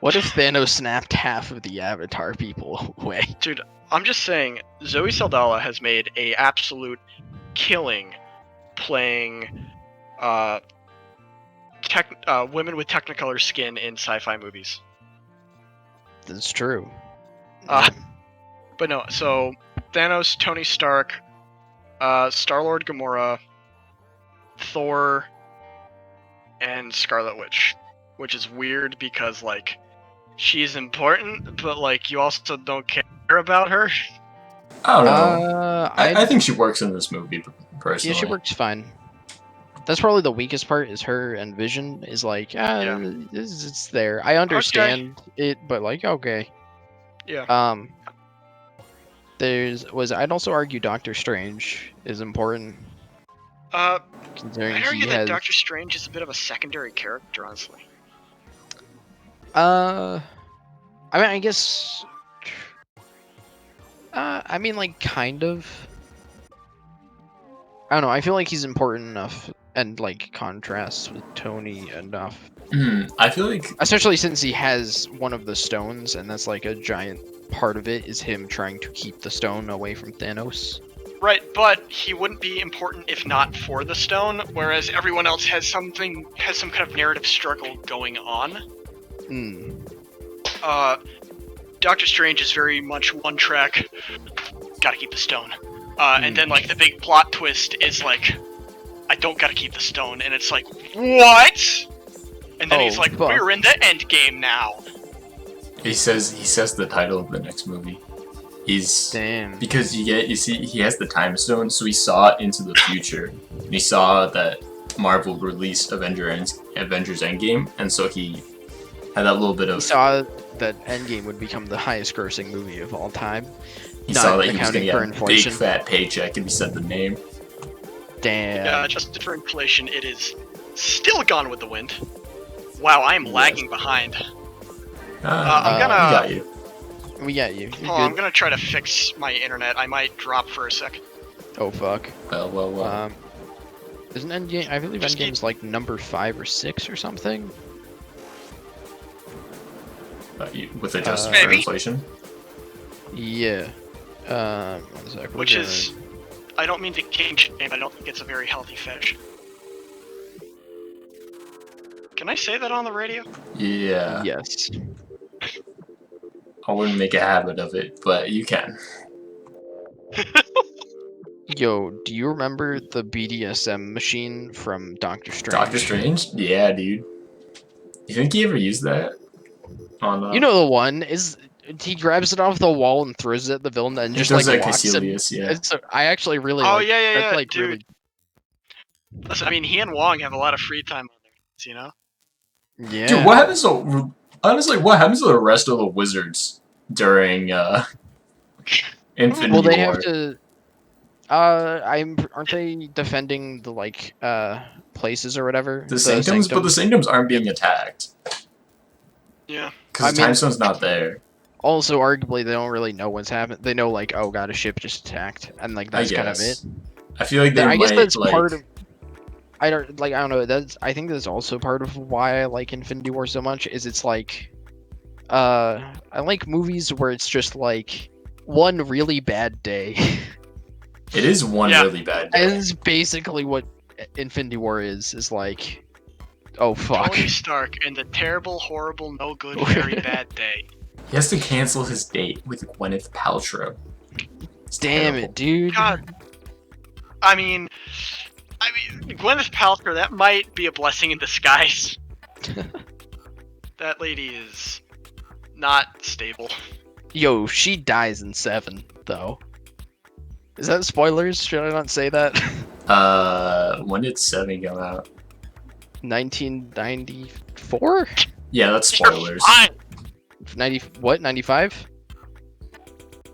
[SPEAKER 1] What if Thanos snapped half of the Avatar people away?
[SPEAKER 3] Dude, I'm just saying, Zoe Saldana has made a absolute killing playing women with Technicolor skin in sci-fi movies.
[SPEAKER 1] That's true.
[SPEAKER 3] But no, so Thanos, Tony Stark, Star-Lord, Gamora, Thor, and Scarlet Witch, which is weird because like she's important, but like you also don't care about her.
[SPEAKER 2] I don't know. I think she works in this movie personally.
[SPEAKER 1] Yeah, she works fine. That's probably the weakest part, is her and Vision is like, it's there. I understand it, but like, okay.
[SPEAKER 3] Yeah.
[SPEAKER 1] I'd also argue Doctor Strange is important. Considering
[SPEAKER 3] I'd argue that Doctor Strange is a bit of a secondary character, honestly.
[SPEAKER 1] I mean, I guess. I mean, like, kind of. I don't know. I feel like he's important enough and like contrasts with Tony enough,
[SPEAKER 2] I feel like
[SPEAKER 1] especially since he has one of the stones, and that's like a giant part of it is him trying to keep the stone away from Thanos.
[SPEAKER 3] Right, but he wouldn't be important if not for the stone, whereas everyone else has some kind of narrative struggle going on.
[SPEAKER 1] Hmm.
[SPEAKER 3] Doctor Strange is very much one track, gotta keep the stone. And then like the big plot twist is like, I don't gotta keep the stone, and it's like, what? And then he's like,
[SPEAKER 1] fuck.
[SPEAKER 3] we're in the end game now.
[SPEAKER 2] he says the title of the next movie. He's
[SPEAKER 1] Damn.
[SPEAKER 2] because you see he has the time stone, so he saw into the future. And he saw that Marvel released Avengers Endgame, and so he had that little bit
[SPEAKER 1] He
[SPEAKER 2] of
[SPEAKER 1] saw that Endgame would become the highest-grossing movie of all time.
[SPEAKER 2] he
[SPEAKER 1] not
[SPEAKER 2] saw that he was
[SPEAKER 1] accounting
[SPEAKER 2] gonna
[SPEAKER 1] for
[SPEAKER 2] get a big
[SPEAKER 1] inflation.
[SPEAKER 2] fat paycheck, and he said the name.
[SPEAKER 1] Damn.
[SPEAKER 3] Just for inflation, it is still Gone with the Wind. Wow, I am lagging behind. I'm gonna.
[SPEAKER 2] We got you.
[SPEAKER 1] We got you. You're
[SPEAKER 3] I'm
[SPEAKER 1] good.
[SPEAKER 3] gonna try to fix my internet. I might drop for a sec.
[SPEAKER 1] Oh fuck.
[SPEAKER 2] Well.
[SPEAKER 1] Isn't Endgame? I believe
[SPEAKER 3] Just
[SPEAKER 1] Endgame's like number 5 or 6 or something.
[SPEAKER 2] With adjustment for
[SPEAKER 3] Maybe.
[SPEAKER 2] inflation.
[SPEAKER 1] Yeah. 1 sec.
[SPEAKER 3] Which is, I don't mean to king shame. I don't think it's a very healthy fetish. Can I say that on the radio?
[SPEAKER 2] Yeah.
[SPEAKER 1] Yes.
[SPEAKER 2] I wouldn't make a habit of it, but you can.
[SPEAKER 1] Yo, do you remember the BDSM machine from Doctor Strange?
[SPEAKER 2] Doctor Strange? Yeah, dude. You think he ever used that? On
[SPEAKER 1] You know the one is he grabs it off the wall and throws it at the villain and
[SPEAKER 2] he
[SPEAKER 1] just
[SPEAKER 2] does
[SPEAKER 1] like
[SPEAKER 2] that
[SPEAKER 1] walks him.
[SPEAKER 2] Caecilius, yeah.
[SPEAKER 1] I actually really
[SPEAKER 3] Oh
[SPEAKER 1] like
[SPEAKER 3] yeah,
[SPEAKER 1] that's like
[SPEAKER 3] dude.
[SPEAKER 1] really
[SPEAKER 3] Listen, I mean, he and Wong have a lot of free time on their hands, you know.
[SPEAKER 1] yeah.
[SPEAKER 2] Dude, what happens to what happens to the rest of the wizards during Infinity
[SPEAKER 1] Well, they
[SPEAKER 2] War?
[SPEAKER 1] have to. Aren't they defending the like places or whatever?
[SPEAKER 2] The sanctums, but the sanctums aren't being attacked
[SPEAKER 3] Yeah.
[SPEAKER 2] because the time stone's not there.
[SPEAKER 1] Also, arguably, they don't really know what's happened. They know like, oh god, a ship just attacked, and like that's kind of it.
[SPEAKER 2] I feel like they
[SPEAKER 1] I guess
[SPEAKER 2] might,
[SPEAKER 1] that's
[SPEAKER 2] like,
[SPEAKER 1] part of. I don't know. I think that's also part of why I like Infinity War so much. Is it's like, I like movies where it's just like one really bad day.
[SPEAKER 2] It is one
[SPEAKER 3] Yeah.
[SPEAKER 2] really bad
[SPEAKER 1] And
[SPEAKER 2] day.
[SPEAKER 1] it's basically what Infinity War is like. Oh fuck.
[SPEAKER 3] Tony Stark and the terrible, horrible, no good, very bad day.
[SPEAKER 2] He has to cancel his date with Gwyneth Paltrow. It's
[SPEAKER 1] Damn
[SPEAKER 2] terrible.
[SPEAKER 1] it, dude.
[SPEAKER 3] God. I mean, Gwyneth Paltrow, that might be a blessing in disguise. That lady is not stable.
[SPEAKER 1] Yo, she dies in 7 though. Is that spoilers? Should I not say that?
[SPEAKER 2] When did 7 come out?
[SPEAKER 1] 1994?
[SPEAKER 2] Yeah, that's
[SPEAKER 3] You're
[SPEAKER 2] spoilers.
[SPEAKER 3] fine.
[SPEAKER 1] 95?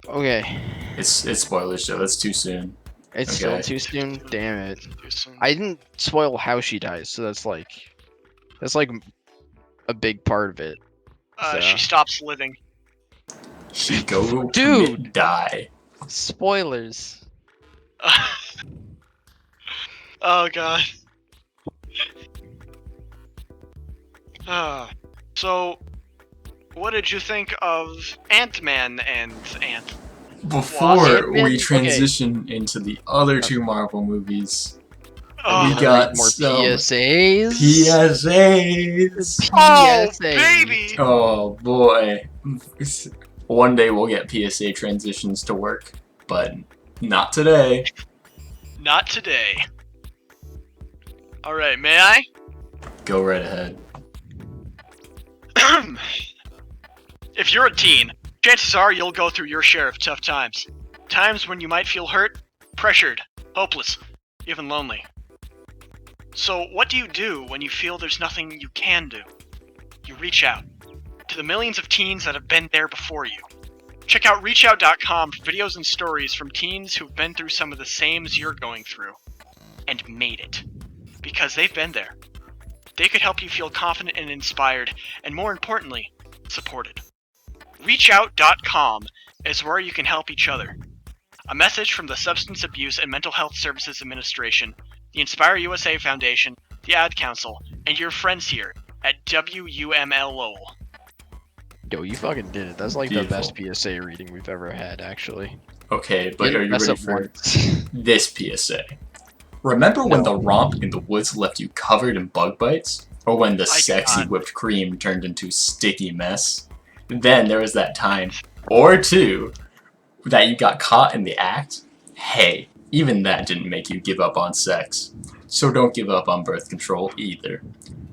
[SPEAKER 1] Okay.
[SPEAKER 2] It's spoilers, so that's too soon.
[SPEAKER 1] It's
[SPEAKER 2] Okay.
[SPEAKER 1] still too soon. Damn it.
[SPEAKER 3] Too soon.
[SPEAKER 1] I didn't spoil how she dies, so that's like a big part of it.
[SPEAKER 3] She stops living.
[SPEAKER 2] She go
[SPEAKER 1] Dude!
[SPEAKER 2] commit, die.
[SPEAKER 1] Spoilers.
[SPEAKER 3] Oh god. So, what did you think of Ant-Man and Ant?
[SPEAKER 2] Before
[SPEAKER 1] Ant-Man?
[SPEAKER 2] we
[SPEAKER 1] Okay.
[SPEAKER 2] transition into the other 2 Marvel movies,
[SPEAKER 3] Oh,
[SPEAKER 2] we got
[SPEAKER 1] more
[SPEAKER 2] some
[SPEAKER 1] PSAs.
[SPEAKER 2] PSAs.
[SPEAKER 3] oh
[SPEAKER 1] PSAs.
[SPEAKER 3] baby!
[SPEAKER 2] Oh boy. One day we'll get PSA transitions to work, but not today.
[SPEAKER 3] Not today. Alright, may I?
[SPEAKER 2] Go right ahead.
[SPEAKER 3] If you're a teen, chances are you'll go through your share of tough times. Times when you might feel hurt, pressured, hopeless, even lonely. So what do you do when you feel there's nothing you can do? You reach out to the millions of teens that have been there before you. Check out reachout.com for videos and stories from teens who've been through some of the same as you're going through and made it. Because they've been there. They could help you feel confident and inspired, and more importantly, supported. Reachout.com is where you can help each other. A message from the Substance Abuse and Mental Health Services Administration, the Inspire USA Foundation, the Ad Council, and your friends here at WUML Lowell.
[SPEAKER 1] Yo, you fucking did it. That's like
[SPEAKER 2] Beautiful.
[SPEAKER 1] the best PSA reading we've ever had, actually.
[SPEAKER 2] Okay, but
[SPEAKER 1] Didn't
[SPEAKER 2] are you
[SPEAKER 1] mess
[SPEAKER 2] ready
[SPEAKER 1] up
[SPEAKER 2] for
[SPEAKER 1] once.
[SPEAKER 2] this PSA? Remember when
[SPEAKER 1] No.
[SPEAKER 2] the romp in the woods left you covered in bug bites? Or when the
[SPEAKER 3] I
[SPEAKER 2] sexy
[SPEAKER 3] cannot.
[SPEAKER 2] whipped cream turned into sticky mess? Then there was that time, or two, that you got caught in the act? Hey, even that didn't make you give up on sex. So don't give up on birth control either.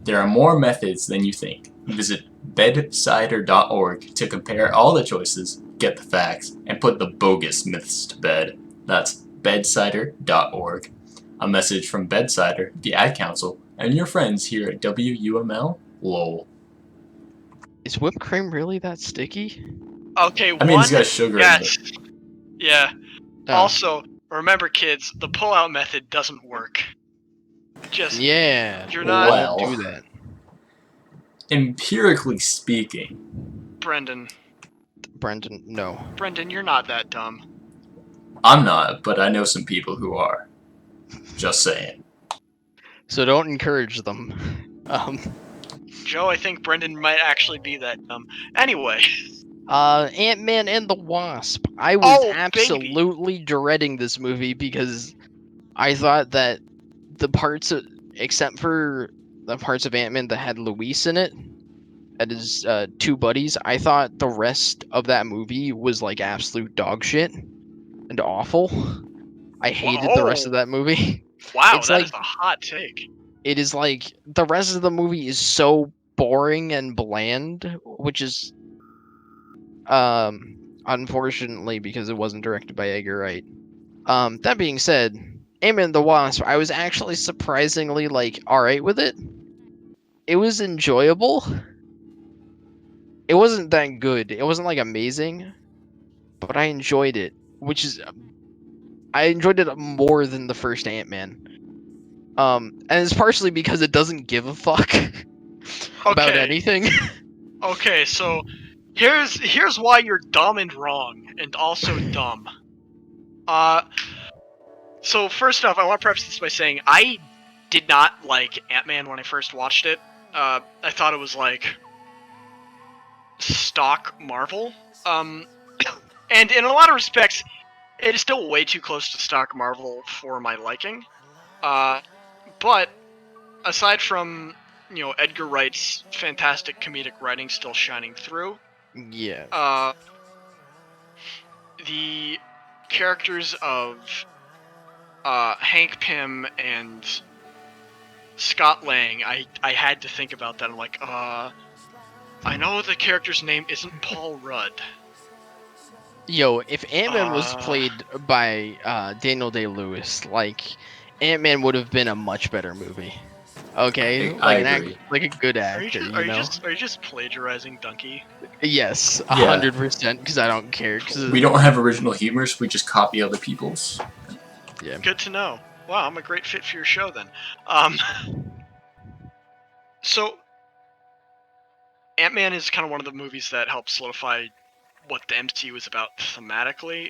[SPEAKER 2] There are more methods than you think. Visit bedsider.org to compare all the choices, get the facts, and put the bogus myths to bed. That's bedsider.org. A message from Bedsider, the Ad Council, and your friends here at WUML, lol.
[SPEAKER 1] Is whipped cream really that sticky?
[SPEAKER 3] Okay,
[SPEAKER 2] I mean, it's got sugar in
[SPEAKER 3] yes.
[SPEAKER 2] it.
[SPEAKER 3] Yeah.
[SPEAKER 1] Oh.
[SPEAKER 3] Also, remember, kids, the pull-out method doesn't work. Just
[SPEAKER 1] Yeah.
[SPEAKER 3] You're not-
[SPEAKER 2] Well,
[SPEAKER 1] Don't do that.
[SPEAKER 2] empirically speaking,
[SPEAKER 3] Brendan,
[SPEAKER 1] No.
[SPEAKER 3] you're not that dumb.
[SPEAKER 2] I'm not, but I know some people who are. Just saying.
[SPEAKER 1] So don't encourage them.
[SPEAKER 3] Joe, I think Brendan might actually be that dumb. Anyway,
[SPEAKER 1] Ant-Man and the Wasp. I was
[SPEAKER 3] Oh, baby.
[SPEAKER 1] absolutely dreading this movie because I thought that the parts of, except for the parts of Ant-Man that had Luis in it, that is two buddies, I thought the rest of that movie was like absolute dog shit and awful. I hated the rest of that movie.
[SPEAKER 3] wow,
[SPEAKER 1] It's
[SPEAKER 3] that
[SPEAKER 1] like-
[SPEAKER 3] is a hot take.
[SPEAKER 1] It is like the rest of the movie is so boring and bland, which is unfortunately because it wasn't directed by Edgar Wright. That being said, Ant-Man and the Wasp, I was actually surprisingly like alright with it. It was enjoyable. It wasn't that good. It wasn't like amazing, but I enjoyed it, which is I enjoyed it more than the first Ant-Man. And it's partially because it doesn't give a fuck about
[SPEAKER 3] Okay.
[SPEAKER 1] anything.
[SPEAKER 3] Okay, so here's why you're dumb and wrong, and also dumb. So first off, I want to preface this by saying I did not like Ant-Man when I first watched it. I thought it was like stock Marvel. And in a lot of respects, it is still way too close to stock Marvel for my liking. But aside from Edgar Wright's fantastic comedic writing still shining through,
[SPEAKER 1] Yeah.
[SPEAKER 3] the characters of Hank Pym and Scott Lang, I had to think about that. I'm like, I know the character's name isn't Paul Rudd.
[SPEAKER 1] Yo, if Ant-Man was played by Daniel Day-Lewis, like Ant-Man would have been a much better movie. Okay,
[SPEAKER 2] I
[SPEAKER 1] like
[SPEAKER 2] agree.
[SPEAKER 1] like a good
[SPEAKER 3] Are you
[SPEAKER 1] actor,
[SPEAKER 3] just,
[SPEAKER 1] you know?
[SPEAKER 3] are you just plagiarizing Donkey?
[SPEAKER 1] Yes,
[SPEAKER 2] Yeah.
[SPEAKER 1] 100%, because I don't care. Cause
[SPEAKER 2] We don't have original humor, so we just copy other people's.
[SPEAKER 1] Yeah.
[SPEAKER 3] Good to know. Wow, I'm a great fit for your show then. So Ant-Man is kind of one of the movies that helped solidify what the MCU is about thematically.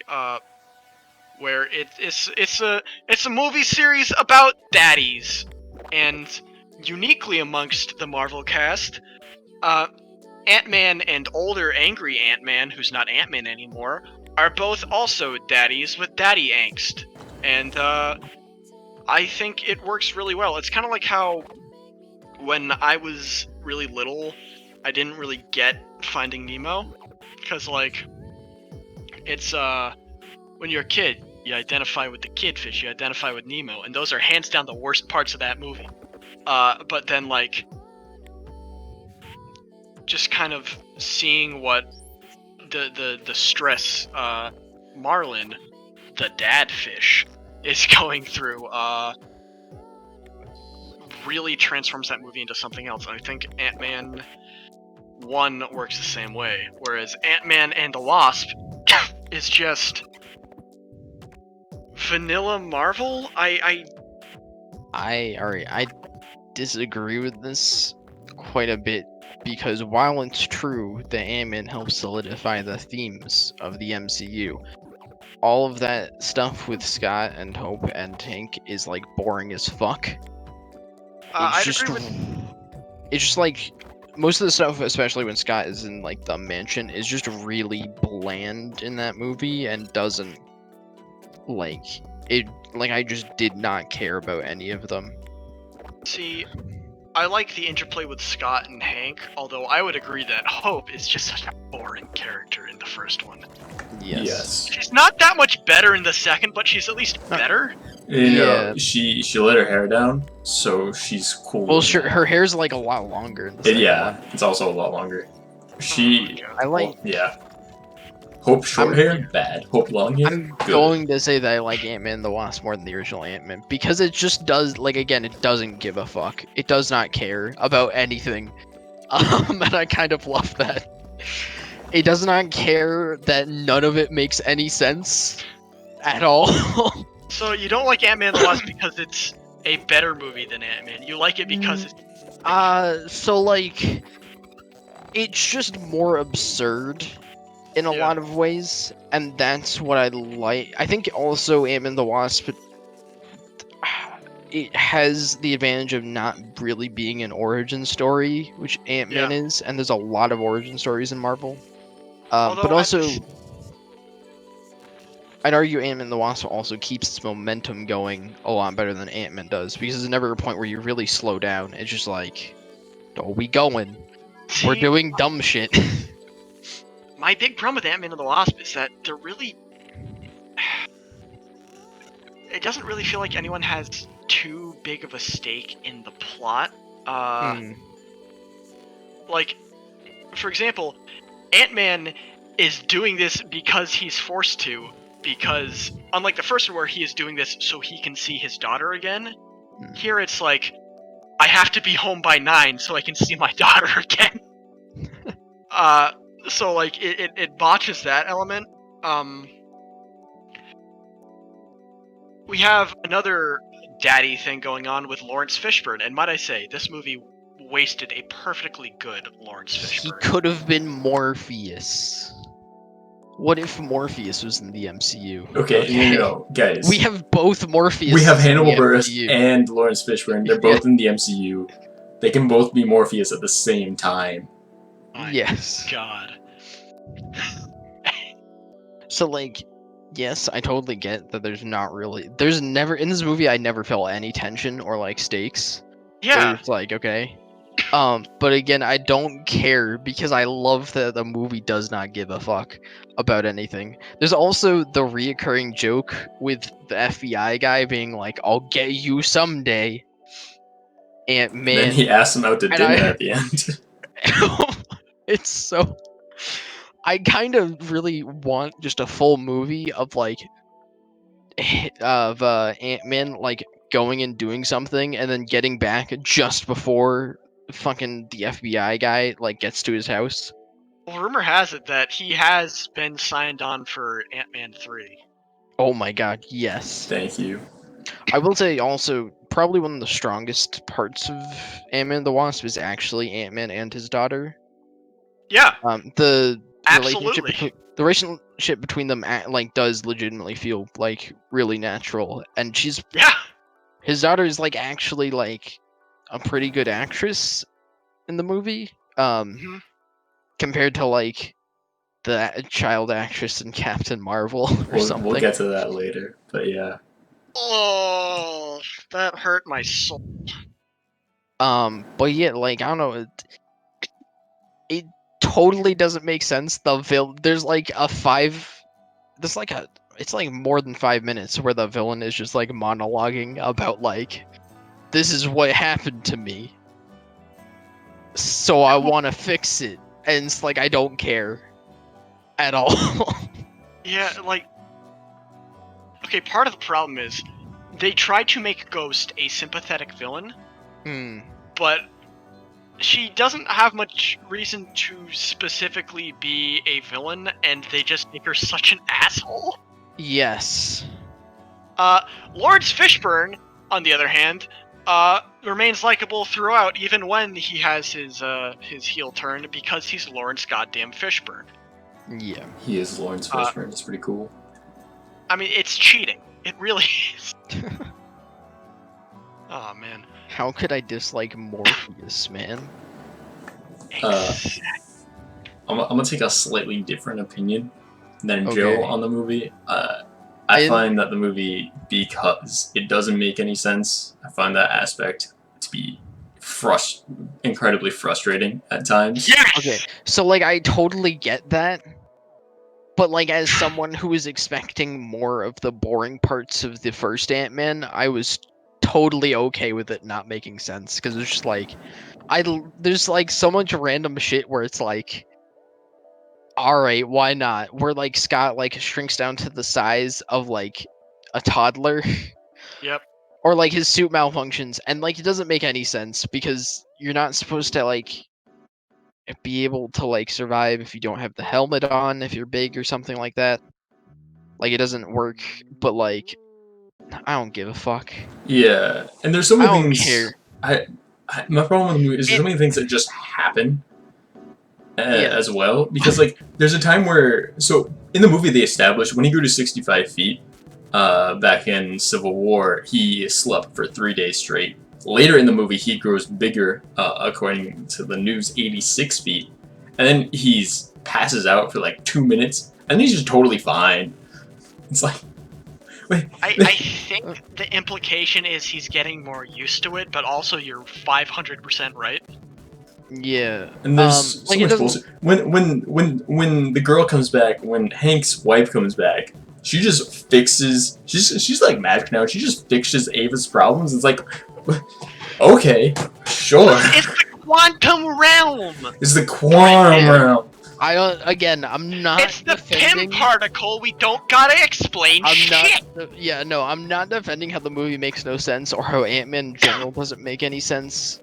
[SPEAKER 3] Where it's a movie series about daddies, and uniquely amongst the Marvel cast, Ant-Man and older angry Ant-Man, who's not Ant-Man anymore, are both also daddies with daddy angst, and I think it works really well. It's kind of like how when I was really little, I didn't really get Finding Nemo, because like it's when you're a kid, you identify with the kidfish, you identify with Nemo, and those are hands down the worst parts of that movie. But then, like, just kind of seeing what the stress Marlin, the dad fish, is going through, really transforms that movie into something else. And I think Ant-Man 1 works the same way, whereas Ant-Man and the Wasp is just vanilla Marvel. I
[SPEAKER 1] disagree with this quite a bit because while it's true that Ant-Man helps solidify the themes of the MCU, all of that stuff with Scott and Hope and Hank is like boring as fuck.
[SPEAKER 3] I'd agree with.
[SPEAKER 1] It's just like most of the stuff, especially when Scott is in like the mansion, is just really bland in that movie and doesn't like it. Like I just did not care about any of them.
[SPEAKER 3] See, I like the interplay with Scott and Hank, although I would agree that Hope is just such a boring character in the first one.
[SPEAKER 1] Yes.
[SPEAKER 3] She's not that much better in the second, but she's at least better.
[SPEAKER 2] You know,
[SPEAKER 1] Yeah.
[SPEAKER 2] she let her hair down, so she's cool.
[SPEAKER 1] Well,
[SPEAKER 2] in
[SPEAKER 1] sure,
[SPEAKER 2] that.
[SPEAKER 1] her hair's like a lot longer in the second
[SPEAKER 2] Yeah,
[SPEAKER 1] one.
[SPEAKER 2] it's also a lot longer.
[SPEAKER 3] Oh
[SPEAKER 2] She,
[SPEAKER 1] I like.
[SPEAKER 2] yeah. Hope short hair, bad. Hope long hair,
[SPEAKER 1] I'm
[SPEAKER 2] good.
[SPEAKER 1] going to say that I like Ant-Man and the Wasp more than the original Ant-Man because it just does, like, again, it doesn't give a fuck. It does not care about anything. And I kind of love that. It does not care that none of it makes any sense at all.
[SPEAKER 3] So you don't like Ant-Man and the Wasp because it's a better movie than Ant-Man. You like it because it's
[SPEAKER 1] So, like, it's just more absurd in a
[SPEAKER 3] Yeah.
[SPEAKER 1] lot of ways, and that's what I like. I think also Ant-Man and the Wasp, it has the advantage of not really being an origin story, which Ant-Man is, and there's a lot of origin stories in Marvel.
[SPEAKER 3] Although
[SPEAKER 1] But
[SPEAKER 3] at
[SPEAKER 1] also,
[SPEAKER 3] this-
[SPEAKER 1] I'd argue Ant-Man and the Wasp also keeps its momentum going a lot better than Ant-Man does, because there's never a point where you really slow down. It's just like, oh, we going. We're
[SPEAKER 3] See,
[SPEAKER 1] doing dumb shit.
[SPEAKER 3] my big problem with Ant-Man and the Wasp is that they're really. It doesn't really feel like anyone has too big of a stake in the plot. Like, for example, Ant-Man is doing this because he's forced to, because unlike the first one where he is doing this so he can see his daughter again, here it's like, I have to be home by 9 so I can see my daughter again. So like it botches that element. We have another daddy thing going on with Lawrence Fishburne, and might I say, this movie wasted a perfectly good Lawrence
[SPEAKER 1] He
[SPEAKER 3] Fishburne.
[SPEAKER 1] could have been Morpheus. What if Morpheus was in the MCU?
[SPEAKER 2] Okay, guys.
[SPEAKER 1] We have both Morpheus.
[SPEAKER 2] We have Hannibal
[SPEAKER 1] in the
[SPEAKER 2] Buress
[SPEAKER 1] MCU.
[SPEAKER 2] and Lawrence Fishburne. They're both in the MCU. They can both be Morpheus at the same time.
[SPEAKER 1] Yes.
[SPEAKER 3] God.
[SPEAKER 1] So like, yes, I totally get that there's never in this movie I never felt any tension or like stakes.
[SPEAKER 3] Yeah.
[SPEAKER 1] It's like, okay. But again, I don't care because I love that the movie does not give a fuck about anything. There's also the reoccurring joke with the FBI guy being like, I'll get you someday. And man,
[SPEAKER 2] Then he asks him out to dinner at the end.
[SPEAKER 1] it's so. I kind of really want just a full movie of like Ant-Man like going and doing something and then getting back just before fucking the FBI guy like gets to his house.
[SPEAKER 3] Well, rumor has it that he has been signed on for Ant-Man 3.
[SPEAKER 1] Oh my god, yes.
[SPEAKER 2] Thank you.
[SPEAKER 1] I will say also probably one of the strongest parts of Ant-Man and the Wasp is actually Ant-Man and his daughter.
[SPEAKER 3] Yeah.
[SPEAKER 1] The
[SPEAKER 3] Absolutely.
[SPEAKER 1] relationship between them like does legitimately feel like really natural, and
[SPEAKER 3] Yeah.
[SPEAKER 1] his daughter is like actually like a pretty good actress in the movie. Compared to like the child actress in Captain Marvel or something.
[SPEAKER 2] We'll get to that later, but yeah.
[SPEAKER 3] Oh, that hurt my soul.
[SPEAKER 1] But yeah, like I don't know, it totally doesn't make sense. There's like it's like more than 5 minutes where the villain is just like monologuing about like, this is what happened to me, so I want to fix it, and it's like I don't care at all.
[SPEAKER 3] Yeah, like, okay, part of the problem is they tried to make Ghost a sympathetic villain, but she doesn't have much reason to specifically be a villain, and they just make her such an asshole.
[SPEAKER 1] Yes.
[SPEAKER 3] Lawrence Fishburne, on the other hand, remains likable throughout, even when he has his heel turn, because he's Lawrence goddamn Fishburne.
[SPEAKER 1] Yeah.
[SPEAKER 2] He is Lawrence Fishburne. It's pretty cool.
[SPEAKER 3] I mean, it's cheating. It really is. Oh man.
[SPEAKER 1] How could I dislike Morpheus, man?
[SPEAKER 2] Uh, I'm gonna take a slightly different opinion than Joe
[SPEAKER 1] Okay.
[SPEAKER 2] on the movie. I
[SPEAKER 1] I-
[SPEAKER 2] find that the movie, because it doesn't make any sense, I find that aspect to be incredibly frustrating at times.
[SPEAKER 3] Yes.
[SPEAKER 1] Okay, so like I totally get that, but like as someone who was expecting more of the boring parts of the first Ant-Man, I was totally okay with it not making sense because it's just like there's like so much random shit where it's like, all right, why not? Where like Scott like shrinks down to the size of like a toddler.
[SPEAKER 3] Yep.
[SPEAKER 1] Or like his suit malfunctions, and like it doesn't make any sense because you're not supposed to like be able to like survive if you don't have the helmet on, if you're big or something like that. Like it doesn't work, but like I don't give a fuck.
[SPEAKER 2] Yeah, and there's so
[SPEAKER 1] I
[SPEAKER 2] many
[SPEAKER 1] don't
[SPEAKER 2] things.
[SPEAKER 1] care.
[SPEAKER 2] My problem with the movie is there's so
[SPEAKER 1] It,
[SPEAKER 2] many things that just happen
[SPEAKER 1] yeah,
[SPEAKER 2] as well. Because like, there's a time where in the movie they established when he grew to 65 feet, back in Civil War, he slept for 3 days straight. Later in the movie, he grows bigger, according to the news, 86 feet, and then he's passes out for like 2 minutes, and he's just totally fine. It's like, wait,
[SPEAKER 3] I think the implication is he's getting more used to it, but also you're 500% right.
[SPEAKER 1] yeah.
[SPEAKER 2] and there's so
[SPEAKER 1] like it
[SPEAKER 2] much
[SPEAKER 1] doesn't.
[SPEAKER 2] bullshit. When the girl comes back, when Hank's wife comes back, she just fixes. She's like magic now. She just fixes Ava's problems. It's like, okay, sure.
[SPEAKER 3] It's the quantum realm.
[SPEAKER 2] It's the quantum realm.
[SPEAKER 1] I don't. Again, I'm not
[SPEAKER 3] It's the
[SPEAKER 1] defending.
[SPEAKER 3] Pym particle. We don't gotta explain
[SPEAKER 1] I'm
[SPEAKER 3] shit.
[SPEAKER 1] not. Yeah, no, I'm not defending how the movie makes no sense or how Ant-Man in general doesn't make any sense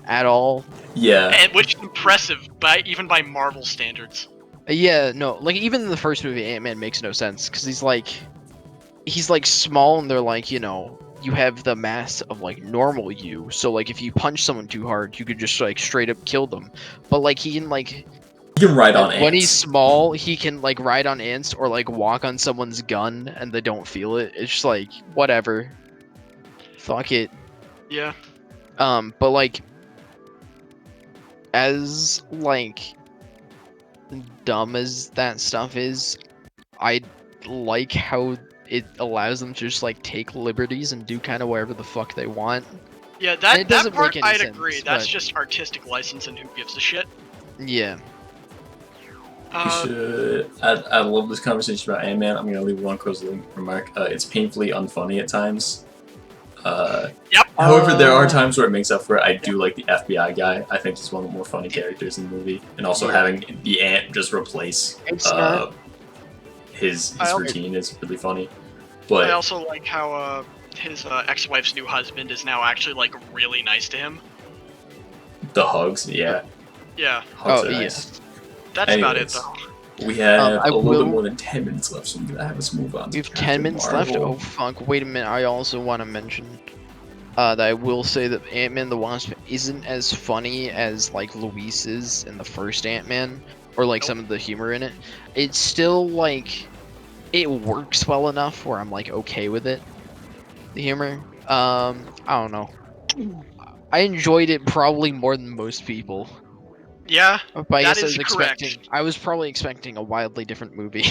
[SPEAKER 1] at all.
[SPEAKER 2] Yeah,
[SPEAKER 3] And which is impressive, even by Marvel standards.
[SPEAKER 1] Yeah, no, like even in the first movie, Ant-Man makes no sense because he's like small, and they're like, you have the mass of like normal you, so like if you punch someone too hard, you could just like straight up kill them. But like he can like
[SPEAKER 2] you can ride on ants.
[SPEAKER 1] when he's small, he can like ride on ants or like walk on someone's gun and they don't feel it. It's just like whatever, fuck it.
[SPEAKER 3] Yeah.
[SPEAKER 1] But like as like dumb as that stuff is, I like how it allows them to just like take liberties and do kind of whatever the fuck they want.
[SPEAKER 3] Yeah,
[SPEAKER 1] It
[SPEAKER 3] that
[SPEAKER 1] doesn't
[SPEAKER 3] part
[SPEAKER 1] make any
[SPEAKER 3] I'd
[SPEAKER 1] sense,
[SPEAKER 3] agree. That's
[SPEAKER 1] but-
[SPEAKER 3] just artistic license, and who gives a shit?
[SPEAKER 1] Yeah.
[SPEAKER 2] We should. I love this conversation about Ant-Man. I'm gonna leave one closing remark. It's painfully unfunny at times.
[SPEAKER 3] Yep.
[SPEAKER 2] However, there are times where it makes up for it. I do like the FBI guy. I think he's one of the more funny characters in the movie, and also
[SPEAKER 1] Yeah.
[SPEAKER 2] having the ant just replace
[SPEAKER 1] It's not-
[SPEAKER 2] his
[SPEAKER 3] I also-
[SPEAKER 2] routine is really funny.
[SPEAKER 3] I
[SPEAKER 2] But
[SPEAKER 3] also like how his ex-wife's new husband is now actually like really nice to him.
[SPEAKER 2] the hugs, yeah,
[SPEAKER 3] Yeah,
[SPEAKER 2] hugs
[SPEAKER 1] Oh,
[SPEAKER 2] are
[SPEAKER 1] yeah.
[SPEAKER 2] nice.
[SPEAKER 3] that's about it
[SPEAKER 2] Anyways,
[SPEAKER 3] though.
[SPEAKER 2] we have
[SPEAKER 1] I
[SPEAKER 2] a little
[SPEAKER 1] will-
[SPEAKER 2] bit more than 10 minutes left, so I'm gonna have us move on.
[SPEAKER 1] We
[SPEAKER 2] to
[SPEAKER 1] have 10
[SPEAKER 2] Captain
[SPEAKER 1] minutes left.
[SPEAKER 2] Marvel.
[SPEAKER 1] Oh fuck! Wait a minute. I also want to mention that I will say that Ant-Man the Wasp isn't as funny as like Luis is in the first Ant-Man, or like some of the humor in it. It's still like it works well enough where I'm like okay with it. The humor. I don't know. I enjoyed it probably more than most people.
[SPEAKER 3] Yeah,
[SPEAKER 1] But I
[SPEAKER 3] That
[SPEAKER 1] guess
[SPEAKER 3] is correct.
[SPEAKER 1] I was probably expecting a wildly different movie.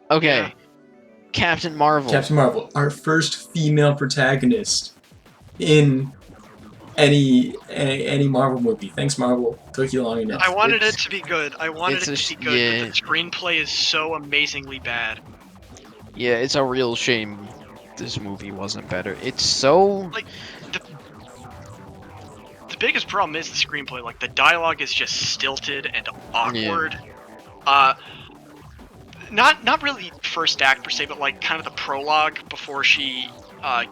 [SPEAKER 1] Okay.
[SPEAKER 3] Yeah.
[SPEAKER 1] Captain Marvel.
[SPEAKER 2] Captain Marvel, our first female protagonist in any Marvel movie. Thanks, Marvel. Took you long enough.
[SPEAKER 3] I wanted
[SPEAKER 1] It's-
[SPEAKER 3] it to be good. I wanted
[SPEAKER 1] it's
[SPEAKER 3] it
[SPEAKER 1] a
[SPEAKER 3] to be
[SPEAKER 1] sh-
[SPEAKER 3] good,
[SPEAKER 1] yeah.
[SPEAKER 3] but the screenplay is so amazingly bad.
[SPEAKER 1] Yeah, it's a real shame this movie wasn't better. It's so
[SPEAKER 3] The biggest problem is the screenplay. Like the dialogue is just stilted and awkward. Not really first act per se, but like kind of the prologue before she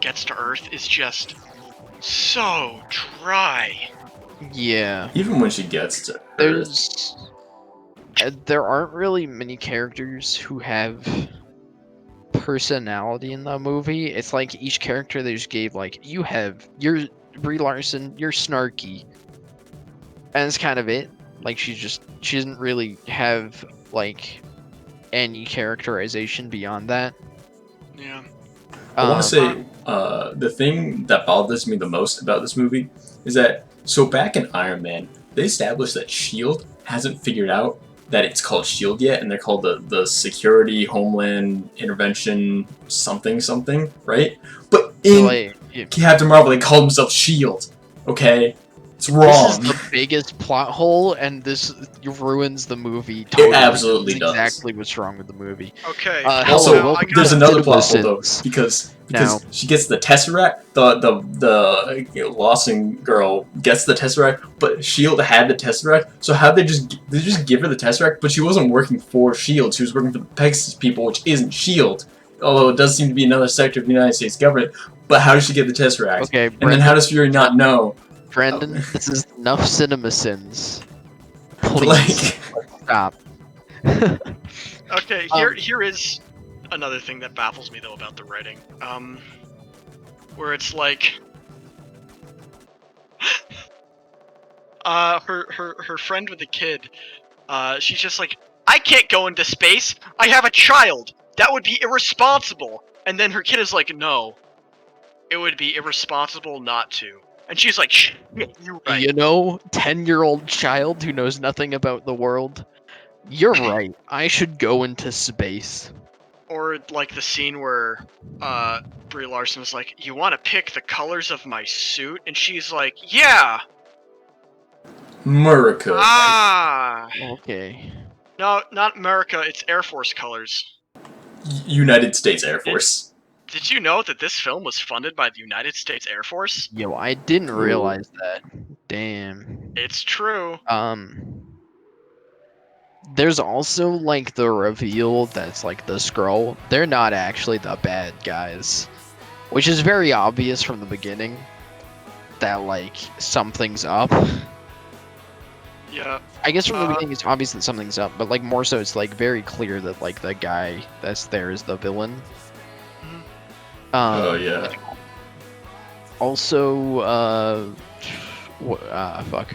[SPEAKER 3] gets to Earth is just so dry.
[SPEAKER 1] yeah.
[SPEAKER 2] Even when she gets to Earth,
[SPEAKER 1] There aren't really many characters who have personality in the movie. It's like each character they just gave like you're Brie Larson, you're snarky, and it's kind of it. Like she doesn't really have like any characterization beyond that.
[SPEAKER 3] Yeah.
[SPEAKER 2] I want to
[SPEAKER 1] Um,
[SPEAKER 2] say the thing that bothers me the most about this movie is that so back in Iron Man, they established that Shield hasn't figured out that it's called Shield yet, and they're called the Security Homeland Intervention something something, right? But in
[SPEAKER 1] like,
[SPEAKER 2] Captain Marvel, they called themselves Shield. Okay, it's
[SPEAKER 1] this is
[SPEAKER 2] wrong.
[SPEAKER 1] the biggest plot hole, and this ruins the movie
[SPEAKER 2] It
[SPEAKER 1] totally.
[SPEAKER 2] absolutely
[SPEAKER 1] This is
[SPEAKER 2] does.
[SPEAKER 1] exactly what's wrong with the movie.
[SPEAKER 3] Okay.
[SPEAKER 1] Hello,
[SPEAKER 2] Also,
[SPEAKER 3] Now I
[SPEAKER 1] welcome
[SPEAKER 3] got
[SPEAKER 2] there's
[SPEAKER 1] to
[SPEAKER 2] another plot hole though,
[SPEAKER 1] Citizens.
[SPEAKER 2] because
[SPEAKER 1] Now,
[SPEAKER 2] she gets the Tesseract, the Lawson girl gets the Tesseract, but Shield had the Tesseract. So how they just give her the Tesseract? But she wasn't working for Shield. She was working for the Pegasus people, which isn't Shield. Although it does seem to be another sector of the United States government. But how does she get the Tesseract?
[SPEAKER 1] okay,
[SPEAKER 2] And then how
[SPEAKER 1] Brendan,
[SPEAKER 2] does Fury not know?
[SPEAKER 1] Brendan, this is enough cinema sins.
[SPEAKER 2] But
[SPEAKER 1] Please
[SPEAKER 2] like,
[SPEAKER 1] stop.
[SPEAKER 3] Okay, here is another thing that baffles me though about the writing. Where it's like, her friend with the kid, she's just like, I can't go into space. I have a child. That would be irresponsible. And then her kid is like, no, it would be irresponsible not to. And she's like, shit, you're right.
[SPEAKER 1] You know, 10-year-old child who knows nothing about the world. You're right. I should go into space.
[SPEAKER 3] Or like the scene where Brie Larson is like, "You want to pick the colors of my suit?" And she's like, "Yeah."
[SPEAKER 2] America,
[SPEAKER 3] Ah.
[SPEAKER 1] Okay.
[SPEAKER 3] No, not America. It's Air Force colors.
[SPEAKER 2] United States Air Force.
[SPEAKER 3] Did you know that this film was funded by the United States Air Force?
[SPEAKER 1] Yo, I didn't
[SPEAKER 2] Cool.
[SPEAKER 1] realize that. Damn.
[SPEAKER 3] It's true.
[SPEAKER 1] There's also like the reveal that's like the Skrull. They're not actually the bad guys, which is very obvious from the beginning that like something's up.
[SPEAKER 3] Yeah.
[SPEAKER 1] I guess from the beginning it's obvious that something's up, but like more so it's like very clear that like the guy that's there is the villain.
[SPEAKER 3] Mhm.
[SPEAKER 2] Oh yeah.
[SPEAKER 1] Also, fuck.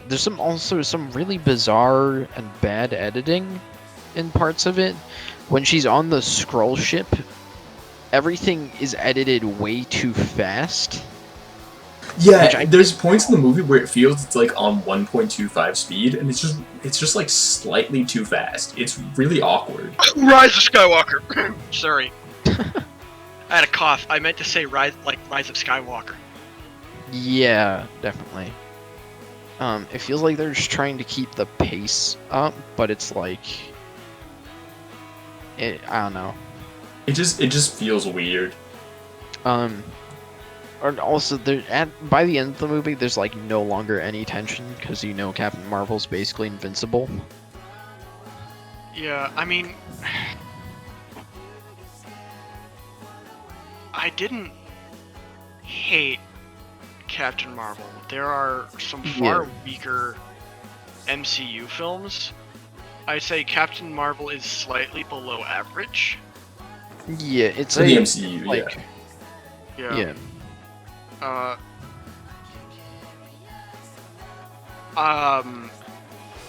[SPEAKER 1] There's some really bizarre and bad editing in parts of it. When she's on the scroll ship, everything is edited way too fast.
[SPEAKER 2] Yeah, there's points in the movie where it feels it's like on 1.25 speed, and it's just like slightly too fast. It's really awkward.
[SPEAKER 3] Rise of Skywalker. Sorry. I had a cough. I meant to say Rise of Skywalker.
[SPEAKER 1] Yeah, definitely. It feels like they're just trying to keep the pace up, but it's like, I don't know.
[SPEAKER 2] It just feels weird.
[SPEAKER 1] And also, by the end of the movie, there's like no longer any tension because you know Captain Marvel's basically invincible.
[SPEAKER 3] Yeah, I mean, I didn't hate Captain Marvel. There are some far weaker MCU films. I'd say Captain Marvel is slightly below average.
[SPEAKER 1] Yeah, it's
[SPEAKER 2] For the MCU,
[SPEAKER 1] like, yeah.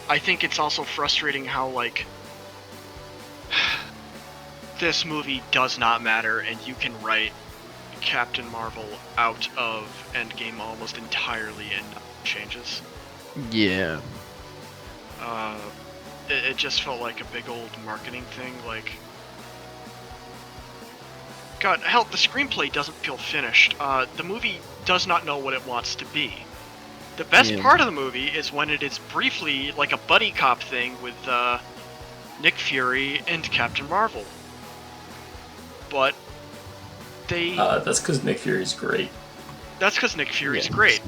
[SPEAKER 3] I think it's also frustrating how, like, this movie does not matter, and you can write Captain Marvel out of Endgame almost entirely and nothing changes.
[SPEAKER 1] Yeah.
[SPEAKER 3] It just felt like a big old marketing thing, like... God, hell, the screenplay doesn't feel finished. The movie does not know what it wants to be. The best part of the movie is when it is briefly like a buddy cop thing with Nick Fury and Captain Marvel. But they...
[SPEAKER 2] that's because Nick Fury's great.
[SPEAKER 3] That's because Nick Fury's great.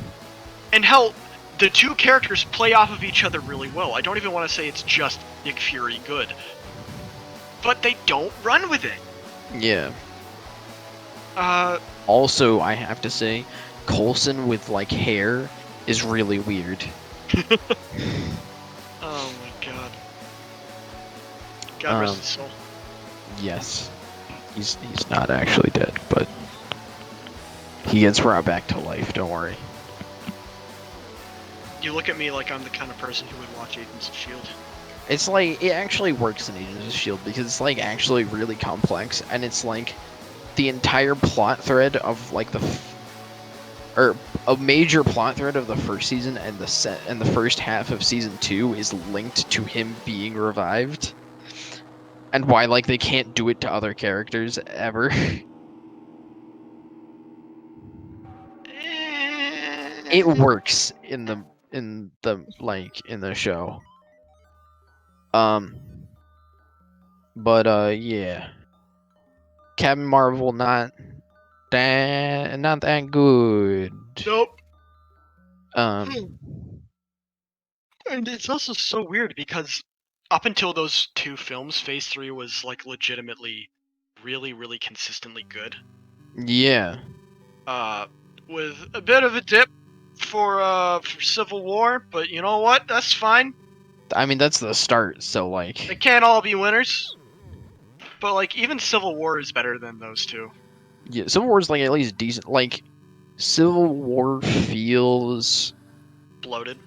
[SPEAKER 3] And hell, the two characters play off of each other really well. I don't even want to say it's just Nick Fury good. But they don't run with it.
[SPEAKER 1] Yeah. Also, I have to say, Coulson with like hair is really weird.
[SPEAKER 3] Oh my god. God rest his soul.
[SPEAKER 1] Yes. He's not actually dead, but he gets brought back to life, don't worry.
[SPEAKER 3] You look at me like I'm the kind of person who would watch Agents of S.H.I.E.L.D.
[SPEAKER 1] It's like it actually works in Agents of Shield because it's like actually really complex, and it's like the entire plot thread of like or a major plot thread of the first season and the first half of season 2 is linked to him being revived, and why like they can't do it to other characters ever. It works in the show. Um, but yeah, Captain Marvel not that good.
[SPEAKER 3] Nope.
[SPEAKER 1] Um,
[SPEAKER 3] And it's also so weird because up until those 2 films, Phase 3 was like legitimately really, really consistently good.
[SPEAKER 1] yeah.
[SPEAKER 3] With a bit of a dip for Civil War, but you know what? That's fine.
[SPEAKER 1] I mean that's the start, so like
[SPEAKER 3] They can't all be winners. But like even Civil War is better than those 2.
[SPEAKER 1] yeah, Civil War's like at least decent. Like Civil War feels
[SPEAKER 3] Bloated.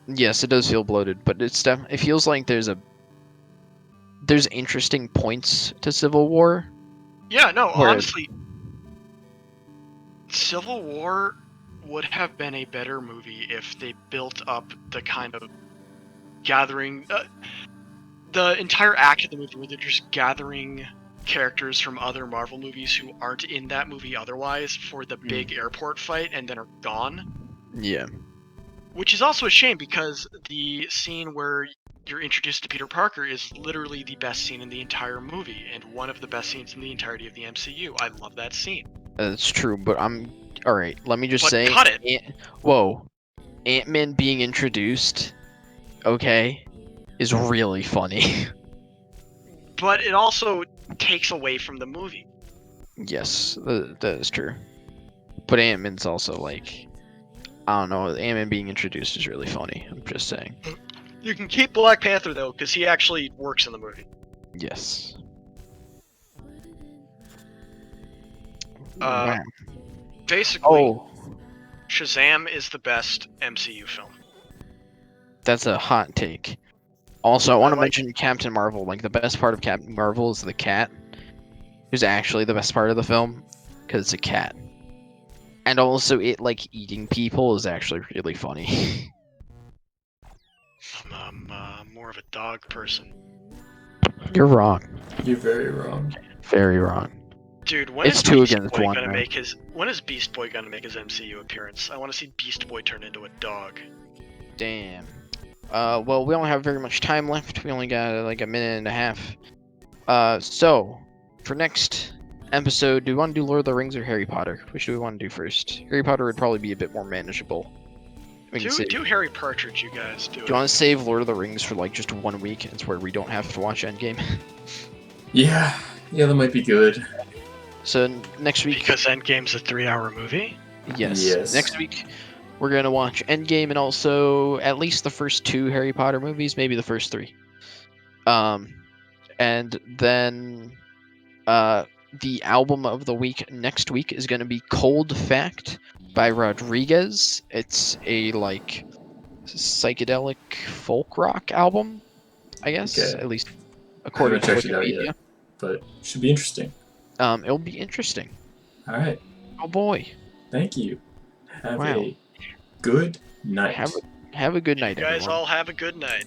[SPEAKER 1] yes, it does feel bloated, but it feels like there's interesting points to Civil War.
[SPEAKER 3] Yeah, no,
[SPEAKER 1] Where
[SPEAKER 3] honestly, Civil War would have been a better movie if they built up the kind of gathering, the entire act of the movie where they're just gathering characters from other Marvel movies who aren't in that movie otherwise for the big airport fight and then are gone.
[SPEAKER 1] yeah.
[SPEAKER 3] Which is also a shame because the scene where you're introduced to Peter Parker is literally the best scene in the entire movie and one of the best scenes in the entirety of the MCU. I love that scene.
[SPEAKER 1] That's true, but I'm all right. Let me just
[SPEAKER 3] But
[SPEAKER 1] say,
[SPEAKER 3] cut it.
[SPEAKER 1] Whoa, Ant-Man being introduced, okay, is really funny.
[SPEAKER 3] But it also takes away from the movie.
[SPEAKER 1] Yes, that is true. But Ant-Man's also like, I don't know, Ant-Man being introduced is really funny. I'm just saying.
[SPEAKER 3] You can keep Black Panther though, because he actually works in the movie.
[SPEAKER 1] Yes.
[SPEAKER 3] Uh,
[SPEAKER 1] Wow.
[SPEAKER 3] Basically,
[SPEAKER 1] Oh,
[SPEAKER 3] Shazam is the best MCU film.
[SPEAKER 1] that's a hot take. Also, I want to
[SPEAKER 3] like-
[SPEAKER 1] mention Captain Marvel. Like the best part of Captain Marvel is the cat, who's actually the best part of the film, because it's a cat. And also, it like eating people is actually really funny.
[SPEAKER 3] I'm more of a dog person.
[SPEAKER 1] You're wrong.
[SPEAKER 2] You're very wrong.
[SPEAKER 1] Very wrong.
[SPEAKER 3] Dude, when
[SPEAKER 1] It's
[SPEAKER 3] is
[SPEAKER 1] 2
[SPEAKER 3] Beast
[SPEAKER 1] against
[SPEAKER 3] Boy
[SPEAKER 1] 1,
[SPEAKER 3] gonna
[SPEAKER 1] man.
[SPEAKER 3] make his? When is Beast Boy gonna make his MCU appearance? I want to see Beast Boy turn into a dog.
[SPEAKER 1] Damn. Well, we don't have very much time left. We only got like a minute and a half. So for next episode, do we want to do Lord of the Rings or Harry Potter? Which do we want to do first? Harry Potter would probably be a bit more manageable. We can
[SPEAKER 3] Do Harry Partridge, you guys. Do
[SPEAKER 1] you
[SPEAKER 3] it.
[SPEAKER 1] want to save Lord of the Rings for like just 1 week? It's where we don't have to watch Endgame.
[SPEAKER 2] Yeah, that might be good.
[SPEAKER 1] So next week,
[SPEAKER 3] Because Endgame's a 3-hour movie.
[SPEAKER 1] yes, next week we're gonna watch Endgame and also at least the first 2 Harry Potter movies, maybe the first 3. And then the album of the week next week is gonna be Cold Fact by Rodriguez. It's a like psychedelic folk rock album, I guess,
[SPEAKER 2] Okay.
[SPEAKER 1] at least
[SPEAKER 2] I
[SPEAKER 1] according
[SPEAKER 2] haven't
[SPEAKER 1] to
[SPEAKER 2] checked it out
[SPEAKER 1] Wikipedia.
[SPEAKER 2] yet, but should be interesting.
[SPEAKER 1] It'll be interesting.
[SPEAKER 2] All right.
[SPEAKER 1] Oh boy.
[SPEAKER 2] Thank you. Have
[SPEAKER 1] Wow.
[SPEAKER 2] a good night.
[SPEAKER 1] Have a good night,
[SPEAKER 3] You guys
[SPEAKER 1] everyone.
[SPEAKER 3] all have a good night.